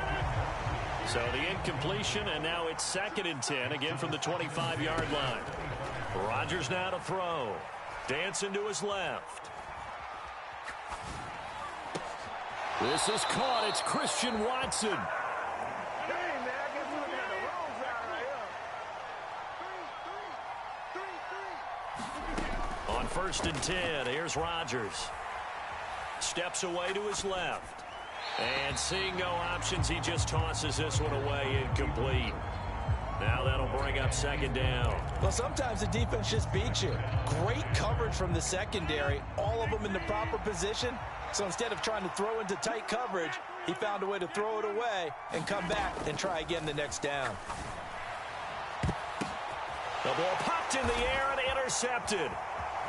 So the incompletion, and now it's second and 10, again from the 25-yard line. Rodgers now to throw. Dancing to his left. This is caught. It's Christian Watson. On first and 10, here's Rodgers. Steps away to his left. And seeing no options, he just tosses this one away, incomplete. Now that'll bring up second down. Well, sometimes the defense just beats you. Great coverage from the secondary, all of them in the proper position. So instead of trying to throw into tight coverage, he found a way to throw it away and come back and try again the next down. The ball popped in the air and intercepted.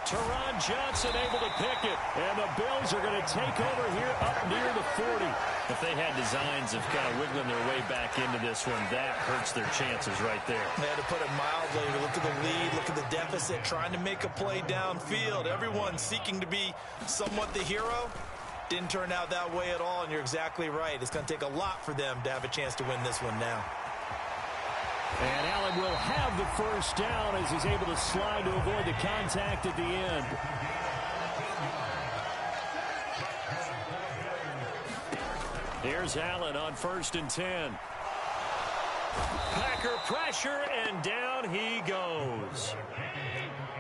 Teron Johnson able to pick it. And the Bills are going to take over here up near the 40. If they had designs of kind of wiggling their way back into this one, that hurts their chances right there. They had to put it mildly. Look at the lead, look at the deficit, trying to make a play downfield. Everyone seeking to be somewhat the hero. Didn't turn out that way at all, and you're exactly right. It's going to take a lot for them to have a chance to win this one now. And Allen will have the first down as he's able to slide to avoid the contact at the end. Here's Allen on 1st and 10. Packer pressure, and down he goes.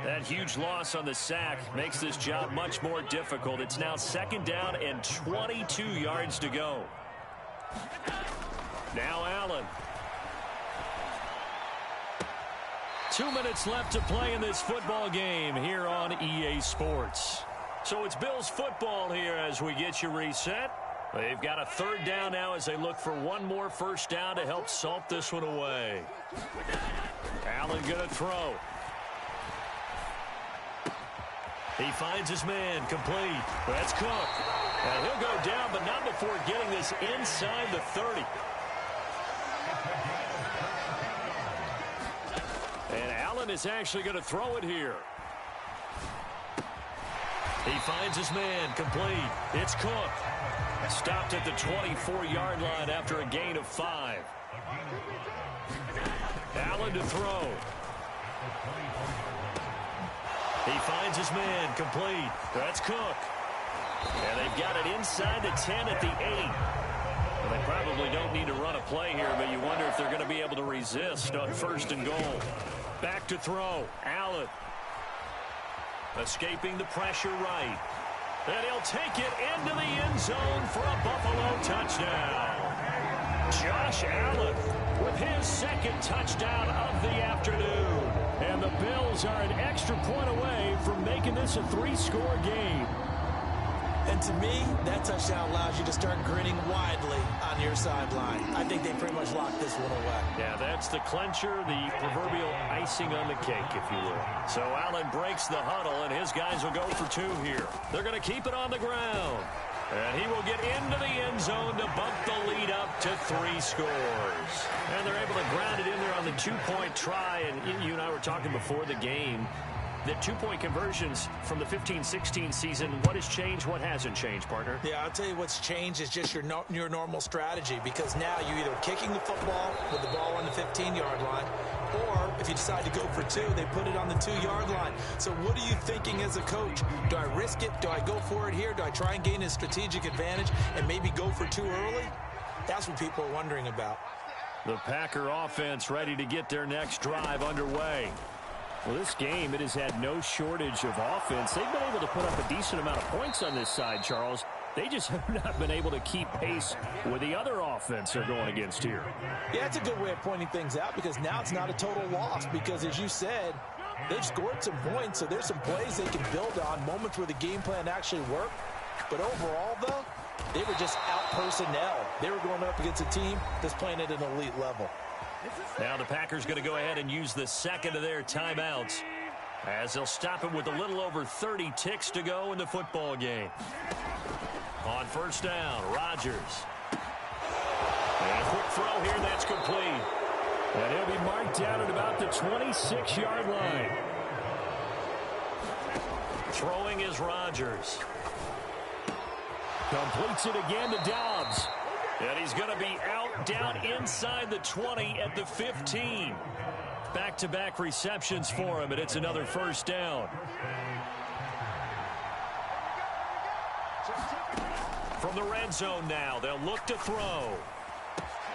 That huge loss on the sack makes this job much more difficult. It's now 2nd down and 22 yards to go. Now Allen. 2 minutes left to play in this football game here on EA Sports. So it's Bills football here as we get you reset. They've got a 3rd down now as they look for one more first down to help salt this one away. Allen going to throw. He finds his man, complete. That's Cook. And he'll go down, but not before getting this inside the 30. And Allen is actually going to throw it here. He finds his man, complete. It's Cook. Stopped at the 24-yard line after a gain of 5. Allen to throw. He finds his man, complete. That's Cook. And they've got it inside the 10 at the 8. Well, they probably don't need to run a play here, but you wonder if they're going to be able to resist on 1st and goal. Back to throw. Allen. Escaping the pressure right. And he'll take it into the end zone for a Buffalo touchdown. Josh Allen with his 2nd touchdown of the afternoon. And the Bills are an extra point away from making this a 3-score game. And to me, that touchdown allows you to start grinning widely on your sideline. I think they pretty much locked this one away. Yeah, that's the clincher, the proverbial icing on the cake, if you will. So Allen breaks the huddle, and his guys will go for 2 here. They're going to keep it on the ground. And he will get into the end zone to bump the lead up to 3 scores. And they're able to ground it in there on the 2-point try. And you and I were talking before the game. The 2-point conversions from the 15-16 season, what has changed, what hasn't changed, partner? Yeah, I'll tell you what's changed is just your normal strategy, because now you're either kicking the football with the ball on the 15-yard line, or if you decide to go for 2, they put it on the 2-yard line. So what are you thinking as a coach? Do I risk it? Do I go for it here? Do I try and gain a strategic advantage and maybe go for 2 early? That's what people are wondering about. The Packer offense ready to get their next drive underway. Well, this game, it has had no shortage of offense. They've been able to put up a decent amount of points on this side, Charles. They just have not been able to keep pace with the other offense they're going against here. Yeah, it's a good way of pointing things out, because now it's not a total loss, because as you said, they've scored some points, so there's some plays they can build on, moments where the game plan actually worked. But overall, though, they were just out personnel. They were going up against a team that's playing at an elite level. Now the Packers going to go ahead and use the 2nd of their timeouts as they'll stop it with a little over 30 ticks to go in the football game. On 1st down, Rodgers. And a quick throw here, that's complete. And he'll be marked down at about the 26-yard line. Throwing is Rodgers. Completes it again to Dobbs. And he's going to be out down inside the 20 at the 15. Back-to-back receptions for him, and it's another 1st down. From the red zone now, they'll look to throw.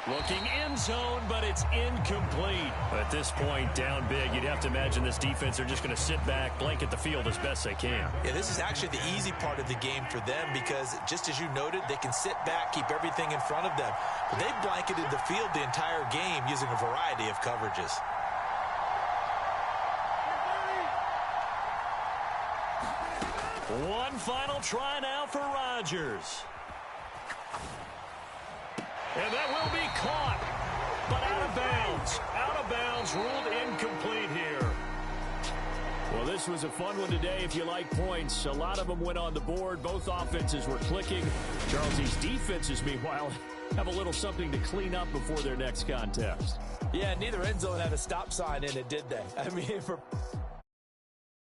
Looking end zone, but it's incomplete. At this point, down big, you'd have to imagine this defense are just going to sit back, blanket the field as best they can. Yeah, this is actually the easy part of the game for them, because just as you noted, they can sit back, keep everything in front of them. But they've blanketed the field the entire game using a variety of coverages. One final try now for Rodgers. And that will be caught, but out of bounds. Out of bounds, ruled incomplete here. Well, this was a fun one today if you like points. A lot of them went on the board. Both offenses were clicking. Charles, these defenses, meanwhile, have a little something to clean up before their next contest. Yeah, neither end zone had a stop sign in it, did they? I mean, for